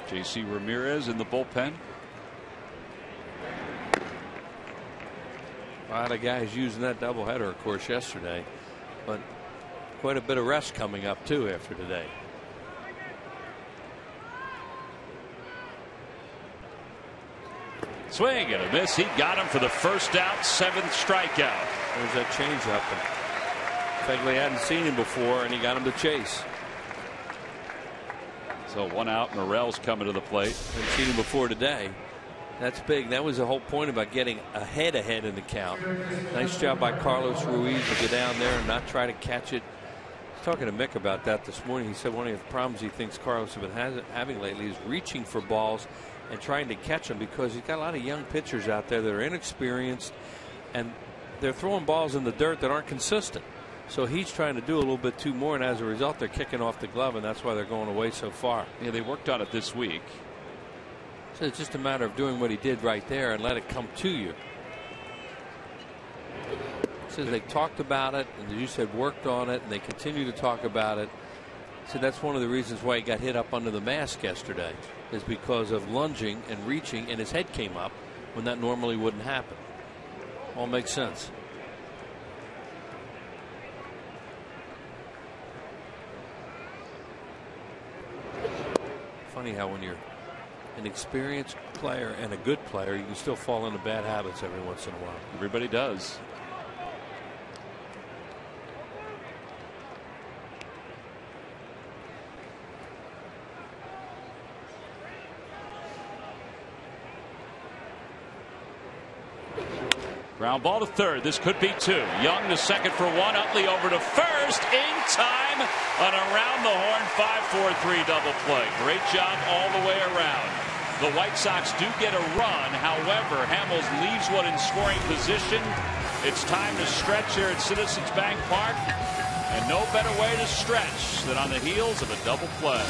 J.C. Ramirez in the bullpen. A lot of guys using that doubleheader, of course, yesterday, but quite a bit of rest coming up too after today. Swing and a miss. He got him for the first out, 7th strikeout. There's that changeup. Fegley hadn't seen him before, and he got him to chase. So 1 out. Morel's coming to the plate. Hadn't seen him before today. That's big. That was the whole point about getting ahead in the count. Nice job by Carlos Ruiz to get down there and not try to catch it. I was talking to Mick about that this morning. He said one of the problems he thinks Carlos has been having lately is reaching for balls and trying to catch them, because he's got a lot of young pitchers out there that are inexperienced and they're throwing balls in the dirt that aren't consistent. So he's trying to do a little bit too more, and as a result they're kicking off the glove, and that's why they're going away so far. Yeah, they worked on it this week. So it's just a matter of doing what he did right there and let it come to you. Says they talked about it, and you said worked on it, and they continue to talk about it. So that's one of the reasons why he got hit up under the mask yesterday, is because of lunging and reaching, and his head came up when that normally wouldn't happen. All makes sense. Funny how when you're an experienced player and a good player, you can still fall into bad habits every once in a while. Everybody does. Ground ball to third. This could be 2. Young to second for 1. Utley over to first in time. An around the horn 5-4-3 double play. Great job all the way around. The White Sox do get a run. However, Hamels leaves one in scoring position. It's time to stretch here at Citizens Bank Park. And no better way to stretch than on the heels of a double play.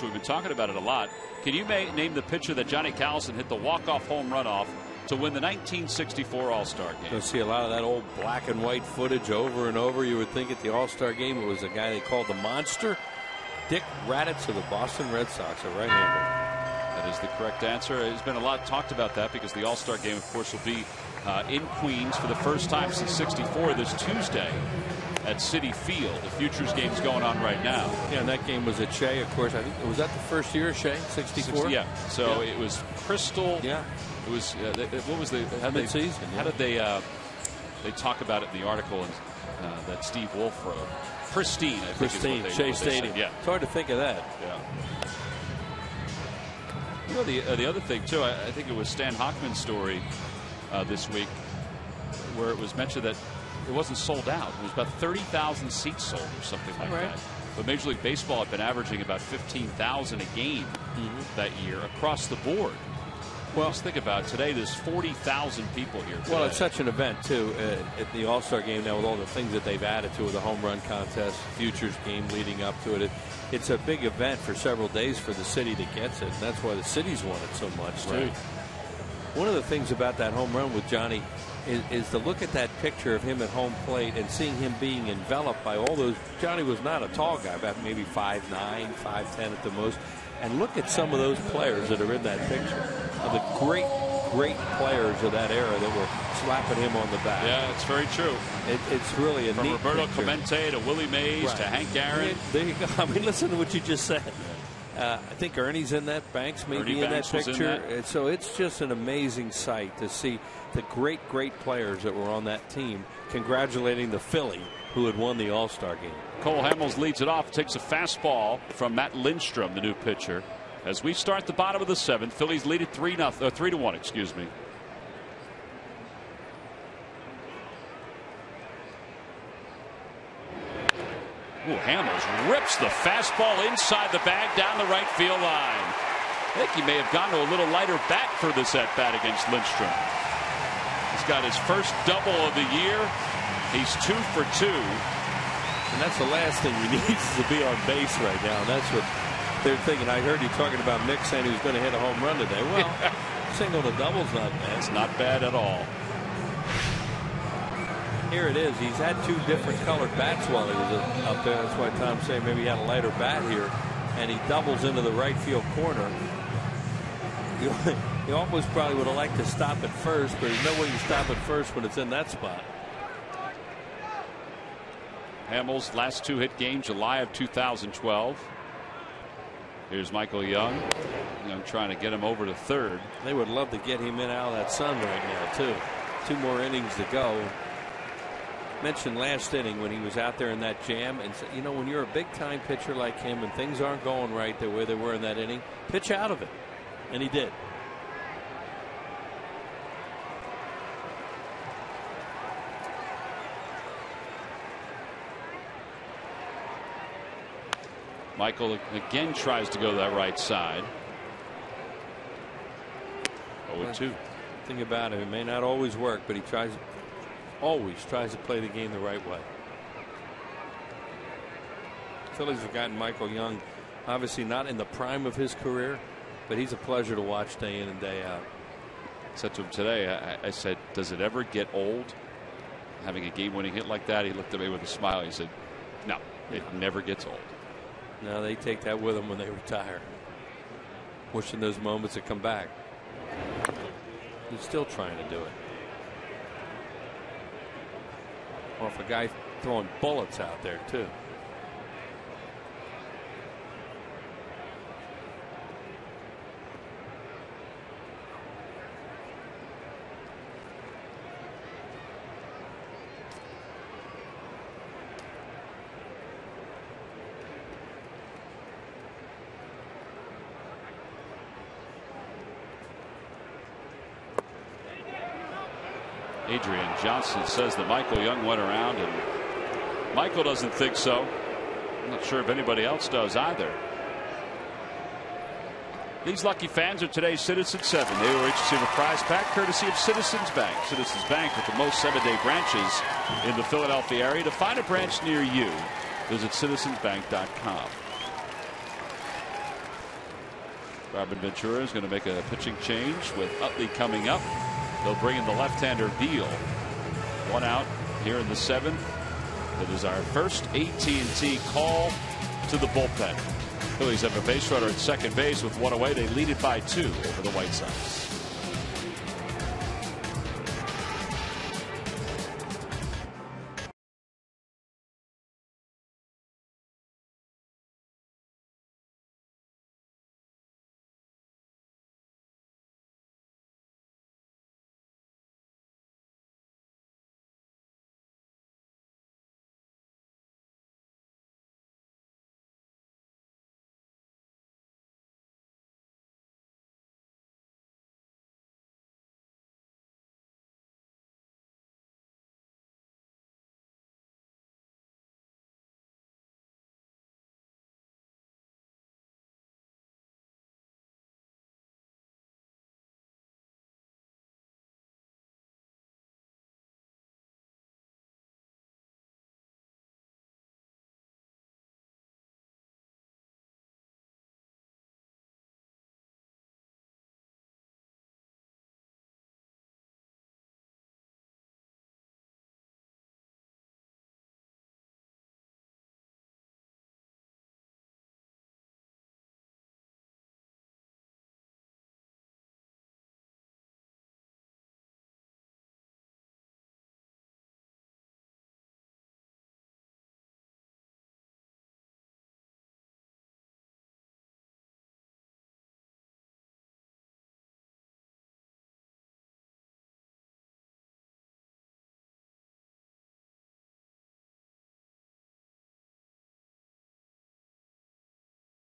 pitcher. We've been talking about it a lot. Can you name the pitcher that Johnny Callison hit the walk-off home run off to win the 1964 All-Star game? You'll see a lot of that old black and white footage over and over. You would think at the All-Star game it was a guy they called the Monster. Dick Raditz of the Boston Red Sox, a right-hander. That is the correct answer. There's been a lot talked about that because the All-Star game, of course, will be in Queens for the first time since '64 this Tuesday at Citi Field. The Futures game's going on right now. Yeah, and that game was at Shea, of course. I think was that the first year of Shea, '64. Yeah. So it was Crystal. Yeah. It was what was the mid-season? How did they talk about it in the article that Steve Wolf wrote? Pristine, I think. Pristine, Shea Stadium. Yeah. It's hard to think of that. Yeah. You know, the other thing too, I think it was Stan Hochman's story this week where it was mentioned that it wasn't sold out. It was about 30,000 seats sold or something like that. But Major League Baseball had been averaging about 15,000 a game that year across the board. Well, just think about it. Today there's 40,000 people here today. Well, it's such an event too at the All-Star game now with all the things that they've added to it, the home run contest, Futures game leading up to it. It's a big event for several days for the city that gets it, and that's why the city's won it so much too. Right. One of the things about that home run with Johnny is to look at that picture of him at home plate and seeing him being enveloped by all those. Johnny was not a tall guy, about maybe 5'9", 5'10" at the most. And look at some of those players that are in that picture. Of the great players of that era that were slapping him on the back. Yeah, it's very true. It's really a From neat Roberto picture. Clemente to Willie Mays to Hank Aaron. There you go. I mean, listen to what you just said. I think Ernie's in that. Banks may be in that picture. And so it's just an amazing sight to see the great players that were on that team congratulating the Philly who had won the All-Star game. Cole Hamels leads it off, takes a fastball from Matt Lindstrom, the new pitcher. As we start the bottom of the seventh, Phillies lead it 3-1. Excuse me. Ooh, Hamels rips the fastball inside the bag down the right field line. I think he may have gone to a little lighter bat for this at bat against Lindstrom. He's got his first double of the year. He's 2 for 2. And that's the last thing he needs is to be on base right now. And that's what they're thinking. I heard you talking about Mick saying he was going to hit a home run today. Well, single to double's not bad. It's not bad at all. Here it is. He's had 2 different colored bats while he was up there. That's why Tom's saying maybe he had a lighter bat here. And he doubles into the right field corner. He almost probably would have liked to stop at first, but there's no way you stop at first when it's in that spot. Hamels' last 2-hit game, July of 2012. Here's Michael Young. Young trying to get him over to third. They would love to get him in out of that sun right now, too. 2 more innings to go. Mentioned last inning when he was out there in that jam, and you know, when you're a big time pitcher like him and things aren't going right the way they were in that inning, pitch out of it, and he did. Michael again tries to go to that right side. 0-2. Think about it, it may not always work, but he always tries to play the game the right way. Phillies have gotten Michael Young, obviously not in the prime of his career, but he's a pleasure to watch day in and day out. I said to him today, I said, does it ever get old having a game-winning hit like that? He looked at me with a smile. He said, no, it never gets old. No, they take that with them when they retire. Wishing those moments to come back. He's still trying to do it. Or if a guy throwing bullets out there too. Adrian Johnson says that Michael Young went around, and Michael doesn't think so. I'm not sure if anybody else does either. These lucky fans are today's Citizens 7. They will receive a prize pack courtesy of Citizens Bank. Citizens Bank with the most 7-day branches in the Philadelphia area. To find a branch near you, visit citizensbank.com. Robin Ventura is going to make a pitching change with Utley coming up. They'll bring in the left-hander Veal. 1 out here in the 7th. It is our first AT&T call to the bullpen. Phillies have a base runner at second base with 1 away. They lead it by 2 over the White Sox.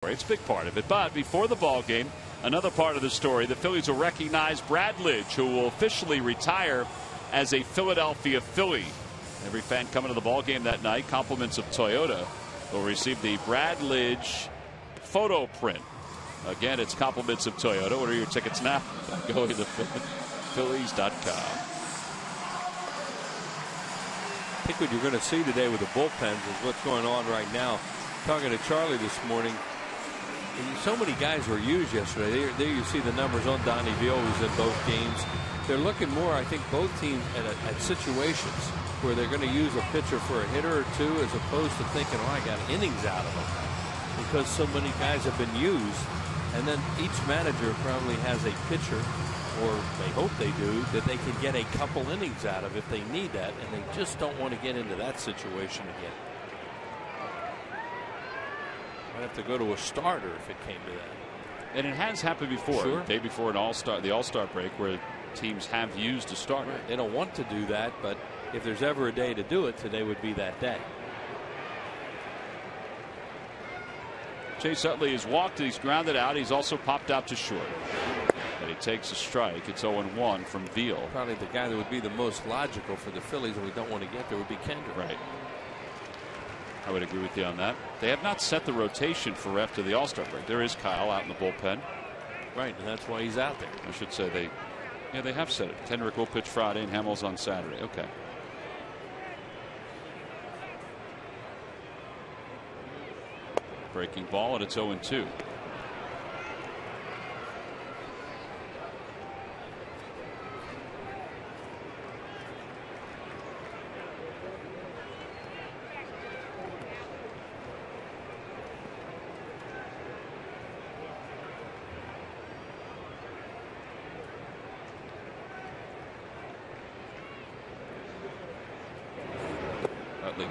It's a big part of it. But before the ball game, another part of the story, the Phillies will recognize Brad Lidge, who will officially retire as a Philadelphia Philly. Every fan coming to the ball game that night, compliments of Toyota, will receive the Brad Lidge photo print. Again, it's compliments of Toyota. What are your tickets now? Go to Phillies.com. I think what you're going to see today with the bullpens is what's going on right now. Talking to Charlie this morning, so many guys were used yesterday. There you see the numbers on Donnie Veal, who's in both games. They're looking more, I think, both teams at situations where they're going to use a pitcher for a hitter or two, as opposed to thinking, oh, I got innings out of them, because so many guys have been used. And then each manager probably has a pitcher, or they hope they do, that they can get a couple innings out of if they need that, and they just don't want to get into that situation again. I'd have to go to a starter if it came to that. And it has happened before. Sure. Day before the All-Star break, where teams have used a starter. Right. They don't want to do that, but if there's ever a day to do it, today would be that day. Chase Utley has walked. He's grounded out. He's also popped out to short. But he takes a strike. It's 0-1 from Veal. Probably the guy that would be the most logical for the Phillies, and we don't want to get there, would be Kendrick. Right. I would agree with you on that. They have not set the rotation for after the All-Star break. There is Kyle out in the bullpen. Right, and that's why he's out there. I should say they have set it. Kendrick will pitch Friday and Hamels on Saturday. Okay. Breaking ball, and it's 0-2.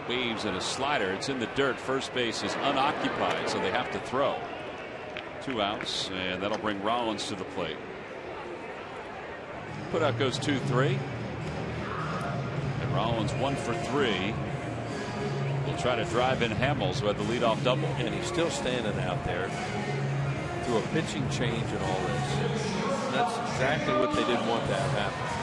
Waves and a slider. It's in the dirt. First base is unoccupied, so they have to throw. 2 outs, and that'll bring Rollins to the plate. Putout goes 2-3. And Rollins 1 for 3. We'll try to drive in Hamels, who had the leadoff double. And he's still standing out there through a pitching change and all this. And that's exactly what they didn't want to have happen.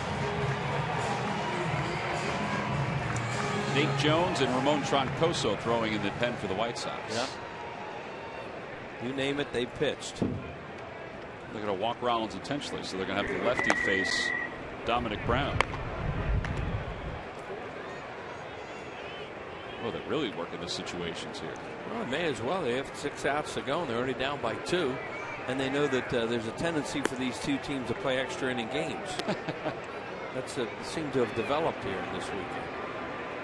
Nate Jones and Ramon Troncoso throwing in the pen for the White Sox. Yeah. You name it, they pitched. They're going to walk Rollins intentionally, so they're going to have the lefty face Dominic Brown. Oh, they're really working the situations here. Well, they may as well. They have 6 outs to go, and they're already down by 2. and they know that there's a tendency for these two teams to play extra inning games. That's seemed to have developed here this weekend.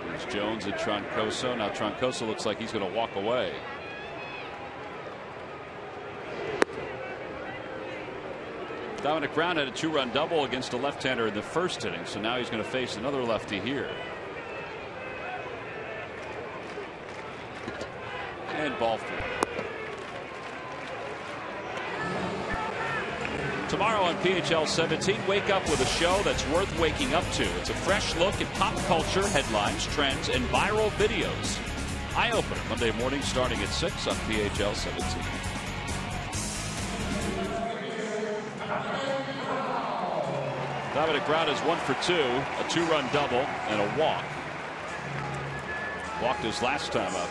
There's Jones and Troncoso. Now Troncoso looks like he's going to walk away. Dominic Brown had a 2-run double against a left-hander in the first inning, so now he's going to face another lefty here. And ball 4. Tomorrow on PHL 17, wake up with a show that's worth waking up to. It's a fresh look at pop culture, headlines, trends, and viral videos. Eye-opener Monday morning starting at 6 on PHL 17. Dominic Brown is 1 for 2, a 2-run double, and a walk. Walked his last time up.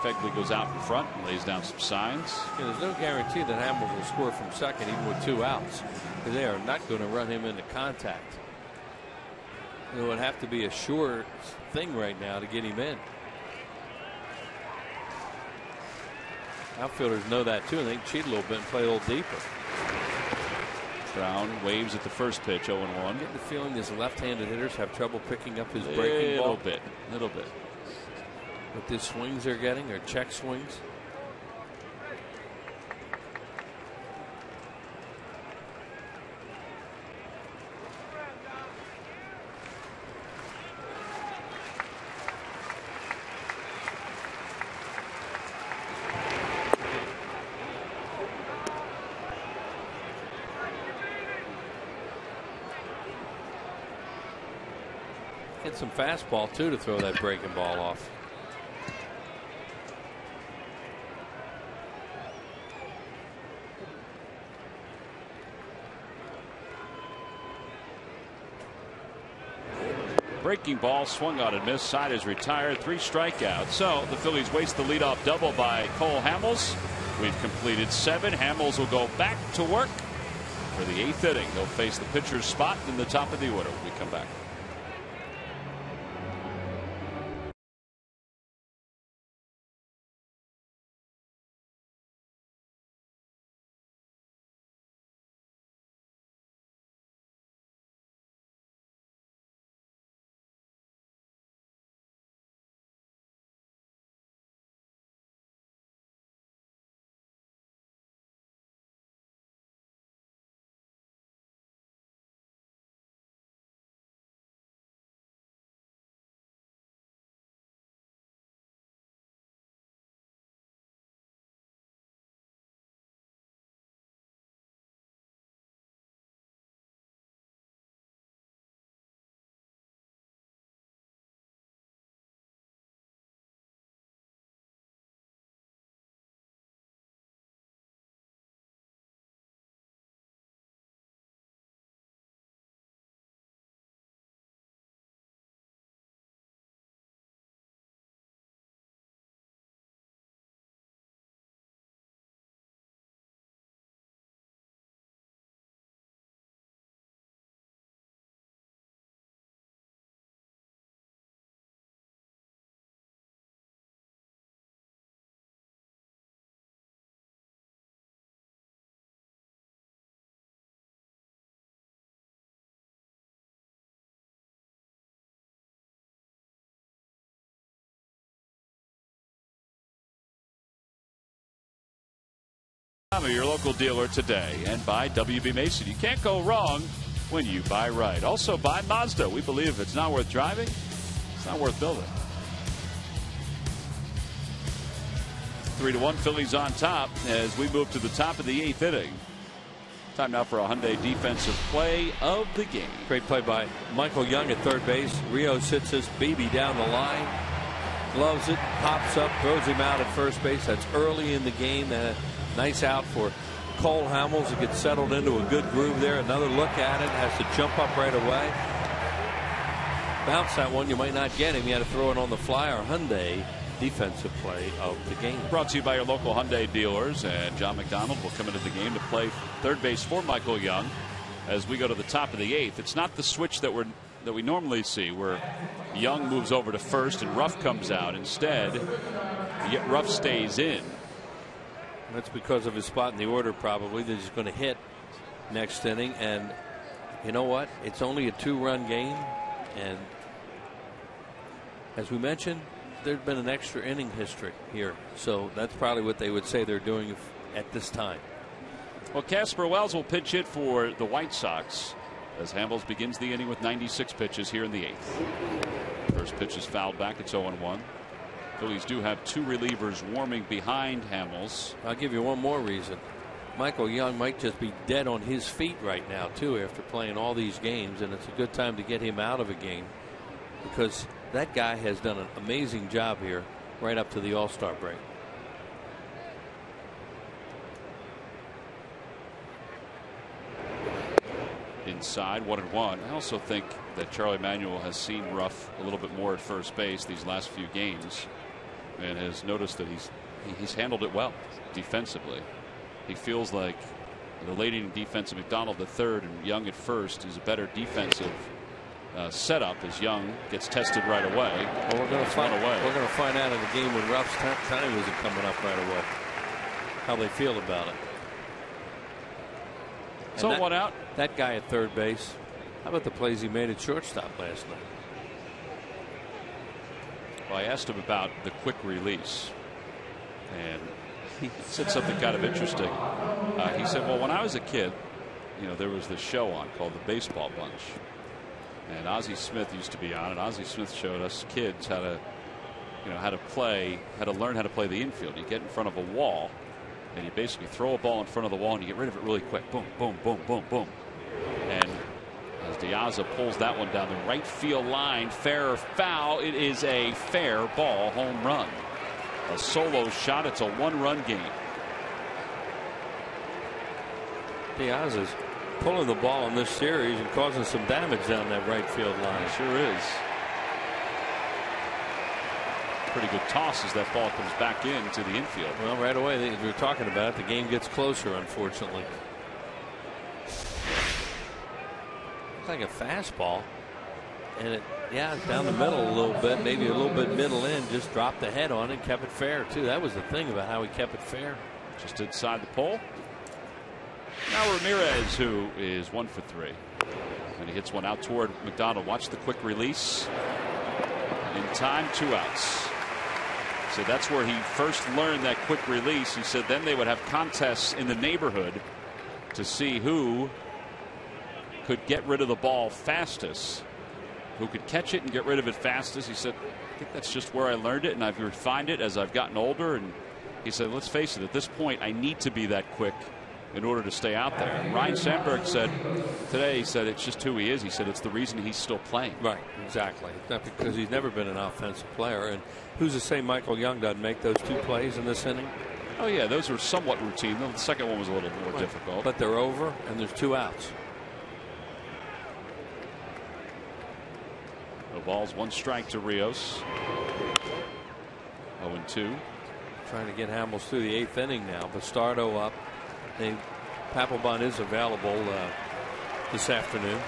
Fegley goes out in front and lays down some signs. Yeah, there's no guarantee that Hamels will score from second even with 2 outs. They are not going to run him into contact. It would have to be a sure thing right now to get him in. Outfielders know that too, and they can cheat a little bit and play a little deeper. Brown waves at the first pitch, 0-1. I get the feeling these left-handed hitters have trouble picking up his breaking ball. A little bit. With the swings they're getting, or check swings. Get some fastball too to throw that breaking ball off. Breaking ball swung on and missed. Side is retired. 3 strikeouts. So the Phillies waste the leadoff double by Cole Hamels. We've completed 7. Hamels will go back to work for the 8th inning. He'll face the pitcher's spot in the top of the order when we come back. Your local dealer today, and by WB Mason. You can't go wrong when you buy right. Also by Mazda. We believe if it's not worth driving, it's not worth building. 3-1 Phillies on top as we move to the top of the 8th inning. Time now for a Hyundai defensive play of the game. Great play by Michael Young at third base. Rio sits his baby down the line, gloves it, pops up, throws him out at first base. That's early in the game. Nice out for Cole Hamels to get settled into a good groove there. Another look at it. Has to jump up right away. Bounce that one. You might not get him. You had to throw it on the fly. Our Hyundai defensive play of the game. Brought to you by your local Hyundai dealers. And John McDonald will come into the game to play third base for Michael Young as we go to the top of the 8th. It's not the switch that we're that we normally see, where Young moves over to first and Ruff comes out. Instead, Ruff stays in. That's because of his spot in the order, probably, that he's going to hit next inning. And you know what? It's only a 2-run game. And as we mentioned, there's been an extra inning history here. So that's probably what they would say they're doing at this time. Well, Casper Wells will pitch hit for the White Sox as Hamels begins the inning with 96 pitches here in the 8th. First pitch is fouled back. It's 0-1. Phillies do have 2 relievers warming behind Hamels. I'll give you one more reason. Michael Young might just be dead on his feet right now, too, after playing all these games, and it's a good time to get him out of a game because that guy has done an amazing job here right up to the All-Star break. Inside, 1-1. I also think that Charlie Manuel has seen Ruff a little bit more at first base these last few games and has noticed that he's handled it well defensively. He feels like the late inning defense of McDonald at third and Young at first is a better defensive setup as Young gets tested right away. Well, we're going to find out in the game when Ruff's time isn't coming up right away how they feel about it. So one out. That guy at third base. How about the plays he made at shortstop last night? Well, I asked him about the quick release, and he said something kind of interesting. He said, well, when I was a kid, there was this show on called The Baseball Bunch. And Ozzie Smith used to be on it. Ozzie Smith showed us kids how to learn how to play the infield. You get in front of a wall, and you basically throw a ball in front of the wall, and you get rid of it really quick. Boom, boom, boom, boom, boom. And as Diaza pulls that one down the right field line, fair or foul, it is a fair ball, home run. A solo shot. It's a 1-run game. Diaza's pulling the ball in this series and causing some damage down that right field line. Sure is. Pretty good toss as that ball comes back into the infield. Well, right away, we were talking about it. The game gets closer, unfortunately. Looks like a fastball. And it's down the middle a little bit, maybe a little bit middle in, just dropped the head on it and kept it fair, too. That was the thing about how he kept it fair. Just inside the pole. Now Ramirez, who is 1 for 3. And he hits one out toward McDonald. Watch the quick release. In time, 2 outs. So that's where he first learned that quick release. He said then they would have contests in the neighborhood to see who could get rid of the ball fastest, who could catch it and get rid of it fastest. He said, I think that's just where I learned it, and I've refined it as I've gotten older. And he said, let's face it, at this point, I need to be that quick in order to stay out there. And Ryan Sandberg said today, he said it's just who he is. He said it's the reason he's still playing. Right, exactly. Not because he's never been an offensive player. And who's to say Michael Young doesn't make those 2 plays in this inning? Oh, yeah, those were somewhat routine. The second one was a little more difficult. But they're over, and there's 2 outs. No balls, 1 strike to Rios. 0-2. Trying to get Hamels through the 8th inning now. Bastardo up. Papelbon is available this afternoon.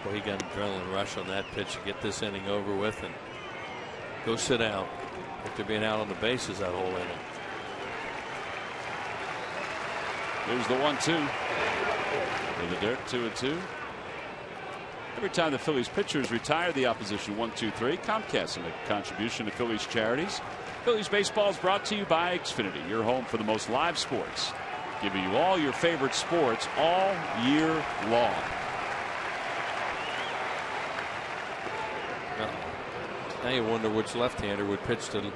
Well, he got an adrenaline rush on that pitch to get this inning over with and go sit down after being out on the bases that whole inning. Here's the 1-2. In the dirt, 2-2. Every time the Phillies pitchers retire, the opposition 1-2-3. Comcast will make a contribution to Phillies charities. Phillies baseball is brought to you by Xfinity, your home for the most live sports, giving you all your favorite sports all year long. Now you wonder which left-hander would pitch to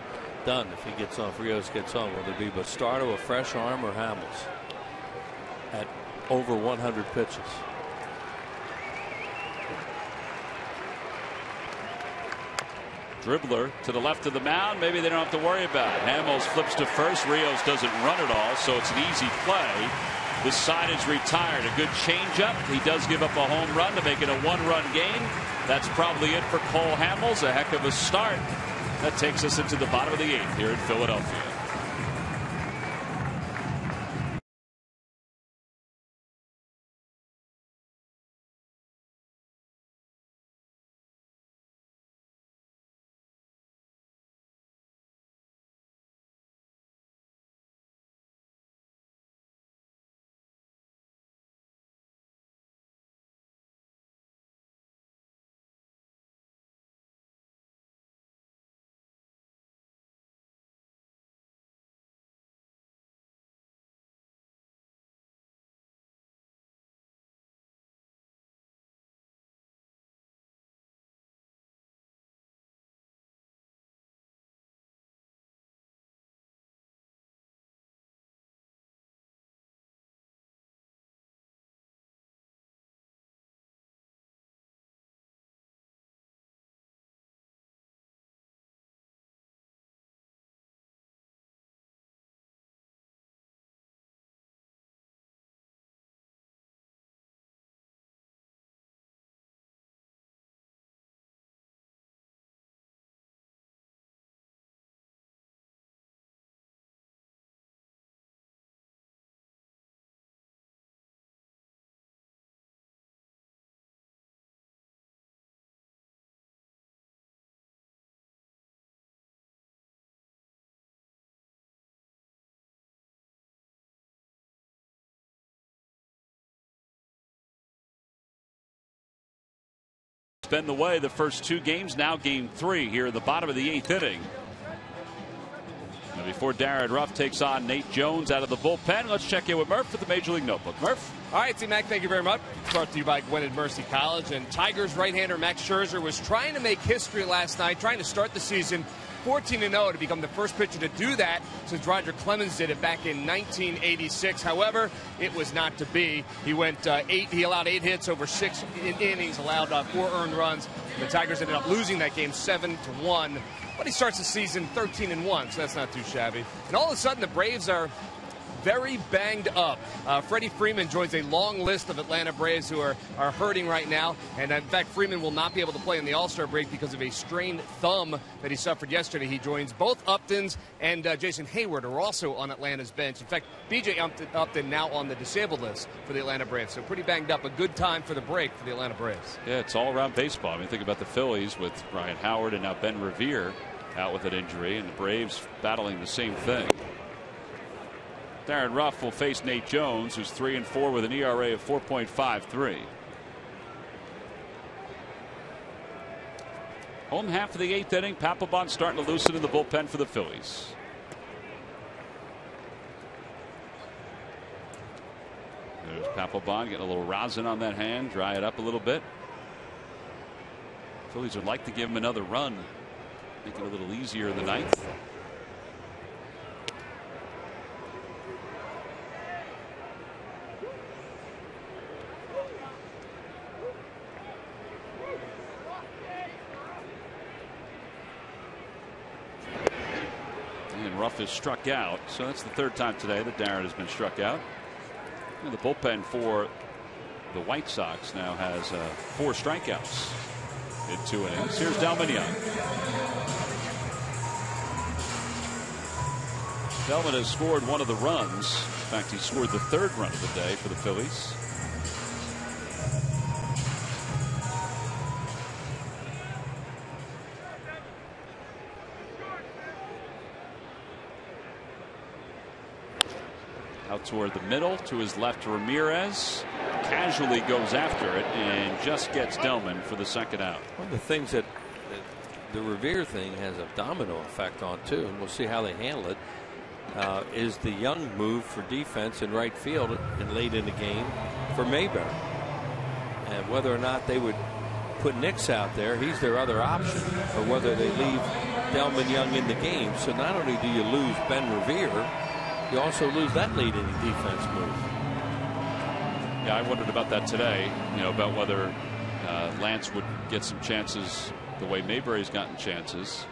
Dunn if he gets on. If Rios gets on, will it be Bastardo, a fresh arm, or Hamels at over 100 pitches? Dribbler to the left of the mound. Maybe they don't have to worry about it. Hamels flips to first. Rios doesn't run at all, so it's an easy play. This side is retired. A good changeup. He does give up a home run to make it a 1-run game. That's probably it for Cole Hamels. A heck of a start That takes us into the bottom of the 8th here in Philadelphia. Been the way the first 2 games. Now game 3 here in the bottom of the 8th inning. Now before Darren Ruff takes on Nate Jones out of the bullpen, let's check in with Murph with the Major League Notebook. Murph. All right, T-Mac, thank you very much. Brought to you by Gwinnett Mercy College. And Tigers right-hander Max Scherzer was trying to make history last night, trying to start the season 14-0 to become the first pitcher to do that since Roger Clemens did it back in 1986. However, it was not to be. He went he allowed 8 hits over 6 innings, allowed 4 earned runs. The Tigers ended up losing that game 7-1. But he starts the season 13-1, so that's not too shabby. And all of a sudden, the Braves are very banged up. Freddie Freeman joins a long list of Atlanta Braves who are hurting right now. And in fact, Freeman will not be able to play in the All-Star break because of a strained thumb that he suffered yesterday. He joins both Uptons and Jason Hayward, who are also on Atlanta's bench. In fact, B.J. Upton now on the disabled list for the Atlanta Braves. So pretty banged up. A good time for the break for the Atlanta Braves. Yeah, it's all around baseball. I mean, think about the Phillies with Ryan Howard and now Ben Revere out with an injury, and the Braves battling the same thing. Darren Ruff will face Nate Jones, who's 3-4 with an ERA of 4.53. Home half of the 8th inning. Papelbon starting to loosen in the bullpen for the Phillies. There's Papelbon getting a little rosin on that hand, dry it up a little bit. Phillies would like to give him another run, make it a little easier in the 9th. Ruff is struck out, so that's the 3rd time today that Darren has been struck out. And the bullpen for the White Sox now has 4 strikeouts in 2 innings. Here's Delmon Young. Delmon has scored one of the runs. In fact, he scored the 3rd run of the day for the Phillies. Out toward the middle, to his left to Ramirez. Casually goes after it and just gets Delmon for the 2nd out. One of the things that the Revere thing has a domino effect on too, and we'll see how they handle it, is the Young move for defense in right field and late in the game for Mayberry. And whether or not they would put Nix out there, he's their other option, or whether they leave Delmon Young in the game. So not only do you lose Ben Revere, you also lose that late inning defense move. Yeah, I wondered about that today, about whether Lance would get some chances the way Mayberry's gotten chances.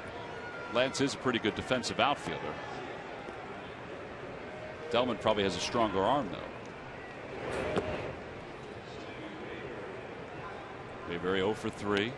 Lance is a pretty good defensive outfielder. Delmon probably has a stronger arm, though. Mayberry 0 for 3.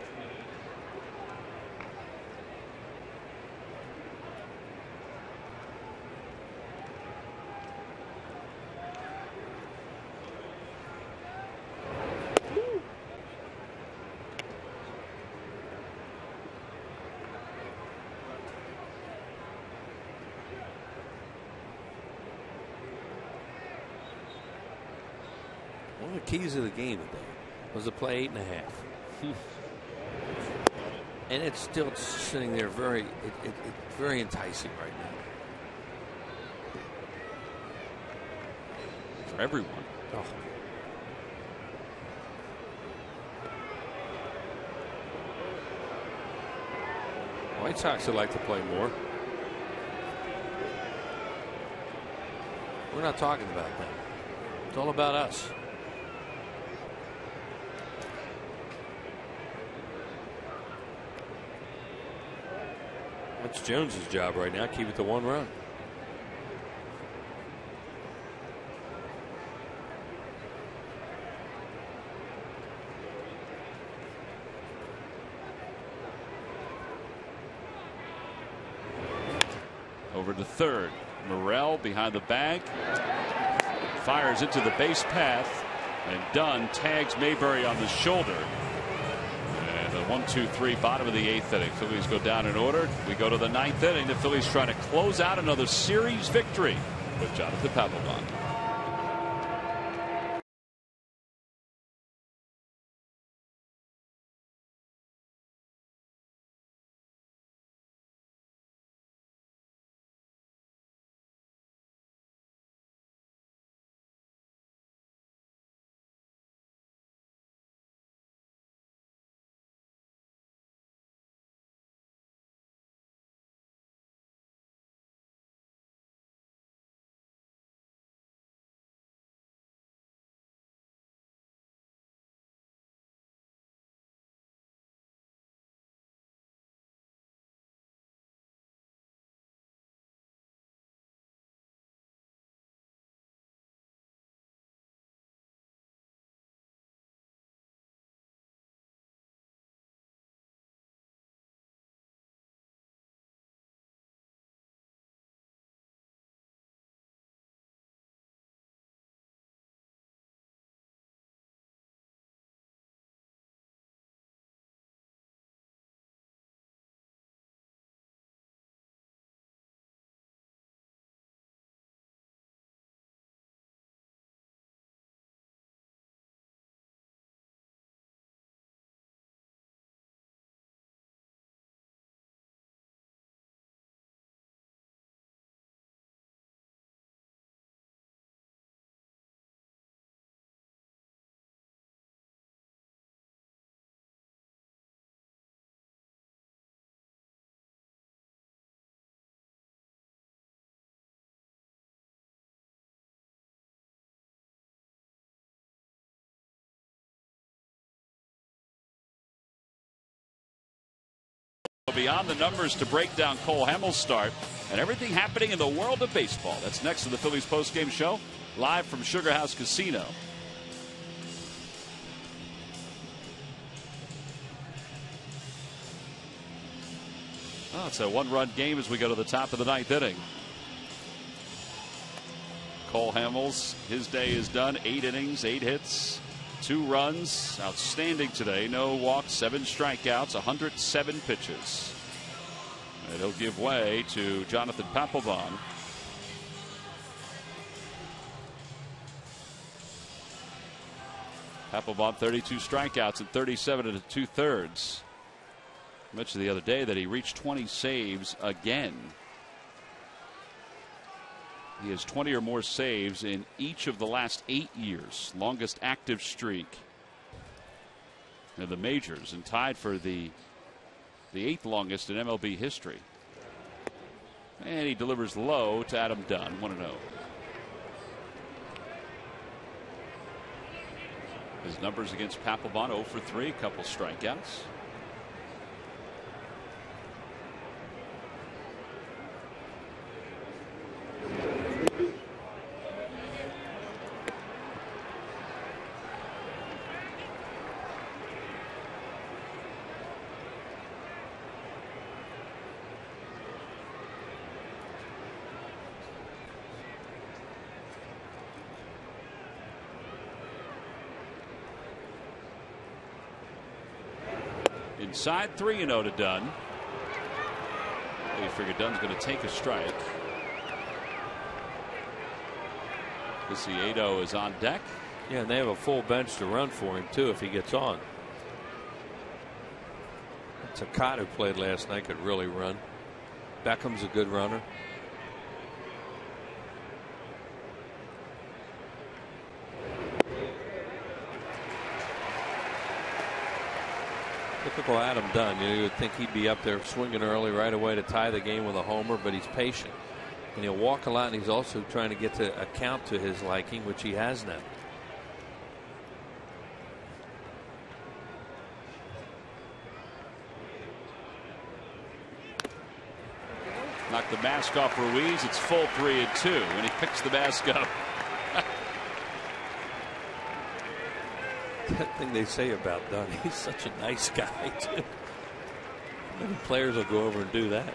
One of the keys of the game today was to play 8.5. And it's still sitting there very enticing right now. For everyone. Oh. White Sox would like to play more. We're not talking about that. It's all about us. What's Jones's job right now? Keep it to 1 run. Over to third. Morrell behind the bag. Fires into the base path. And Dunn tags Mayberry on the shoulder. And a 1-2-3 bottom of the 8th inning. Phillies go down in order. We go to the 9th inning. The Phillies trying to close out another series victory with Jonathan Papelbon. Beyond the numbers to break down Cole Hamels' start and everything happening in the world of baseball. That's next to the Phillies postgame show, live from Sugar House Casino. Oh, it's a 1-run game as we go to the top of the 9th inning. Cole Hamels, his day is done. 8 innings, 8 hits, 2 runs. Outstanding today. No walks, 7 strikeouts, 107 pitches. And he'll give way to Jonathan Papelbon. Papelbon 32 strikeouts and 37 2/3. I mentioned the other day that he reached 20 saves again. He has 20 or more saves in each of the last 8 years. Longest active streak in the majors and tied for the 8th longest in MLB history. And he delivers low to Adam Dunn, 1-0. His numbers against Papelbon: 0 for 3, a couple strikeouts. Inside 3-0 to Dunn. You figure Dunn's going to take a strike. Viciedo is on deck. Yeah, and they have a full bench to run for him too if he gets on. Takata, who played last night, could really run. Beckham's a good runner. Typical Adam Dunn. You would think he'd be up there swinging early right away to tie the game with a homer, but he's patient. And he'll walk a lot, and he's also trying to get to a count to his liking, which he has now. Knocked the mask off Ruiz. It's full 3-2, and he picks the mask up. That thing they say about Dunn, he's such a nice guy, too. Many players will go over and do that.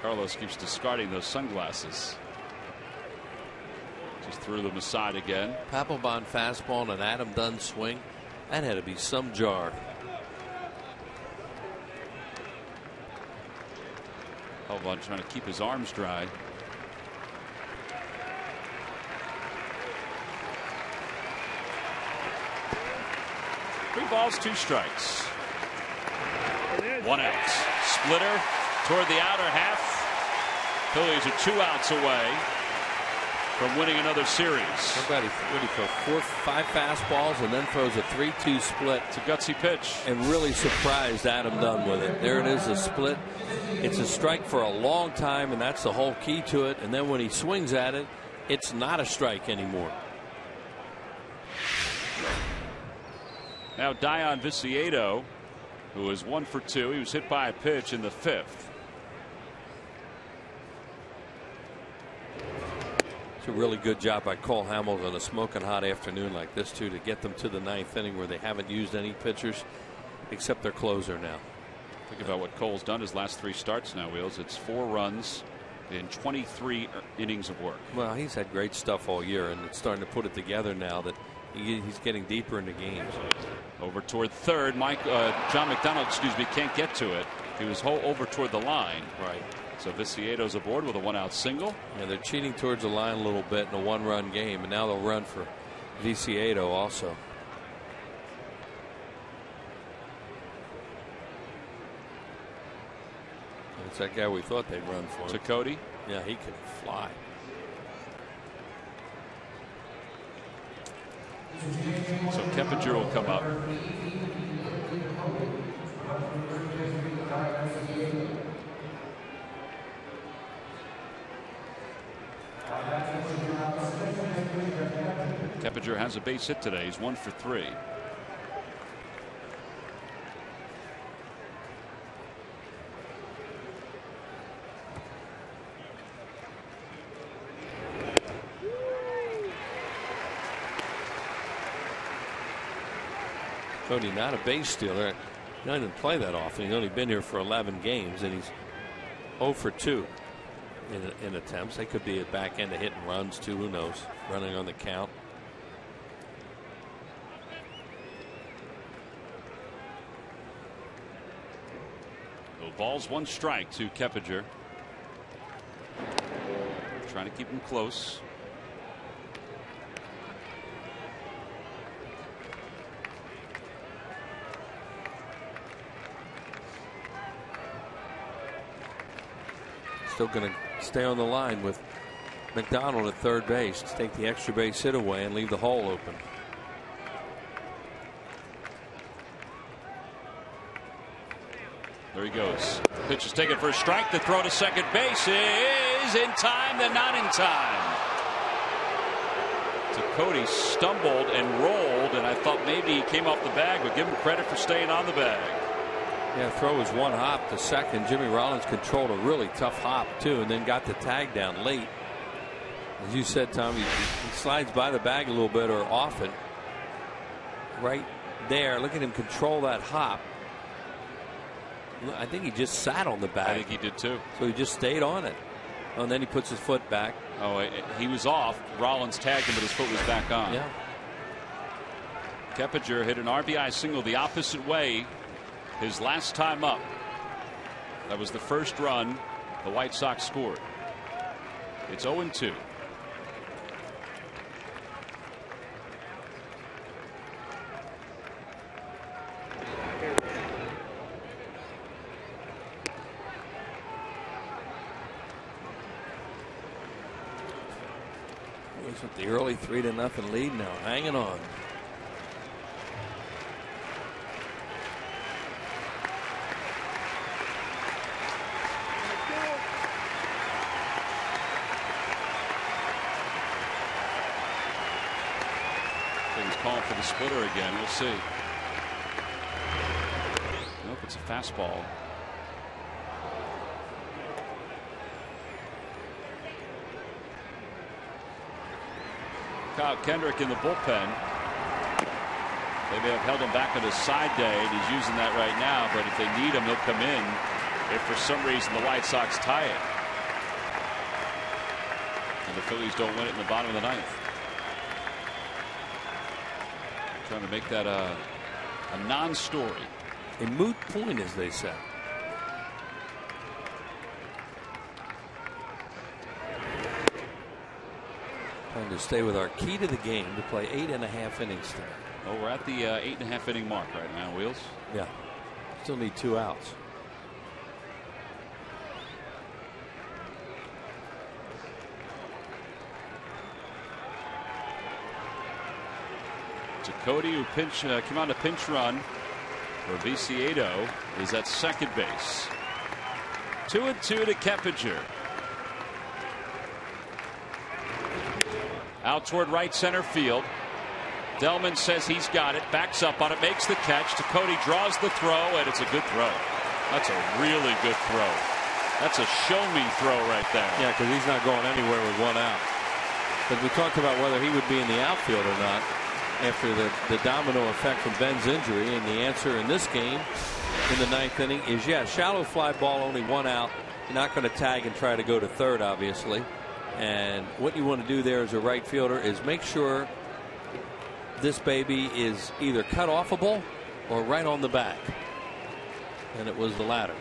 Carlos keeps discarding those sunglasses. Just threw them aside again. Papelbon fastball and an Adam Dunn swing. That had to be some jar. Papelbon trying to keep his arms dry. Three balls, 2 strikes. 1 out. Splitter toward the outer half. Phillies are 2 outs away from winning another series. Somebody ready for 4-5 fastballs and then throws a 3-2 split. It's a gutsy pitch. And really surprised Adam Dunn with it. There it is, a split. It's a strike for a long time, and that's the whole key to it. And then when he swings at it, it's not a strike anymore. Now Dion Viciedo, who is 1 for 2. He was hit by a pitch in the 5th. It's a really good job by Cole Hamels on a smoking hot afternoon like this too, to get them to the 9th inning where they haven't used any pitchers except their closer now. Think about what Cole's done his last 3 starts now, Wheels. It's 4 runs in 23 innings of work. Well, he's had great stuff all year, and it's starting to put it together now that he's getting deeper into games. Over toward third. John McDonald, can't get to it. He was over toward the line. Right. So Viciedo's aboard with a 1-out single. Yeah, they're cheating towards the line a little bit in a 1-run game, and now they'll run for Viciedo also. It's that guy we thought they'd run for. To Cody. Yeah, he can fly. So Keppinger will come up. Keppinger has a base hit today. He's 1 for 3. Cody, not a base stealer. He doesn't even play that often. He's only been here for 11 games, and he's 0 for 2 in attempts. They could be at back end of hitting runs too. Who knows? Running on the count. No balls, 1 strike to Keppinger. Trying to keep him close. Still going to stay on the line with McDonald at third base to take the extra base hit away and leave the hole open. There he goes. Pitch is taken for a strike. The throw to second base is in time, then not in time. Cody stumbled and rolled, and I thought maybe he came off the bag, but give him credit for staying on the bag. Yeah, throw was 1 hop to second. Jimmy Rollins controlled a really tough hop too, and then got the tag down late. As you said, Tom, he slides by the bag a little bit, or often. Right there, look at him control that hop. I think he just sat on the bag. I think he did too. So he just stayed on it. Oh, and then he puts his foot back. Oh, he was off. Rollins tagged him, but his foot was back on. Yeah. Keppinger hit an RBI single the opposite way his last time up. That was the first run the White Sox scored. It's 0-2. With the early 3-0 lead now, hanging on. He's calling for the splitter again. We'll see. Nope, it's a fastball. Kyle Kendrick in the bullpen. They may have held him back on his side day, and he's using that right now. But if they need him, he'll come in if for some reason the White Sox tie it. And the Phillies don't win it in the bottom of the ninth. Trying to make that a non-story. A moot point, as they say. Trying to stay with our key to the game to play 8.5 innings today. Oh, we're at the 8.5 inning mark right now, Wheels. Yeah. Still need 2 outs. Cody, who came on a pinch run for Viciedo, is at second base. 2-2 to Keppinger. Out toward right center field. Delman says he's got it, backs up on it, makes the catch. Cody draws the throw, and it's a good throw. That's a really good throw. That's a show-me throw right there. Yeah, because he's not going anywhere with 1 out. But we talked about whether he would be in the outfield or not after the domino effect from Ben's injury, and the answer in this game in the 9th inning is yes. Shallow fly ball, only 1 out. You're not going to tag and try to go to third, obviously. And what you want to do there as a right fielder is make sure this baby is either cut offable or right on the back. And it was the latter.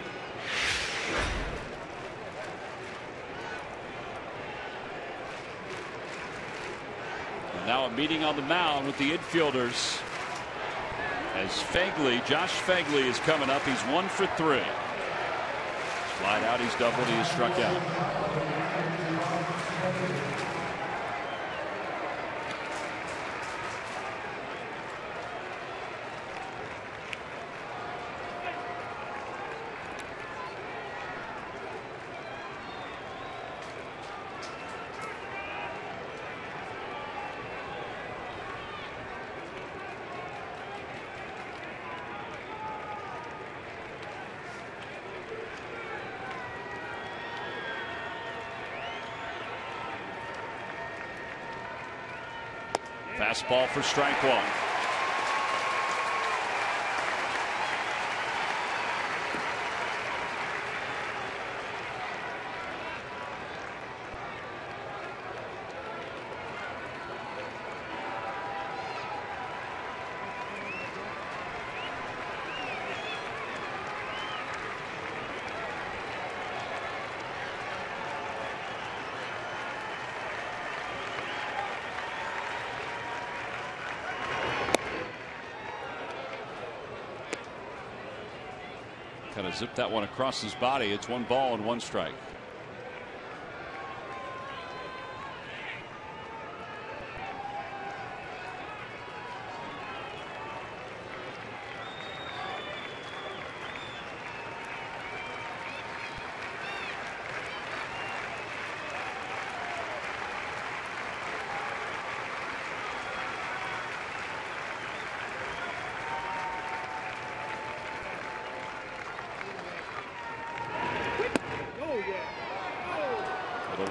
And now a meeting on the mound with the infielders as Josh Fegley is coming up. He's 1 for 3. Slide out, he's doubled, he is struck out. Fastball for strike 1. Kind of zipped that one across his body. It's 1 ball and 1 strike.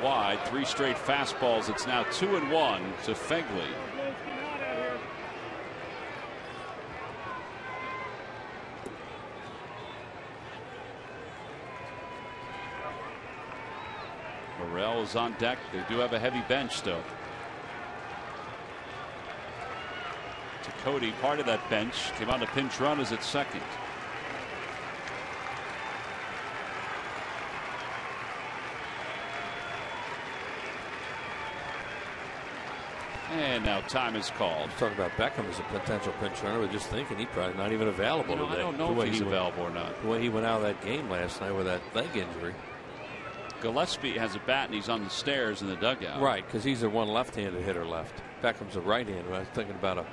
Wide, 3 straight fastballs. It's now 2-1 to Fegley. Morel is on deck. They do have a heavy bench still. To Cody, part of that bench, came on a pinch run, is at second. And now time is called. Talking about Beckham as a potential pinch runner. We're just thinking he's probably not even available today. I don't know if he's available or not. The way he went out of that game last night with that leg injury. Gillespie has a bat and he's on the stairs in the dugout. Right, because he's a one left-handed hitter left. Beckham's a right-hander. I was thinking about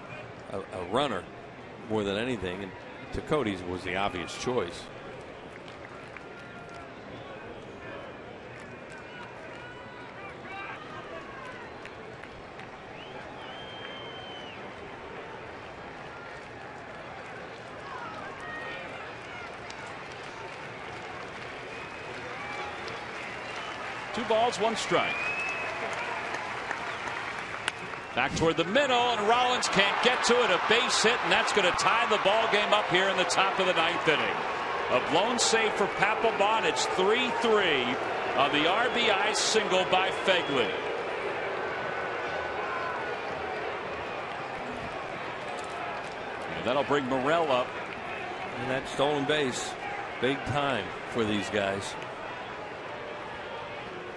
a runner more than anything, and Cody's was the obvious choice. Two balls, one strike. Back toward the middle, and Rollins can't get to it. A base hit, and that's going to tie the ball game up here in the top of the ninth inning. A blown save for Papelbon. It's 3-3 on the RBI single by Phegley. And that'll bring Morel up. And that stolen base, big time for these guys.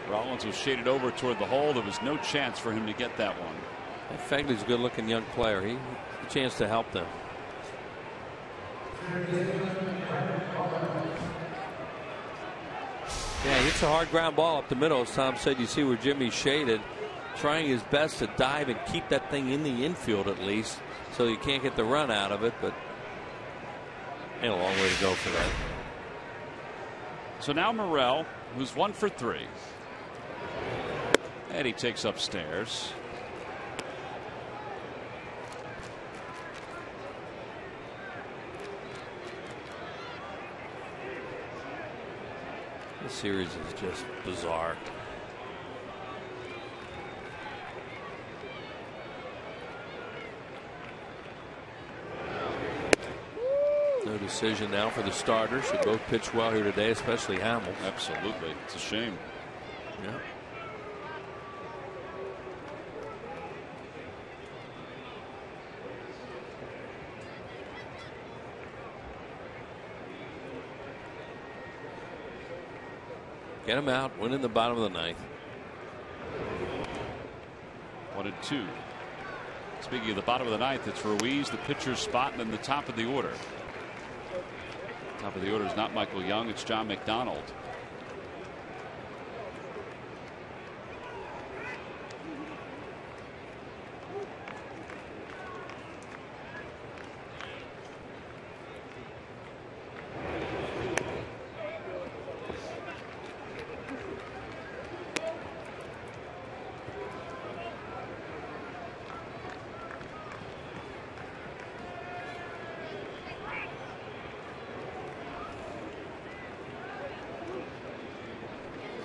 Rollins was shaded over toward the hole. There was no chance for him to get that one. And Phegley's a good-looking young player. He a chance to help them. Yeah, it's a hard ground ball up the middle. As Tom said, you see where Jimmy's shaded, trying his best to dive and keep that thing in the infield at least, so you can't get the run out of it. But ain't a long way to go for that. So now Morel, who's 1 for 3. And he takes upstairs. This series is just bizarre. No decision now for the starters. Should both pitch well here today, especially Hamill. Absolutely. It's a shame. Yeah. Get him out, win in the bottom of the ninth. 1-2. Speaking of the bottom of the ninth, it's Ruiz, the pitcher's spot, and then the top of the order. Top of the order is not Michael Young, it's John McDonald.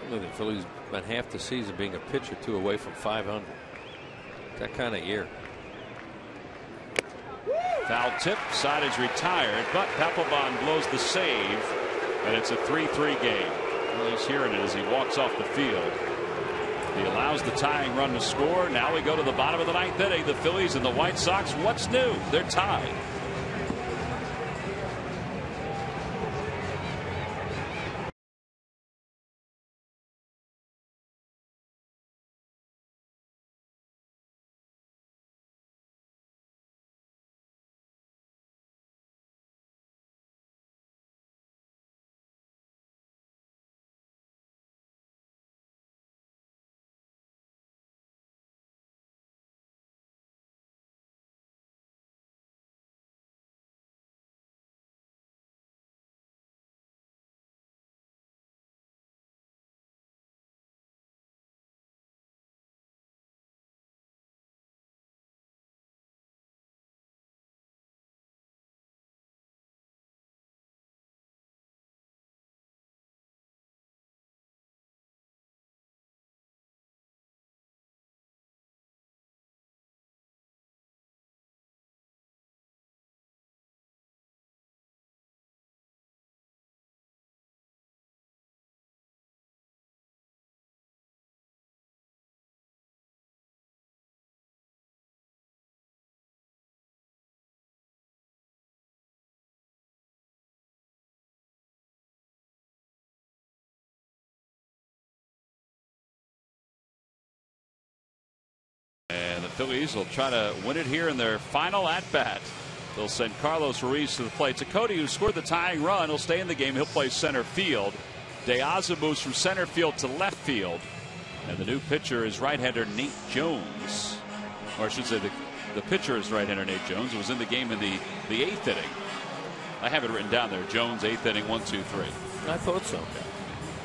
The Phillies spent half the season being a pitch or two away from 500. That kind of year. Foul tip, side is retired, but Papelbon blows the save, and it's a 3-3 game. Well, he's hearing it as he walks off the field. He allows the tying run to score. Now we go to the bottom of the ninth inning. The Phillies and the White Sox. What's new? They're tied. And the Phillies will try to win it here in their final at bat. They'll send Carlos Ruiz to the plate. Cody, who scored the tying run, will stay in the game. He'll play center field. De Aza moves from center field to left field. And the new pitcher is right-hander Nate Jones. Or I should say the pitcher is right-hander Nate Jones. It was in the game in the 8th inning. I have it written down there. Jones, 8th inning, 1, 2, 3. I thought so.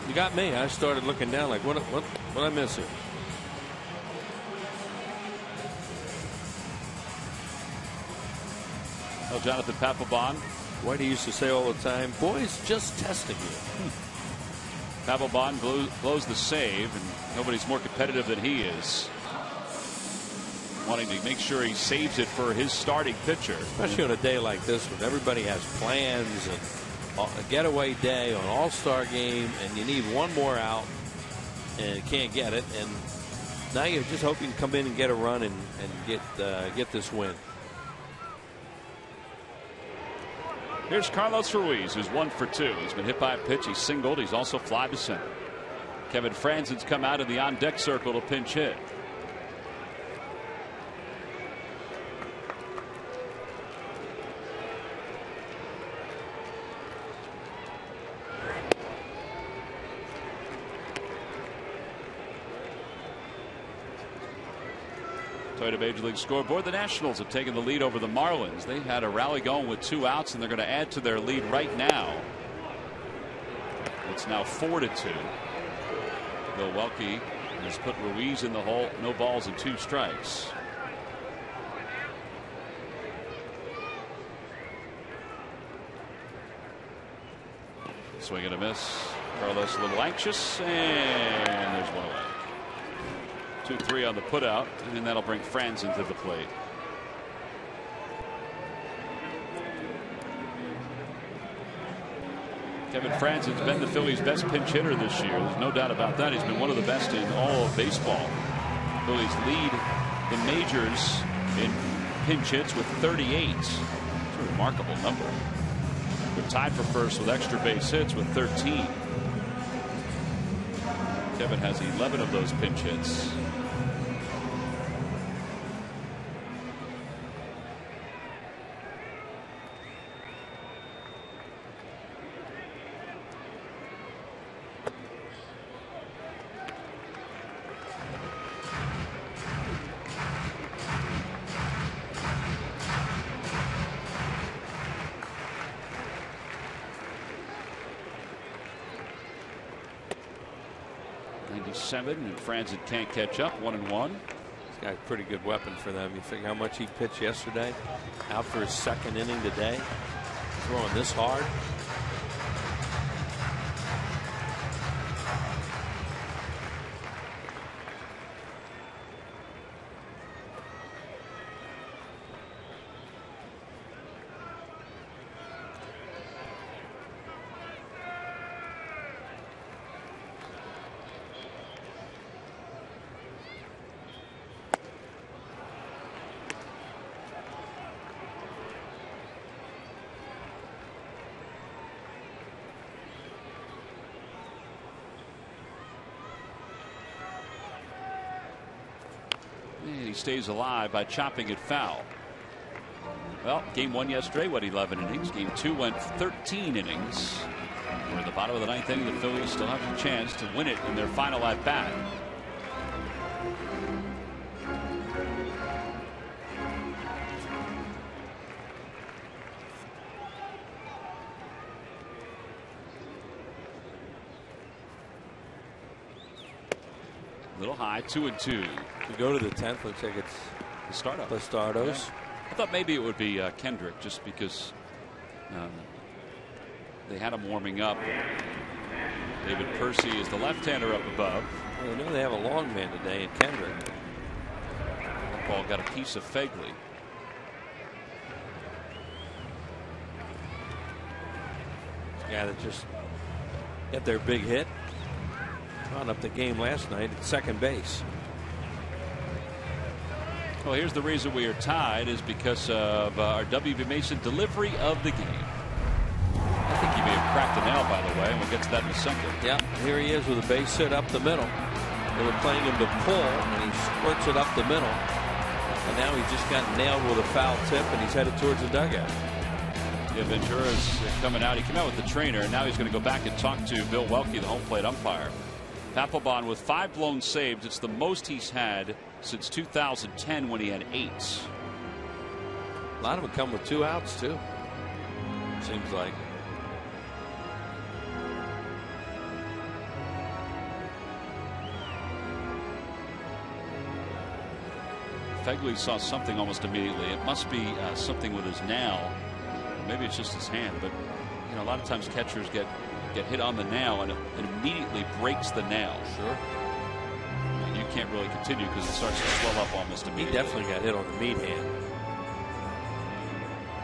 You got me. I started looking down like, what I miss here? Well, Jonathan Papelbon. Whitey used to say all the time, boys, just testing you. Papelbon blows the save, and nobody's more competitive than he is. Wanting to make sure he saves it for his starting pitcher. Especially on a day like this when everybody has plans and a getaway day on All-Star game, and you need one more out and you can't get it, and now you're just hoping to come in and get a run and get this win. Here's Carlos Ruiz, who's 1 for 2. He's been hit by a pitch. He's singled. He's also fly to center. Kevin Franzen's come out in the on-deck circle to pinch hit. Toyota Major League Scoreboard. The Nationals have taken the lead over the Marlins. They had a rally going with 2 outs, and they're going to add to their lead right now. It's now 4-2. Bill Welke has put Ruiz in the hole. No balls and 2 strikes. Swing and a miss. Carlos a little anxious, and there's one away. 2-3 on the putout, and that'll bring Franzen to the plate. Kevin Franzen's been the Phillies' best pinch hitter this year. There's no doubt about that. He's been one of the best in all of baseball. Phillies lead the majors in pinch hits with 38. It's a remarkable number. They're tied for first with extra base hits with 13. Kevin has 11 of those pinch hits. And Franzen can't catch up. 1-1. He's got a pretty good weapon for them. You figure how much he pitched yesterday, out for his 2nd inning today, throwing this hard. He stays alive by chopping it foul. Well, game 1 yesterday went 11 innings. Game 2 went 13 innings. We're at the bottom of the 9th inning. The Phillies still have a chance to win it in their final at bat. Little high, 2-2. To go to the 10th, looks like it's the Stardos. Yeah. I thought maybe it would be Kendrick, just because they had him warming up. David Percy is the left-hander up above. Well, I know they have a long man today in Kendrick. That ball got a piece of Fegley. Yeah, that just got their big hit. Wound up the game last night at second base. Well, here's the reason we are tied is because of our W.B. Mason delivery of the game. I think he may have cracked the nail, by the way, and we'll get to that in a second. Yeah, here he is with a base hit up the middle. They were playing him to pull, and he squirts it up the middle. And now he just got nailed with a foul tip, and he's headed towards the dugout. Yeah, Ventura's coming out. He came out with the trainer, and now he's going to go back and talk to Bill Welke, the home plate umpire. Papelbon with 5 blown saves. It's the most he's had since 2010 when he had 8. A lot of them come with 2 outs too. Seems like. Fegley saw something almost immediately. It must be something with his nail. Maybe it's just his hand, but you know, a lot of times catchers get hit on the nail and it immediately breaks the nail. Sure. And you can't really continue because it starts to swell up almost immediately. He definitely got hit on the meat hand.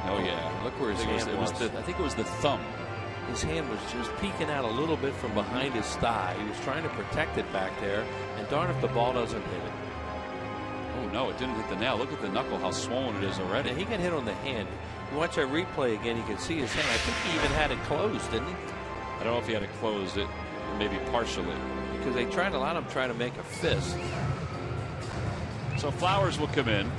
Oh yeah. Look where his hand was. I think it was the thumb. His hand was just peeking out a little bit from behind his thigh. He was trying to protect it back there, and darn if the ball doesn't hit it. Oh no, it didn't hit the nail. Look at the knuckle, how swollen it is already. And he got hit on the hand. You watch that replay again, you can see his hand. I think he even had it closed, didn't he? I don't know if he had it closed, maybe partially. Because they tried, a lot of them try to make a fist. So Flowers will come in.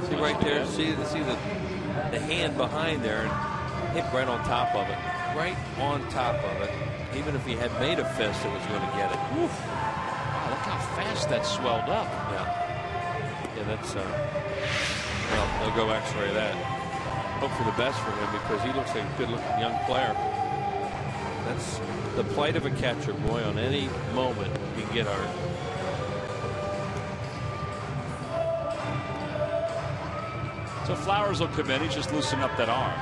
See right there, see the hand behind there and hit right on top of it. Right on top of it. Even if he had made a fist, it was going to get it. Oof. Wow, look how fast that swelled up. Yeah, that's well, they'll go X-ray that. Hope for the best for him because he looks like a good-looking young player. That's the plight of a catcher, boy. On any moment, he can get hurt. So Flowers will come in. He's just loosening up that arm.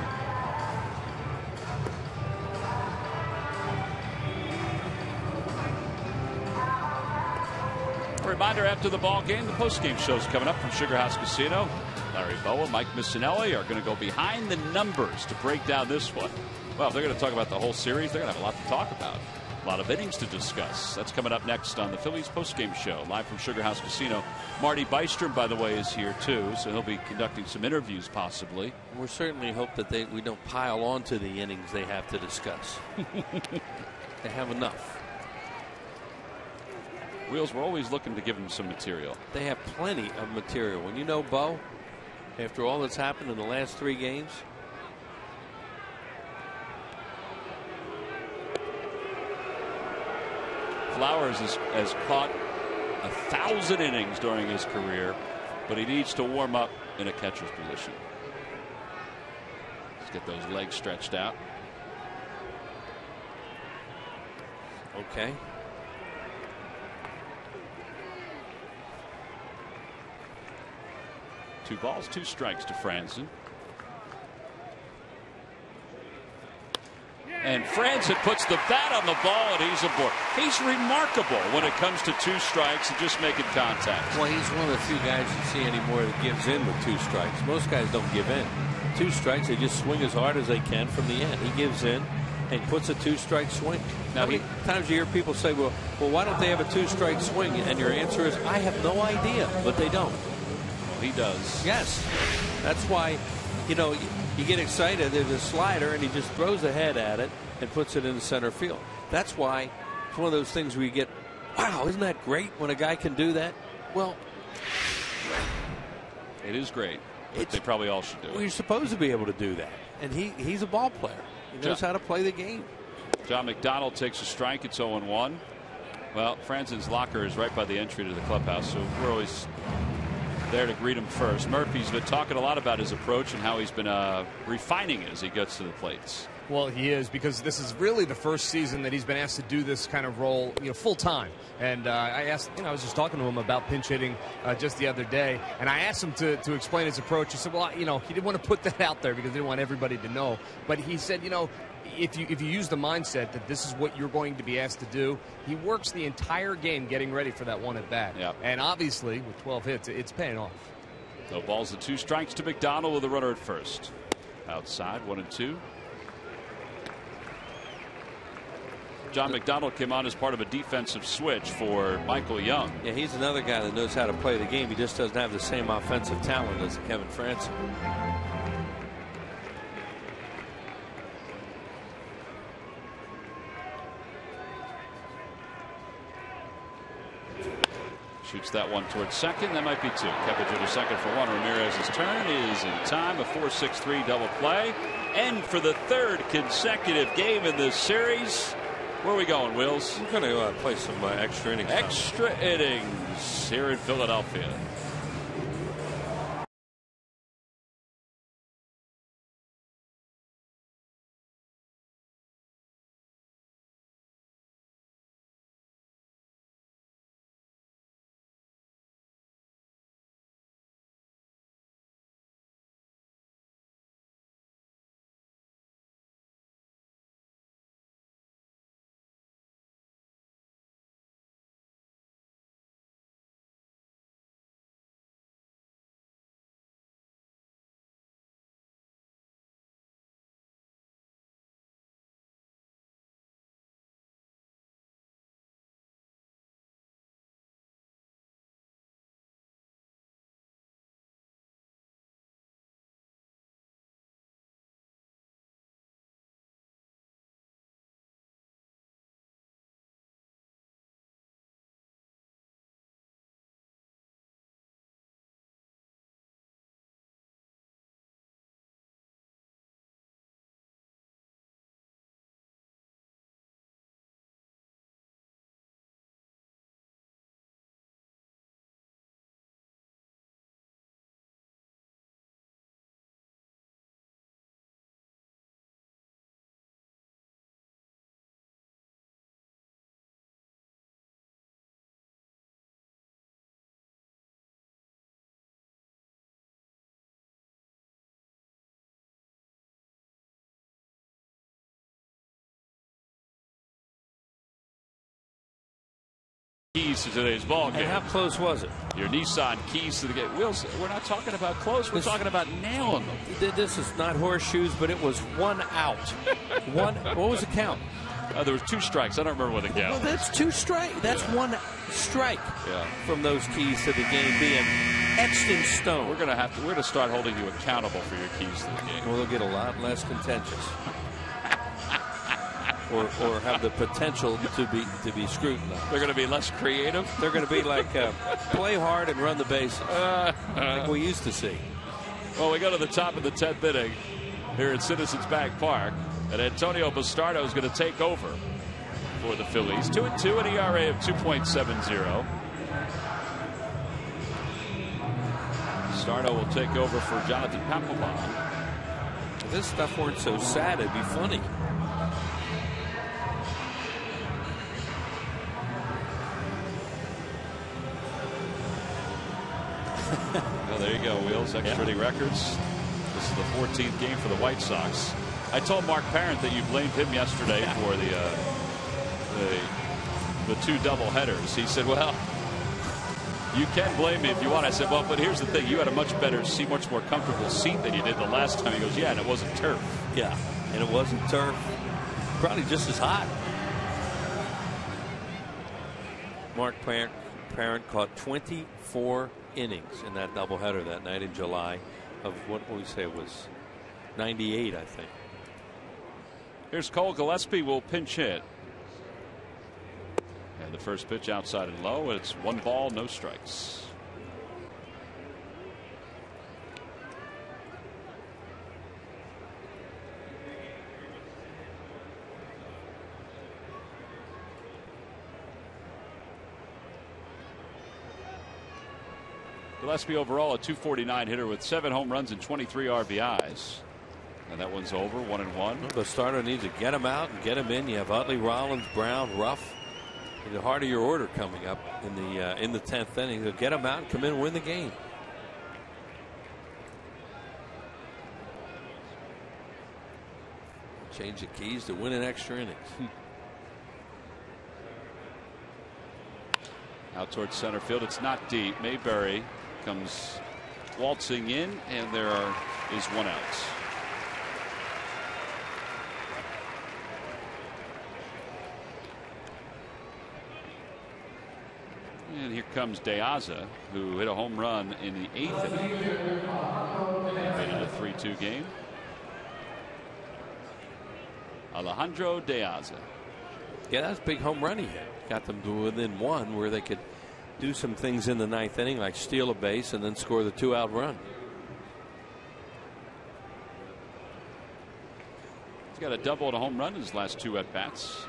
Reminder after the ball game, the post-game show's coming up from Sugar House Casino. Larry Boa, Mike Missinelli are going to go behind the numbers to break down this one. Well, if they're going to talk about the whole series, they're going to have a lot to talk about. A lot of innings to discuss. That's coming up next on the Phillies post-game show, live from Sugar House Casino. Marty Bystrom, by the way, is here too, so he'll be conducting some interviews possibly. We certainly hope that we don't pile on to the innings they have to discuss. They have enough. Wheels, we're always looking to give them some material. They have plenty of material. And you know, Bo, after all that's happened in the last 3 games, Flowers has caught 1,000 innings during his career, but he needs to warm up in a catcher's position. Let's get those legs stretched out. okay. 2 balls, 2 strikes to Franzen. And Franzen puts the bat on the ball and he's aboard. He's remarkable when it comes to 2 strikes and just making contact. Well, he's one of the few guys you see anymore that gives in with 2 strikes. Most guys don't give in. 2 strikes, they just swing as hard as they can from the end. He gives in and puts a 2-strike swing. Now, how many times you hear people say, well, why don't they have a 2-strike swing? And your answer is, I have no idea, but they don't. He does. Yes. That's why, you know, you get excited. There's a slider, and he just throws a head at it and puts it in the center field. That's why it's one of those things where you get, wow, isn't that great when a guy can do that? Well, it is great. They probably all should do it. Well, you're supposed to be able to do that. And he's a ball player. He knows how to play the game. John McDonald takes a strike. It's 0-1. Well, Franzen's locker is right by the entry to the clubhouse, so we're always there to greet him first. Murphy's been talking a lot about his approach and how he's been refining it as he gets to the plates. Well, he is, because this is really the first season that he's been asked to do this kind of role, full time. And I asked, I was just talking to him about pinch hitting just the other day, and I asked him to explain his approach. He said, well, he didn't want to put that out there because he didn't want everybody to know. But he said, if you use the mindset that this is what you're going to be asked to do, he works the entire game getting ready for that one at bat. Yep. And obviously, with 12 hits, it's paying off. No balls and 2 strikes to McDonald with a runner at first. Outside, 1-2. John McDonald came on as part of a defensive switch for Michael Young. Yeah, he's another guy that knows how to play the game. He just doesn't have the same offensive talent as Kevin Franzen. Shoots that one towards second. That might be two. Keppinger to second for one. Ramirez's turn is in time. A 4-6-3 double play. And for the third consecutive game in this series. Where are we going, Wills? We're going to play some extra innings. Extra innings here in Philadelphia. Keys to today's ball game. And how close was it? Your Nissan keys to the game. Wills, we're not talking about close. We're talking about nailing them. This is not horseshoes, but it was 1 out. What was the count? There was 2 strikes. I don't remember what the count. Well, that's 2 strikes. That's 1 strike. From those keys to the game being etched in stone. We're gonna start holding you accountable for your keys to the game. Well, they'll get a lot less contentious. Or have the potential to be scrutinized. They're going to be less creative. They're going to be like play hard and run the bases, like we used to see. Well, we go to the top of the 10th inning here at Citizens Bank Park, and Antonio Bastardo is going to take over for the Phillies. 2-2, an ERA of 2.70. Bastardo will take over for Jonathan Papelbon. If this stuff weren't so sad, it'd be funny. Well, there you go, Wheels. Extra inning records. This is the 14th game for the White Sox. I told Mark Parent that you blamed him yesterday for the 2 double headers. He said, well, you can blame me if you want. I said, well, but here's the thing. You had a much more comfortable seat than you did the last time. He goes, yeah, and it wasn't turf. Yeah, and it wasn't turf. Probably just as hot. Mark Parent caught 24 innings in that doubleheader that night in July of what we say was 98, I think. Here's Cole Gillespie will pinch hit. And the first pitch outside and low. It's 1 ball, no strikes. Gillespie overall a .249 hitter with 7 home runs and 23 RBIs. And that one's over, 1-1. The starter needs to get him out and get him in. You have Utley, Rollins, Brown, Ruff. The heart of your order coming up in the 10th inning. So get him out and come in and win the game. Change the keys to win an extra innings. Out towards center field. It's not deep. Mayberry comes waltzing in, and there is 1 out. And here comes De Aza, who hit a home run in the 8th inning. Made it a 3-2 game. Alejandro De Aza. Yeah, that's a big home run he hit. Got them to within 1 where they could do some things in the ninth inning, like steal a base and then score the 2-out run. He's got a double and a home run in his last 2 at-bats.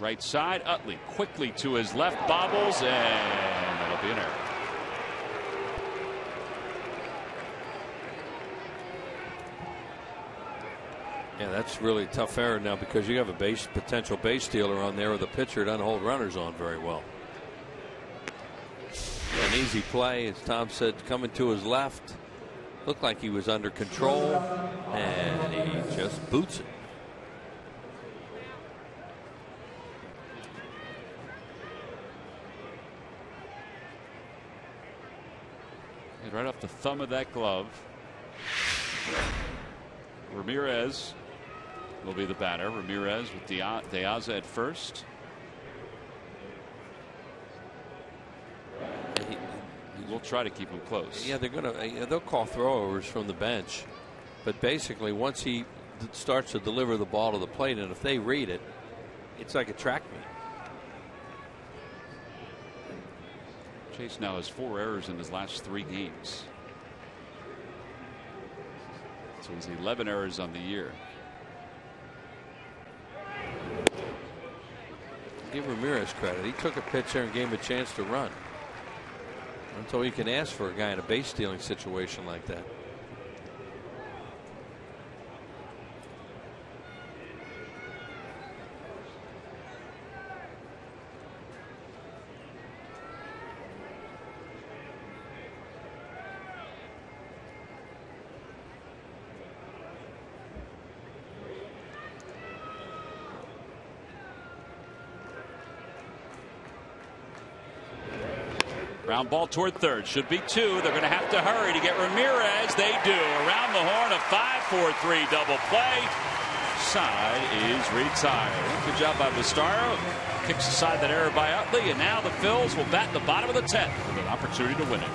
Right side, Utley quickly to his left, bobbles, and that'll be an error. Yeah, that's really a tough error now because you have a potential base stealer on there with a pitcher doesn't hold runners on very well. An easy play, as Tom said, coming to his left. Looked like he was under control, and he just boots it. Right off the thumb of that glove. Ramirez will be the batter. Ramirez with De Aza at first. He will try to keep him close. Yeah, they'll call throwovers from the bench, but basically once he starts to deliver the ball to the plate, and if they read it, it's like a track meet. Chase now has 4 errors in his last 3 games. So he's 11 errors on the year. Give Ramirez credit. He took a pitch there and gave him a chance to run. That's all you can ask for a guy in a base stealing situation like that. Ground ball toward third. Should be 2. They're going to have to hurry to get Ramirez. They do. Around the horn, a 5-4-3 double play. Side is retired. Good job by Vistaro. Kicks aside that error by Utley, and now the Phils will bat in the bottom of the 10th with an opportunity to win it.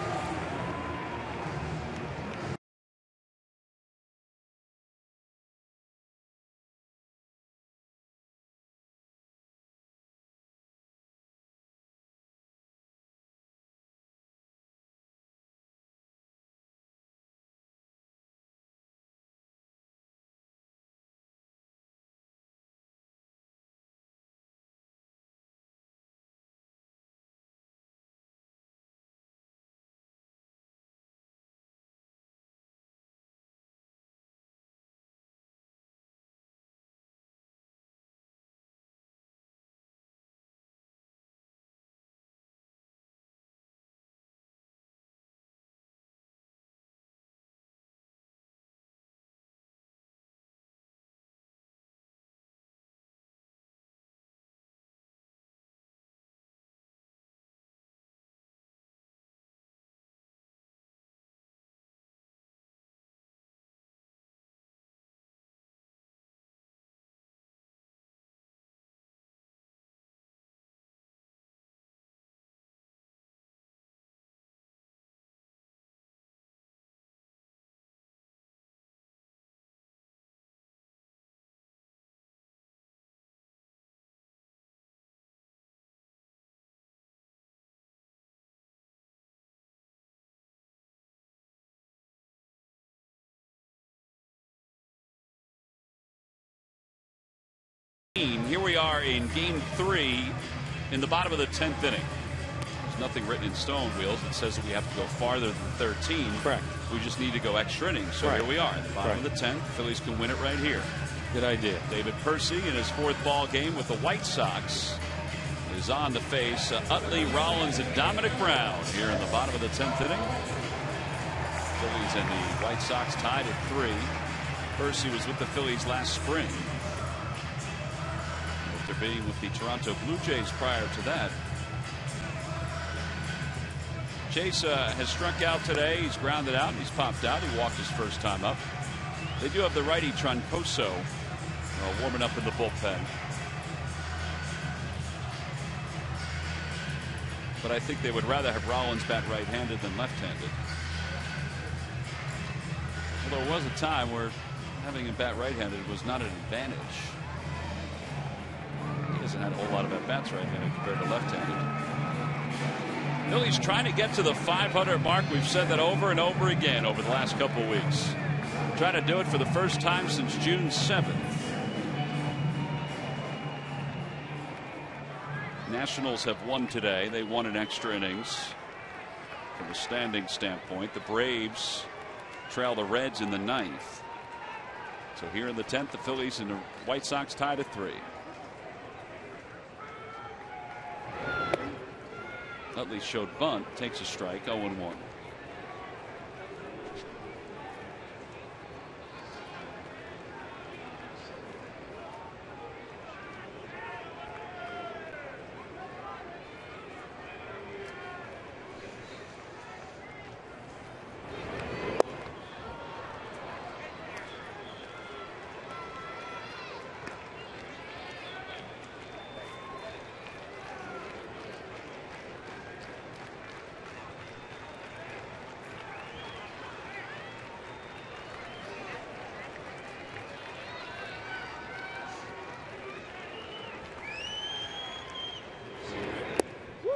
Here we are in game 3 in the bottom of the 10th inning. There's nothing written in stone, Wheels, that says that we have to go farther than 13. Correct. We just need to go extra innings. So here we are at the bottom of the 10th. Phillies can win it right here. Good idea. David Percy in his 4th ball game with the White Sox is on to face Utley, Rollins, and Dominic Brown here in the bottom of the 10th inning. Phillies and the White Sox tied at 3. Percy was with the Phillies last spring. After being with the Toronto Blue Jays prior to that. Chase has struck out today. He's grounded out and he's popped out. He walked his first time up. They do have the righty Troncoso warming up in the bullpen. But I think they would rather have Rollins bat right-handed than left-handed. Although there was a time where having him bat right-handed was not an advantage. He hasn't had a whole lot of at-bats right-handed compared to left-handed. Phillies trying to get to the 500 mark. We've said that over and over again over the last couple of weeks. Trying to do it for the first time since June 7th. Nationals have won today. They won in extra innings. From a standing standpoint, the Braves trail the Reds in the 9th. So here in the 10th, the Phillies and the White Sox tied at 3. Utley showed bunt, takes a strike, 0-1.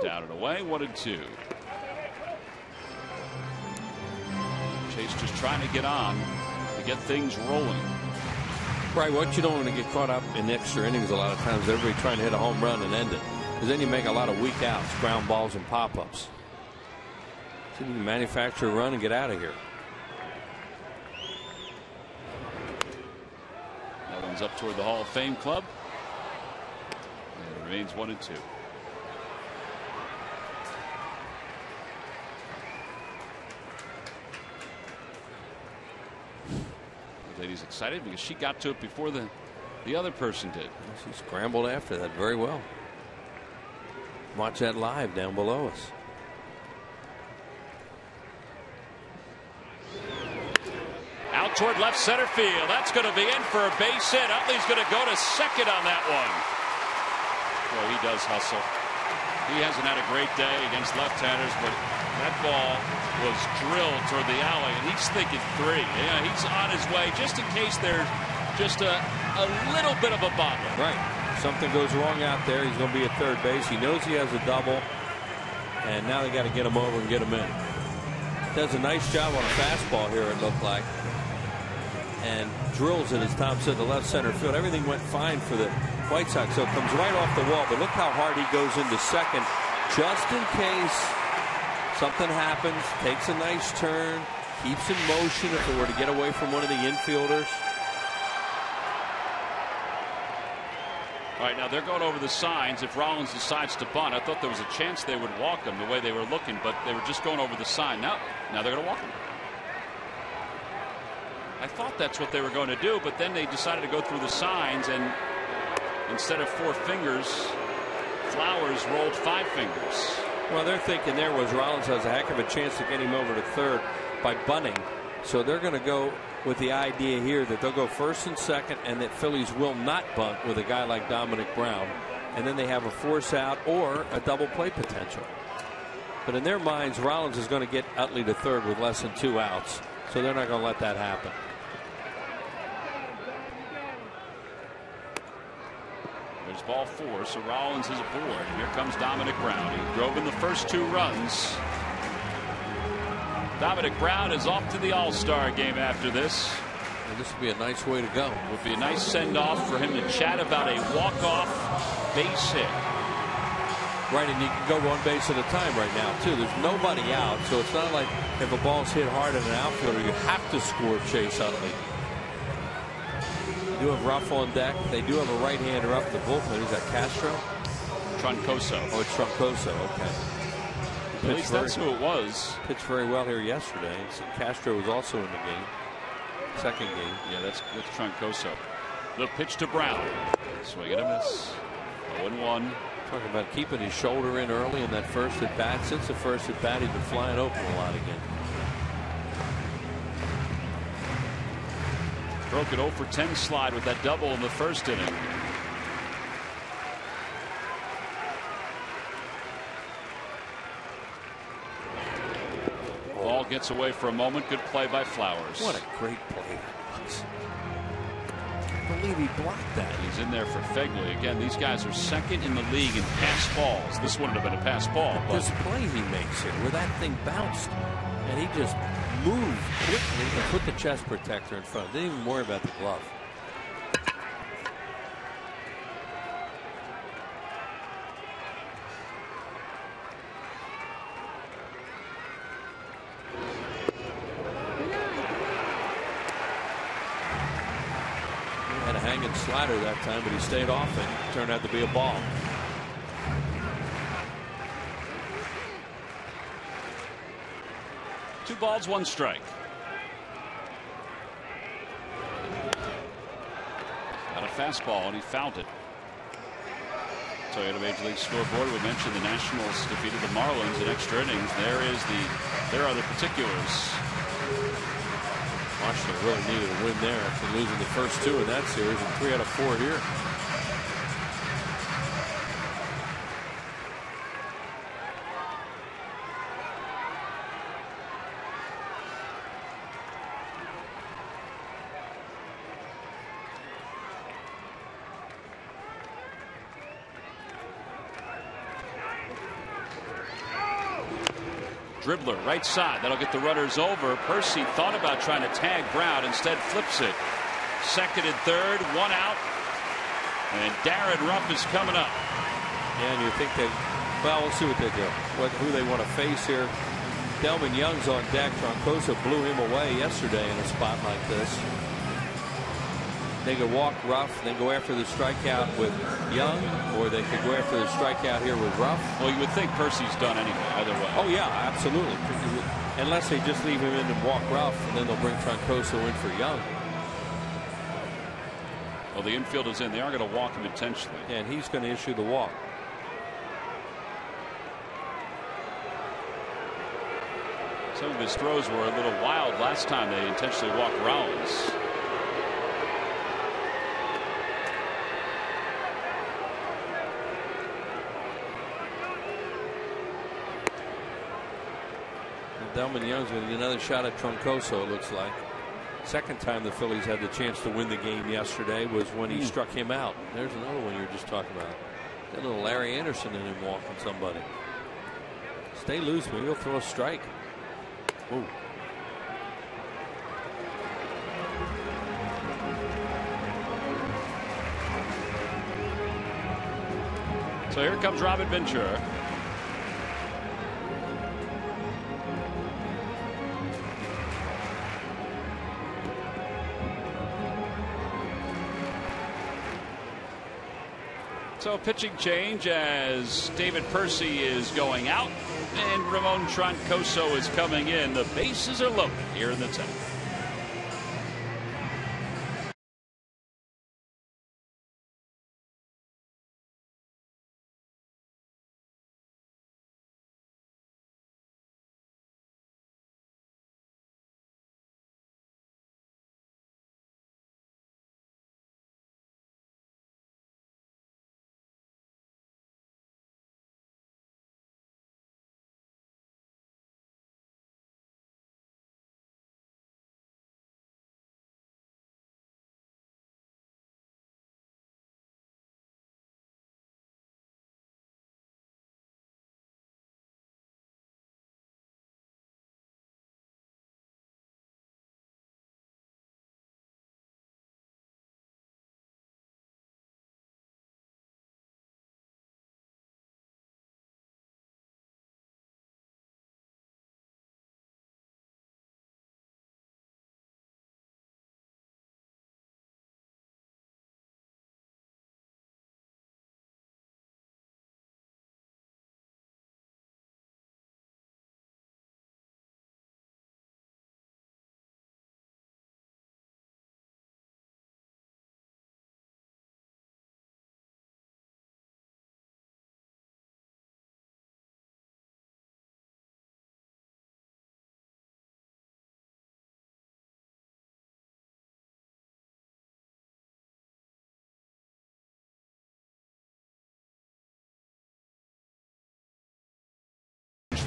Down and away, 1-2. Chase just trying to get on to get things rolling. Right, what you don't want to get caught up in extra innings a lot of times. Everybody trying to hit a home run and end it, because then you make a lot of weak outs, ground balls, and pop-ups. So you can manufacture a run and get out of here. That one's up toward the Hall of Fame club. And it remains 1-2. Lady's excited because she got to it before the other person did. She scrambled after that very well. Watch that live down below us. Out toward left center field. That's going to be in for a base hit. Utley's going to go to second on that one. Well, he does hustle. He hasn't had a great day against left-handers, but that ball was drilled toward the alley, and he's thinking 3. Yeah, he's on his way just in case there's just a little bit of a bottle. Right. Something goes wrong out there. He's going to be at third base. He knows he has a double, and now they got to get him over and get him in. Does a nice job on a fastball here, it looked like, and drills it, as Tom said, the left center field. Everything went fine for the White Sox, so it comes right off the wall. But look how hard he goes into second, just in case something happens. Takes a nice turn, keeps in motion if it were to get away from one of the infielders. All right, now they're going over the signs. If Rollins decides to bunt, I thought there was a chance they would walk him the way they were looking, but they were just going over the sign. Now they're going to walk him. I thought that's what they were going to do, but then they decided to go through the signs, and instead of 4 fingers, Flowers rolled 5 fingers. Well, they're thinking there was Rollins has a heck of a chance to get him over to third by bunting. So they're going to go with the idea here that they'll go first and second, and that Phillies will not bunt with a guy like Dominic Brown. And then they have a force out or a double play potential. But in their minds, Rollins is going to get Utley to third with less than 2 outs. So they're not going to let that happen. There's ball 4, so Rollins is aboard. And here comes Dominic Brown. He drove in the first 2 runs. Dominic Brown is off to the All-Star game after this. And this would be a nice way to go. Would be a nice send-off for him to chat about a walk-off base hit. Right, and you can go 1 base at a time right now, too. There's nobody out, so it's not like if a ball's hit hard at an outfielder, you have to score Chase Utley. They do have Ruff on deck. They do have a right-hander up the bullpen. Is that Castro? Troncoso. Oh, it's Troncoso. Okay. At least that's who it was. Pitched very well here yesterday. So Castro was also in the game. Second game. Yeah, that's Troncoso. The pitch to Brown. Swing and a miss. 0-1. Talking about keeping his shoulder in early in that first at bat. Since the first at bat, he's been flying open a lot again. Broke an 0 for 10 slide with that double in the first inning. Ball gets away for a moment. Good play by Flowers. What a great play that was. I believe he blocked that. He's in there for Fegley. Again, these guys are second in the league in pass balls. This wouldn't have been a pass ball. But this play he makes here, where that thing bounced, and he just moved quickly and put the chest protector in front. Didn't even worry about the glove. Had a hanging slider that time, but he stayed off and it turned out to be a ball. Two balls, one strike. Got a fastball and he fouled it. Toyota Major League Scoreboard. We mentioned the Nationals defeated the Marlins in extra innings. There are the particulars. Washington really needed a win there after losing the first two in that series and 3 out of 4 here. Dribbler, right side. That'll get the runners over. Percy thought about trying to tag Brown. Instead flips it. Second and third. One out. And Darren Ruff is coming up. Yeah, and you think well, we'll see what they do. Who they want to face here. Delman Young's on deck. Troncoso blew him away yesterday in a spot like this. They could walk Ruff, then go after the strikeout with Young, or they could go after the strikeout here with Ruff. Well, you would think Percy's done anyway, either way. Oh, yeah, absolutely. Unless they just leave him in and walk Ruff, and then they'll bring Troncoso in for Young. Well, the infield is in. They are going to walk him intentionally. And he's going to issue the walk. Some of his throws were a little wild last time they intentionally walked Rollins. Delman Young's going to get another shot at Troncoso, it looks like. Second time the Phillies had the chance to win the game yesterday was when he struck him out. There's another one you were just talking about. That little Larry Anderson in him walking somebody. Stay loose, maybe he'll throw a strike. Ooh. So here comes Robin Ventura. So pitching change as David Percy is going out and Ramon Troncoso is coming in. The bases are loaded here in the 10th.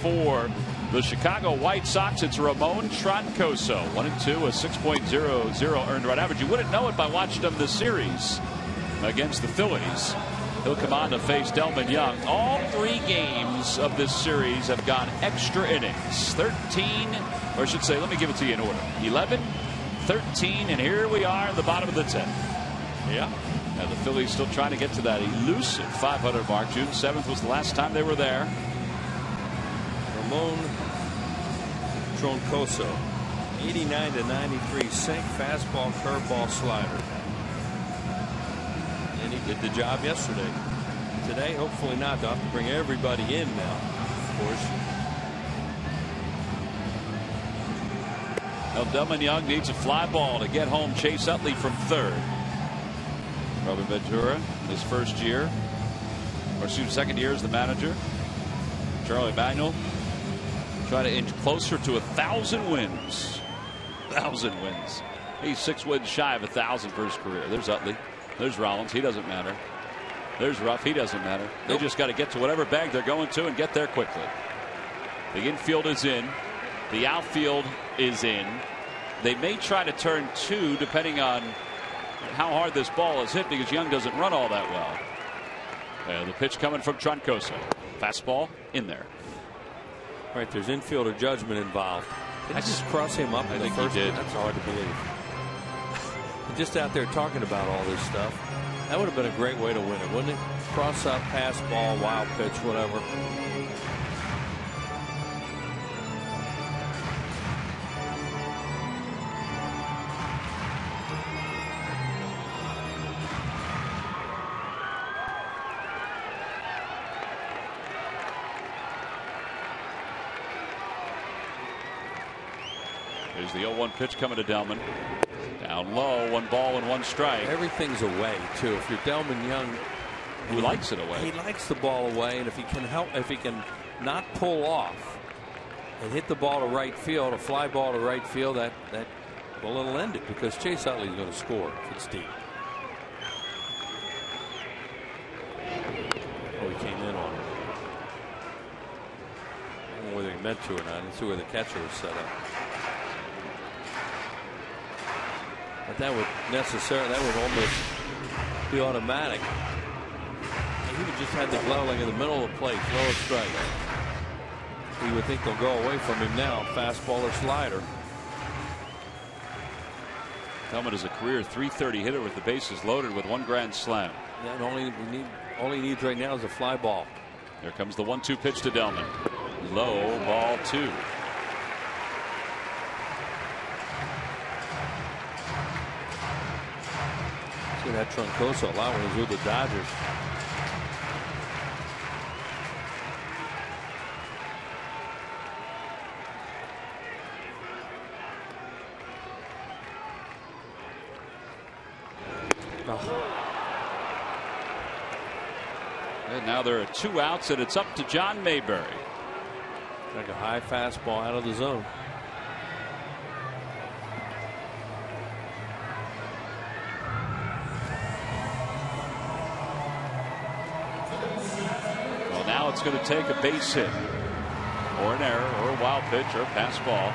for the Chicago White Sox. It's Ramon Troncoso, 1-2, a 6.00 earned run average. You wouldn't know it by watching them this series against the Phillies. He'll come on to face Delman Young. All 3 games of this series have gone extra innings. 13, or I should say, let me give it to you in order. 11, 13, and here we are at the bottom of the 10th. Yeah. And the Phillies still trying to get to that elusive 500 mark. June 7th was the last time they were there. Ramon Troncoso, 89-93, sink, fastball, curveball, slider. And he did the job yesterday. Today, hopefully not. They'll have to bring everybody in now, of course. Well, Delman Young needs a fly ball to get home Chase Utley from third. Robin Ventura, his first year, or excuse me, second year as the manager. Charlie Manuel trying to inch closer to 1,000 wins. 1,000 wins. He's 6 wins shy of 1,000 for his career. There's Utley. There's Rollins. He doesn't matter. There's Ruff. He doesn't matter. They just got to get to whatever bag they're going to and get there quickly. The infield is in. The outfield is in. They may try to turn 2 depending on how hard this ball is hit, because Young doesn't run all that well. The pitch coming from Troncoso. Fastball in there. Right, there's infielder judgment involved. Did I just cross him up? I think he did. That's hard to believe. Just out there talking about all this stuff. That would have been a great way to win it, wouldn't it? Cross up, pass ball, wild pitch, whatever. There's the 0-1 pitch coming to Delman. Down low, 1 ball and 1 strike. Everything's away too. If you're Delman Young, who likes it away, he likes the ball away, and if he can not pull off and hit the ball to right field, a fly ball to right field, that well, it'll end it, because Chase Utley is going to score if it's deep. Oh, he came in on it. I don't know whether he meant to or not. Let's see where the catcher was set up. But that would almost be automatic. And he would just have the glove like in the middle of the plate, throw a strike. He would think they'll go away from him now, fastball or slider. Delman is a career .330 hitter with the bases loaded with 1 grand slam. Yeah, and all he needs right now is a fly ball. Here comes the 1-2 pitch to Delman. Low, ball 2. See that Troncoso a lot when he was with the Dodgers. And now there are 2 outs, and it's up to John Mayberry. Like a high fastball out of the zone. Well, now it's going to take a base hit, or an error, or a wild pitch, or a pass ball.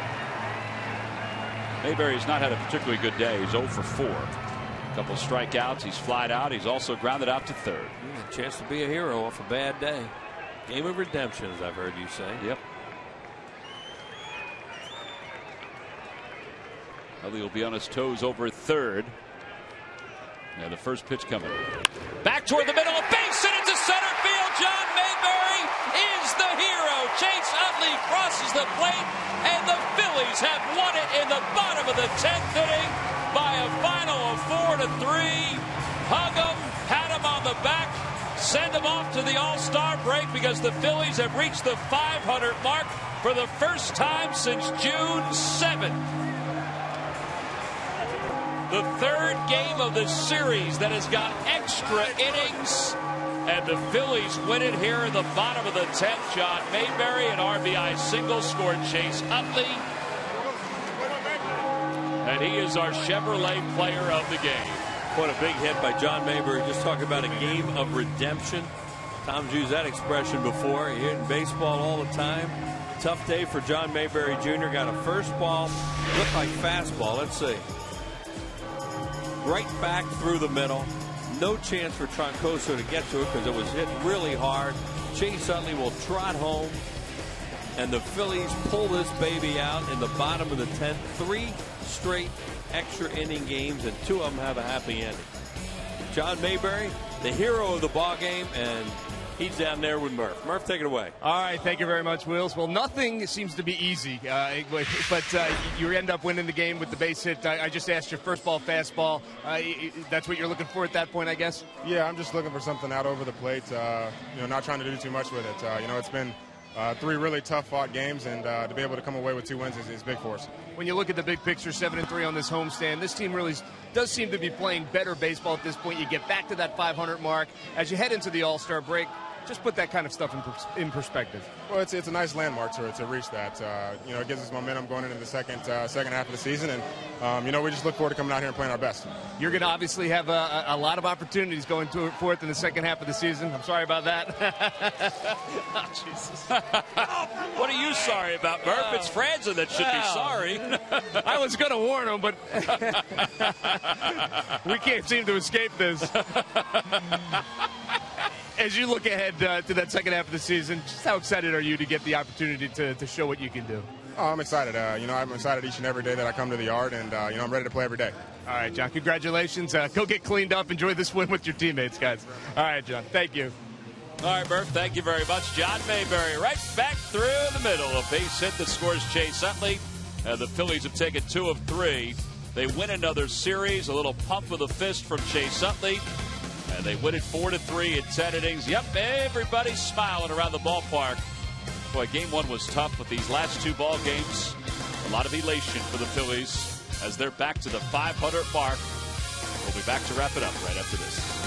Mayberry's not had a particularly good day. He's 0 for 4. A couple strikeouts. He's flied out. He's also grounded out to third. A chance to be a hero off a bad day. Game of redemption, as I've heard you say. Yep. Utley will be on his toes over at third. Now the first pitch coming. Back toward the middle, a base hit into center field. John Mayberry is the hero. Chase Utley crosses the plate, and the Phillies have won it in the bottom of the 10th inning by a final of 4-3. Hug him, pat him on the back, send him off to the All-Star break, because the Phillies have reached the 500 mark for the first time since June 7th. The 3rd game of the series that has got extra innings, and the Phillies win it here in the bottom of the 10th. John Mayberry, an RBI single, scored Chase Utley, and he is our Chevrolet player of the game. What a big hit by John Mayberry. Just talk about a game of redemption. Tom's used that expression before. You hear it in baseball all the time. Tough day for John Mayberry Jr. Got a first ball, looked like fastball. Let's see. Right back through the middle. No chance for Troncoso to get to it because it was hit really hard. Chase Utley will trot home. And the Phillies pull this baby out in the bottom of the 10th. 3 straight extra inning games, and 2 of them have a happy ending. John Mayberry, the hero of the ball game, and he's down there with Murph. Murph, take it away. All right, thank you very much, Wills. Well, nothing seems to be easy, but you end up winning the game with the base hit. I just asked you, first ball, fastball. That's what you're looking for at that point, I guess? Yeah, I'm just looking for something out over the plate, not trying to do too much with it. It's been 3 really tough-fought games, and to be able to come away with 2 wins is big for us. When you look at the big picture, 7-3 on this homestand, this team really does seem to be playing better baseball at this point. You get back to that 500 mark. As you head into the All-Star break, just put that kind of stuff in perspective. Well, it's a nice landmark to reach that. It gives us momentum going into the second half of the season, and we just look forward to coming out here and playing our best. You're going to obviously have a lot of opportunities going forth in the second half of the season. I'm sorry about that. Oh, Jesus. What are you sorry about, Murph? It's Franzen that should be sorry. I was going to warn him, but we can't seem to escape this. As you look ahead to that second half of the season, just how excited are you to get the opportunity to show what you can do? Oh, I'm excited. I'm excited each and every day that I come to the yard, and I'm ready to play every day. All right, John, congratulations. Go get cleaned up. Enjoy this win with your teammates, guys. All right, John, thank you. All right, Murph, thank you very much. John Mayberry right back through the middle. A base hit that scores Chase Utley. The Phillies have taken 2 of 3. They win another series. A little pump of the fist from Chase Utley. And they win it 4-3 in 10 innings. Yep, everybody's smiling around the ballpark. Boy, game 1 was tough, but these last 2 ball games, a lot of elation for the Phillies as they're back to the 500 mark. We'll be back to wrap it up right after this.